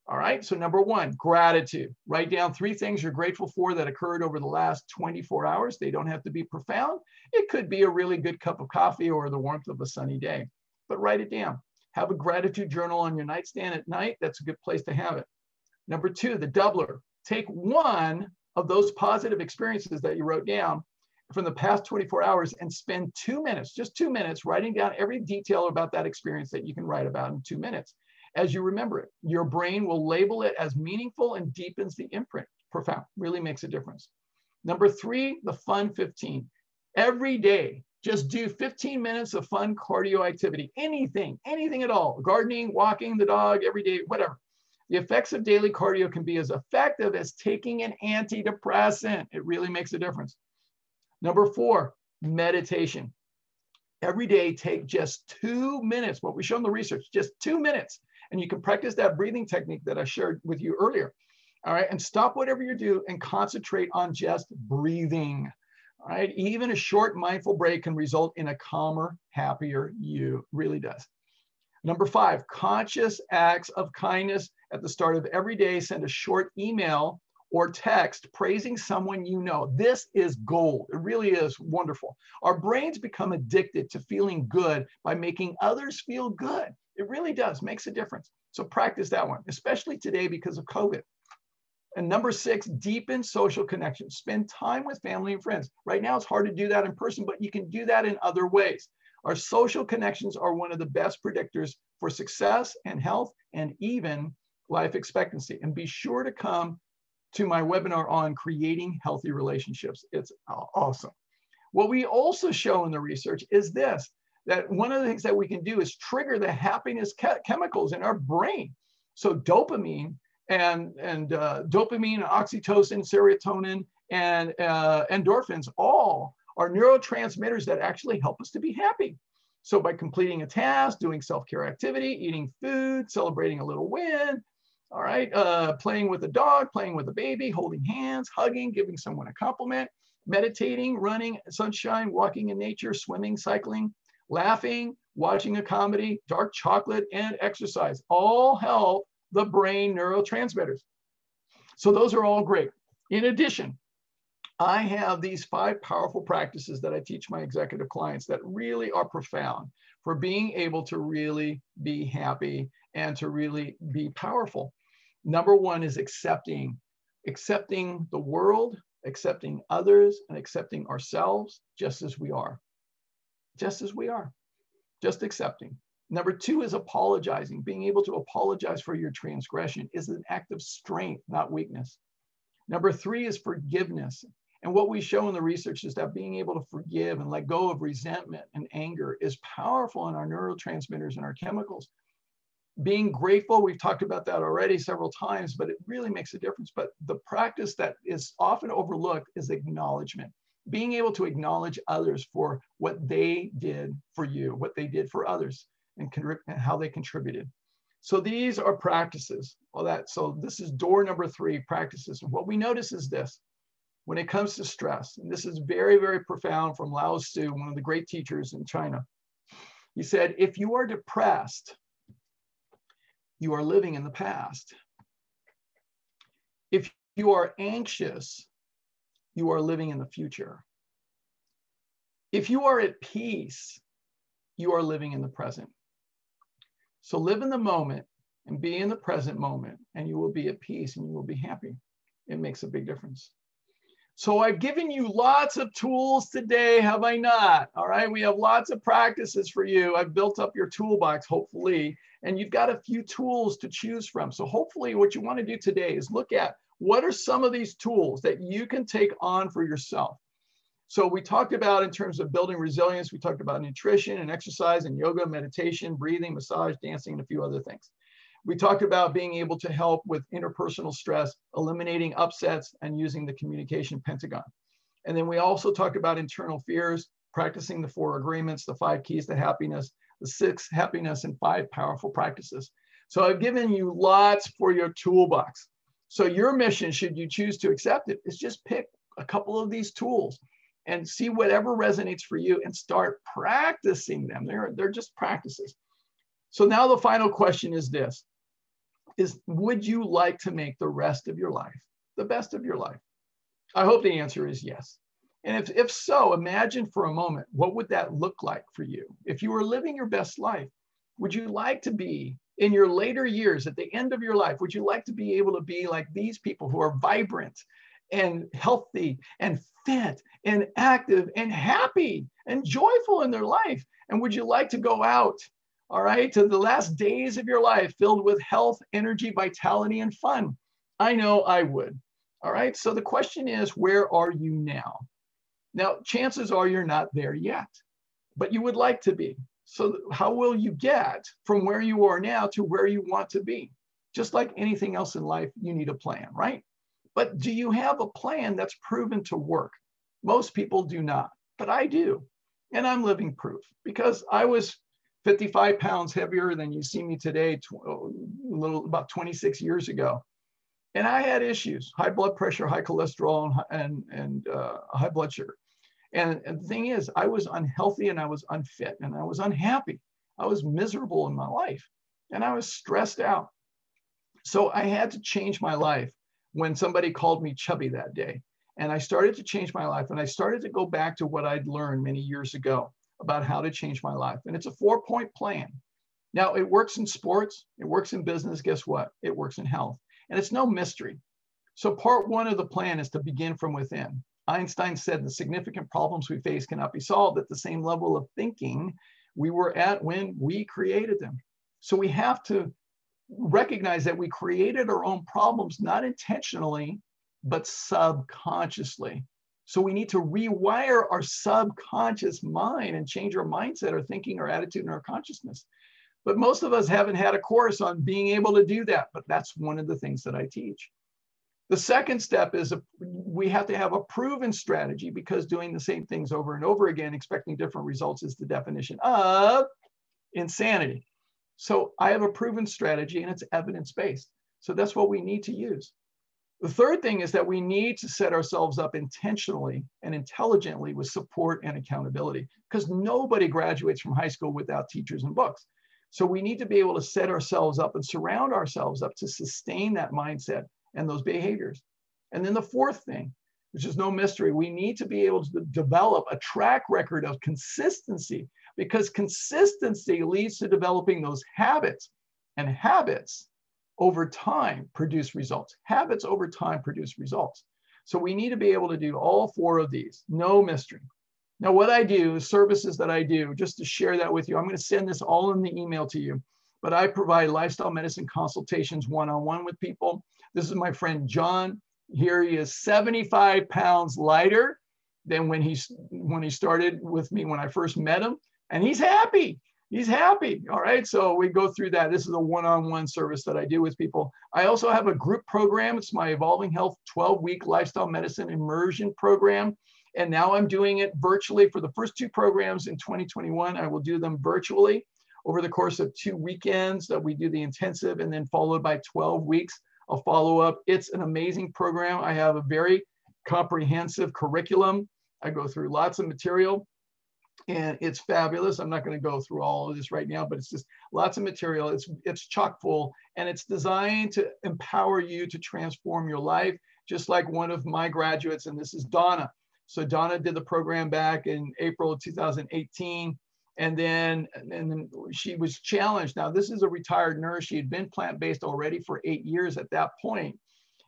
All right, so number 1, gratitude. Write down 3 things you're grateful for that occurred over the last 24 hours. They don't have to be profound. It could be a really good cup of coffee or the warmth of a sunny day, but write it down. Have a gratitude journal on your nightstand at night. That's a good place to have it. Number 2, the doubler. Take one of those positive experiences that you wrote down from the past 24 hours and spend 2 minutes, just 2 minutes, writing down every detail about that experience that you can write about in 2 minutes. As you remember it, your brain will label it as meaningful and deepens the imprint. Profound, really makes a difference. Number 3, the fun 15. Every day, just do 15 minutes of fun cardio activity, anything at all, gardening, walking the dog, every day, whatever. The effects of daily cardio can be as effective as taking an antidepressant. It really makes a difference. Number 4, meditation. Every day, take just 2 minutes, what we show in the research, just 2 minutes. And you can practice that breathing technique that I shared with you earlier. All right, and stop whatever you do and concentrate on just breathing. All right, even a short mindful break can result in a calmer, happier you. Really does. Number 5, conscious acts of kindness. At the start of every day, send a short email or text praising someone you know. This is gold. It really is wonderful. Our brains become addicted to feeling good by making others feel good. It really does, makes a difference. So practice that one, especially today because of COVID. And number 6, deepen social connections. Spend time with family and friends. Right now, it's hard to do that in person, but you can do that in other ways. Our social connections are one of the best predictors for success and health and even life expectancy. And be sure to come to my webinar on creating healthy relationships. It's awesome. What we also show in the research is this, that one of the things that we can do is trigger the happiness chemicals in our brain. So dopamine and dopamine, oxytocin, serotonin, and endorphins, all are neurotransmitters that actually help us to be happy. So by completing a task, doing self-care activity, eating food, celebrating a little win, all right, playing with a dog, playing with a baby, holding hands, hugging, giving someone a compliment, meditating, running, sunshine, walking in nature, swimming, cycling, laughing, watching a comedy, dark chocolate, and exercise all help the brain neurotransmitters. So those are all great. In addition, I have these 5 powerful practices that I teach my executive clients that really are profound for being able to really be happy and to really be powerful. Number 1 is accepting the world, accepting others, and accepting ourselves just as we are. Just as we are, just accepting. Number 2 is apologizing. Being able to apologize for your transgression is an act of strength, not weakness. Number 3 is forgiveness. And what we show in the research is that being able to forgive and let go of resentment and anger is powerful in our neurotransmitters and our chemicals. Being grateful, we've talked about that already several times, but it really makes a difference. But the practice that is often overlooked is acknowledgement. Being able to acknowledge others for what they did for you, what they did for others, and how they contributed. So these are practices. So this is door number 3, practices. And what we notice is this. When it comes to stress, and this is very, very profound from Lao Tzu, one of the great teachers in China. He said, if you are depressed, you are living in the past. If you are anxious, you are living in the future. If you are at peace, you are living in the present. So live in the moment and be in the present moment, and you will be at peace and you will be happy. It makes a big difference. So I've given you lots of tools today, have I not? All right, we have lots of practices for you. I've built up your toolbox, hopefully, and you've got a few tools to choose from. So hopefully what you want to do today is look at what are some of these tools that you can take on for yourself. So we talked about in terms of building resilience, we talked about nutrition and exercise and yoga, meditation, breathing, massage, dancing, and a few other things. We talked about being able to help with interpersonal stress, eliminating upsets, and using the communication pentagon. And then we also talked about internal fears, practicing the 4 agreements, the 5 keys to happiness, the 6 happiness, and 5 powerful practices. So I've given you lots for your toolbox. So your mission, should you choose to accept it, is just pick a couple of these tools and see whatever resonates for you and start practicing them. They're just practices. So now the final question is this, would you like to make the rest of your life the best of your life? I hope the answer is yes. And if so, imagine for a moment, what would that look like for you? If you were living your best life, would you like to be in your later years, at the end of your life, would you like to be able to be like these people who are vibrant and healthy and fit and active and happy and joyful in their life? And would you like to go out, all right, to the last days of your life filled with health, energy, vitality, and fun? I know I would. All right. So the question is, where are you now? Now, chances are you're not there yet, but you would like to be. So how will you get from where you are now to where you want to be? Just like anything else in life, you need a plan, right? But do you have a plan that's proven to work? Most people do not, but I do. And I'm living proof, because I was 55 pounds heavier than you see me today, about 26 years ago. And I had issues: high blood pressure, high cholesterol, and high blood sugar. And the thing is, I was unhealthy and I was unfit and I was unhappy. I was miserable in my life and I was stressed out. So I had to change my life when somebody called me chubby that day. And I started to change my life, and I started to go back to what I'd learned many years ago about how to change my life. And it's a 4-point plan. Now, it works in sports, it works in business. Guess what? It works in health. And it's no mystery. So part 1 of the plan is to begin from within. Einstein said the significant problems we face cannot be solved at the same level of thinking we were at when we created them. So we have to recognize that we created our own problems, not intentionally, but subconsciously. So we need to rewire our subconscious mind and change our mindset, our thinking, our attitude, and our consciousness. But most of us haven't had a course on being able to do that. But that's one of the things that I teach. The second step is we have to have a proven strategy, because doing the same things over and over again, expecting different results, is the definition of insanity. So I have a proven strategy, and it's evidence-based. So that's what we need to use. The third thing is that we need to set ourselves up intentionally and intelligently with support and accountability, because nobody graduates from high school without teachers and books. So we need to be able to set ourselves up and surround ourselves up to sustain that mindset and those behaviors. And then the fourth thing, which is no mystery, we need to be able to develop a track record of consistency, because consistency leads to developing those habits, and habits over time produce results. Habits over time produce results. So we need to be able to do all 4 of these, no mystery. Now, what I do, services that I do, just to share that with you, I'm going to send this all in the email to you, but I provide lifestyle medicine consultations one-on-one with people. This is my friend John. Here he is 75 pounds lighter than when he started with me when I first met him. And he's happy. He's happy. All right. So we go through that. This is a one-on-one service that I do with people. I also have a group program. It's my Evolving Health 12-week lifestyle medicine immersion program. And now I'm doing it virtually for the first 2 programs in 2021. I will do them virtually over the course of 2 weekends that we do the intensive, and then followed by 12 weeks of follow-up. It's an amazing program. I have a very comprehensive curriculum. I go through lots of material, and it's fabulous. I'm not going to go through all of this right now, but it's just lots of material. It's chock full, and it's designed to empower you to transform your life, just like one of my graduates, and this is Donna. So Donna did the program back in April of 2018. And then she was challenged. Now, this is a retired nurse. She had been plant-based already for 8 years at that point.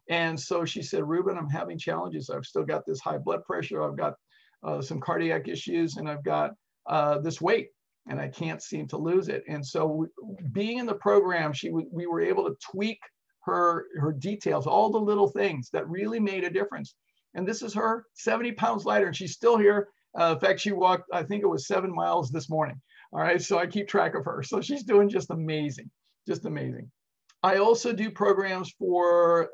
And so she said, Ruben, I'm having challenges. I've still got this high blood pressure. I've got some cardiac issues, and I've got this weight, and I can't seem to lose it. And so being in the program, we were able to tweak her details, all the little things that really made a difference. And this is her 70 pounds lighter, and she's still here. In fact, she walked, I think it was 7 miles this morning. All right, so I keep track of her. So she's doing just amazing, just amazing. I also do programs for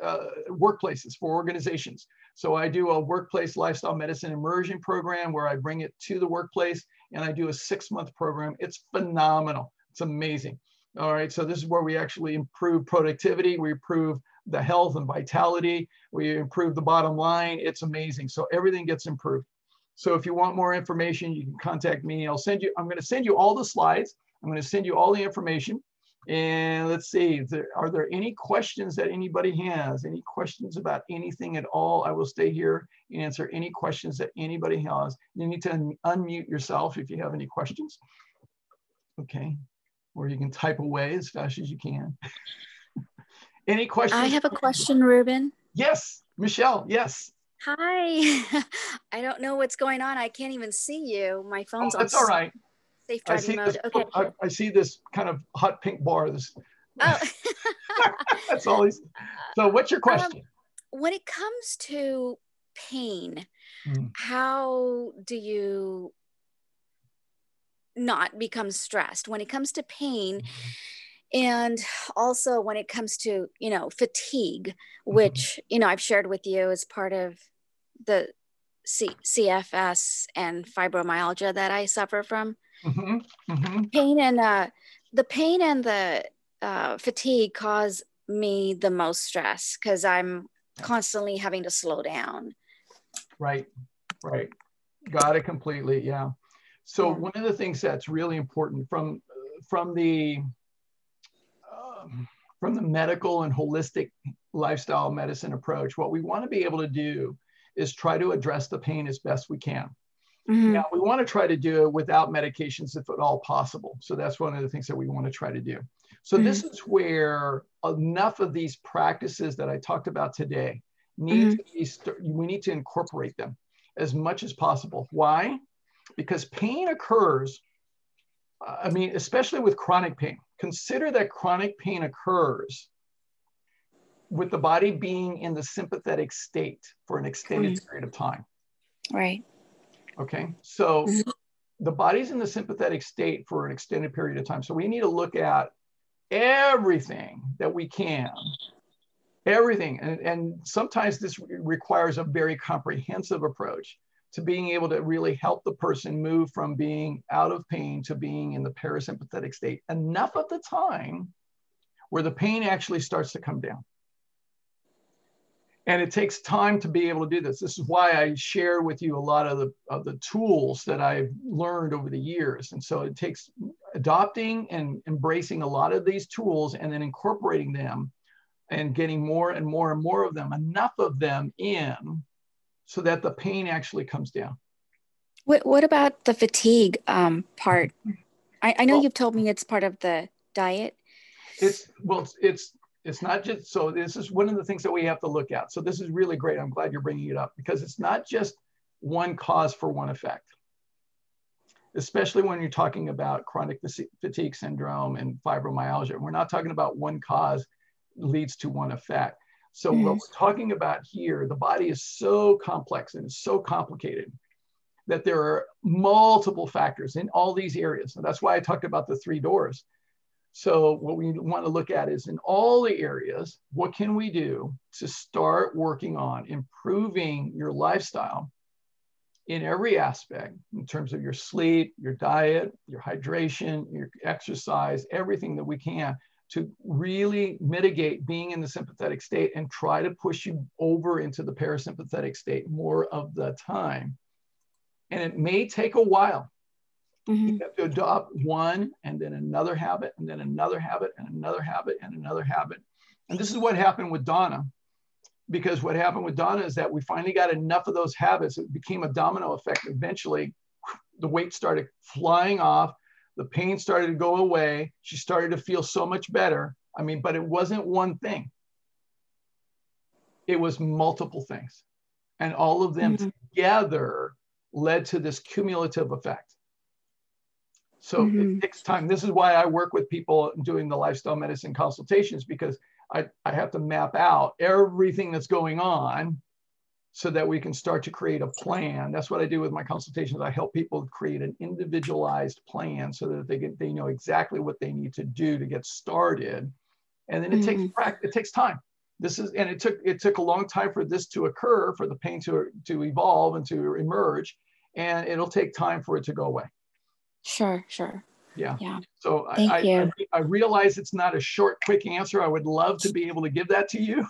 workplaces, for organizations. So I do a workplace lifestyle medicine immersion program where I bring it to the workplace, and I do a 6-month program. It's phenomenal. It's amazing. All right, so this is where we actually improve productivity. We improve the health and vitality. We improve the bottom line. It's amazing. So everything gets improved. So if you want more information, you can contact me. I'm going to send you all the slides. I'm going to send you all the information. And let's see, are there any questions that anybody has? Any questions about anything at all? I will stay here and answer any questions that anybody has. You need to unmute yourself if you have any questions. Okay, or you can type away as fast as you can. Any questions? I have a question, Ruben. Yes, Michelle, yes. Hi. I don't know what's going on. I can't even see you. My Oh, phone's on that's all right. safe I driving see this. mode. Okay. I see this kind of hot pink bar. This. Oh. That's always. So, what's your question? When it comes to pain, Mm. how do you not become stressed when it comes to pain? And also when it comes to, fatigue, which, I've shared with you as part of the CFS and fibromyalgia that I suffer from. Mm-hmm. Mm-hmm. Pain and the pain and the fatigue cause me the most stress because I'm constantly having to slow down. Right. Right. Got it completely. Yeah. So Yeah. one of the things that's really important from the from the medical and holistic lifestyle medicine approach, what we want to be able to do is try to address the pain as best we can. Mm-hmm. Now, we want to try to do it without medications if at all possible. So that's one of the things that we want to try to do. So this is where enough of these practices that I talked about today need to be, we need to incorporate them as much as possible. Why? Because pain occurs, I mean, especially with chronic pain. Consider that chronic pain occurs with the body being in the sympathetic state for an extended period of time. Right. Okay. So the body's in the sympathetic state for an extended period of time. So we need to look at everything that we can, everything. And sometimes this requires a very comprehensive approach to being able to really help the person move from being out of pain to being in the parasympathetic state enough of the time where the pain actually starts to come down. And it takes time to be able to do this. This is why I share with you a lot of the tools that I've learned over the years. And so it takes adopting and embracing a lot of these tools and then incorporating them and getting more and more and more of them, enough of them in so that the pain actually comes down. What about the fatigue part? I know you've told me it's part of the diet. It's not just, so this is one of the things that we have to look at. So this is really great. I'm glad you're bringing it up because it's not just one cause for one effect, especially when you're talking about chronic fatigue syndrome and fibromyalgia. We're not talking about one cause leads to one effect. So what we're talking about here, the body is so complex and it's so complicated that there are multiple factors in all these areas. And that's why I talked about the 3 doors. So what we want to look at is in all the areas, what can we do to start working on improving your lifestyle in every aspect in terms of your sleep, your diet, your hydration, your exercise, everything that we can to really mitigate being in the sympathetic state and try to push you over into the parasympathetic state more of the time. And it may take a while. You have to adopt one and then another habit and then another habit and another habit and another habit. And this is what happened with Donna, because what happened with Donna is that we finally got enough of those habits. It became a domino effect. Eventually, the weight started flying off. The pain started to go away. She started to feel so much better. I mean, but it wasn't one thing. It was multiple things. And all of them together led to this cumulative effect. So it takes time. This is why I work with people doing the lifestyle medicine consultations, because I have to map out everything that's going on so that we can start to create a plan. That's what I do with my consultations. I help people create an individualized plan so that they know exactly what they need to do to get started. And then it takes practice, it takes time. It took a long time for this to occur, for the pain to evolve and to emerge, and it'll take time for it to go away. Sure. Yeah. Yeah. So Thank you. I realize it's not a short, quick answer. I would love to be able to give that to you.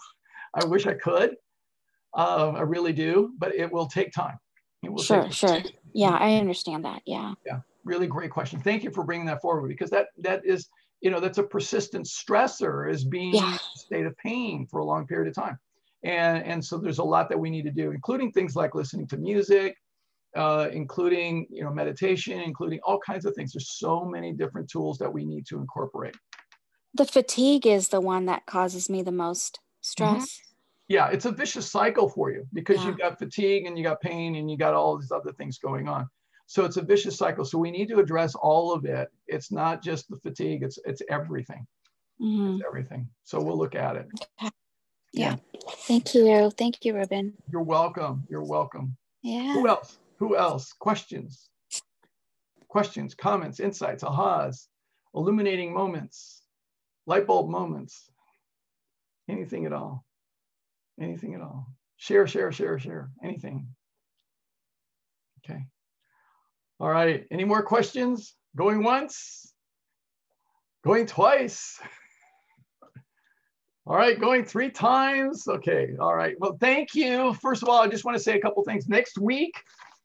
I wish I could. I really do, but it will take time. It will take time. Sure. Yeah, I understand that. Yeah. Yeah. Really great question. Thank you for bringing that forward, because that is, that's a persistent stressor, is being in a state of pain for a long period of time. And so there's a lot that we need to do, including things like listening to music, including meditation, including all kinds of things. There's so many different tools that we need to incorporate. The fatigue is the one that causes me the most stress. Yeah, it's a vicious cycle for you because you've got fatigue and you got pain and you got all these other things going on. So it's a vicious cycle. So we need to address all of it. It's not just the fatigue, it's everything. It's everything. So we'll look at it. Yeah. Thank you. Thank you, Ruben. You're welcome. You're welcome. Yeah. Who else? Who else? Questions, comments, insights, ahas, illuminating moments, light bulb moments, anything at all. Anything at all. Share, anything. Okay. All right. Any more questions? Going once? Going twice? All right. Going 3 times? Okay. All right. Well, thank you. First of all, I just want to say a couple things. Next week,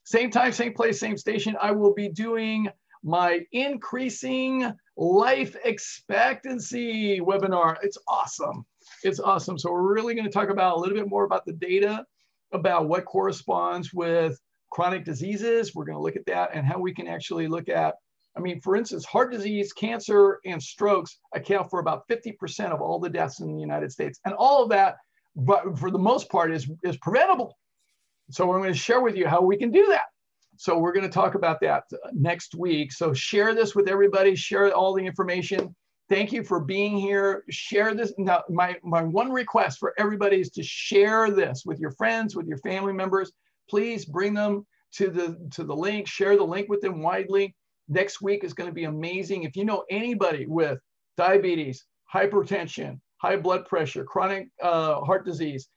same time, same place, same station, I will be doing my Increasing Life Expectancy webinar. It's awesome. It's awesome. So we're really going to talk about a little bit more about the data, about what corresponds with chronic diseases. We're going to look at that and how we can actually look at, I mean, for instance, heart disease, cancer, and strokes account for about 50% of all the deaths in the United States. And all of that, but for the most part, is preventable. So we're going to share with you how we can do that. So we're going to talk about that next week. So share this with everybody, share all the information. Thank you for being here. Share this. Now, my one request for everybody is to share this with your friends, with your family members. Please bring them to the link, share the link with them widely. Next week is going to be amazing. If you know anybody with diabetes, hypertension, high blood pressure, chronic heart disease,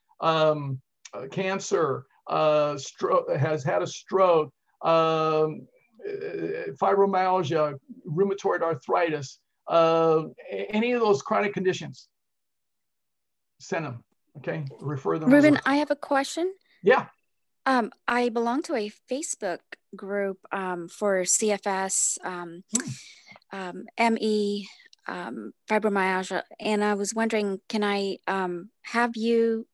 cancer, has had a stroke, fibromyalgia, rheumatoid arthritis, any of those chronic conditions, send them. Okay, refer them. Ruben, I have a question. Yeah. I belong to a Facebook group for CFS, ME, fibromyalgia, and I was wondering, can I have you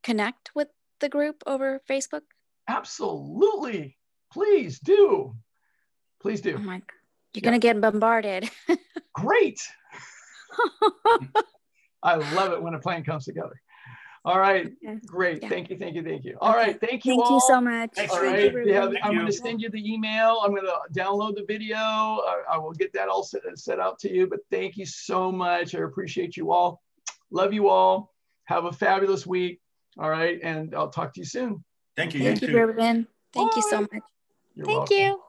connect with the group over Facebook? Absolutely. Please do. Please do. Oh my, you're going to get bombarded. Great. I love it when a plan comes together. All right. Great. Yeah. Thank you. All right. Thank you all. Thank you so much. All right. I'm going to send you the email. I'm going to download the video. I will get that all set out to you. But thank you so much. I appreciate you all. Love you all. Have a fabulous week. All right. And I'll talk to you soon. Thank you. Thank you, Ruben. Thank you so much. You're Thank welcome. you.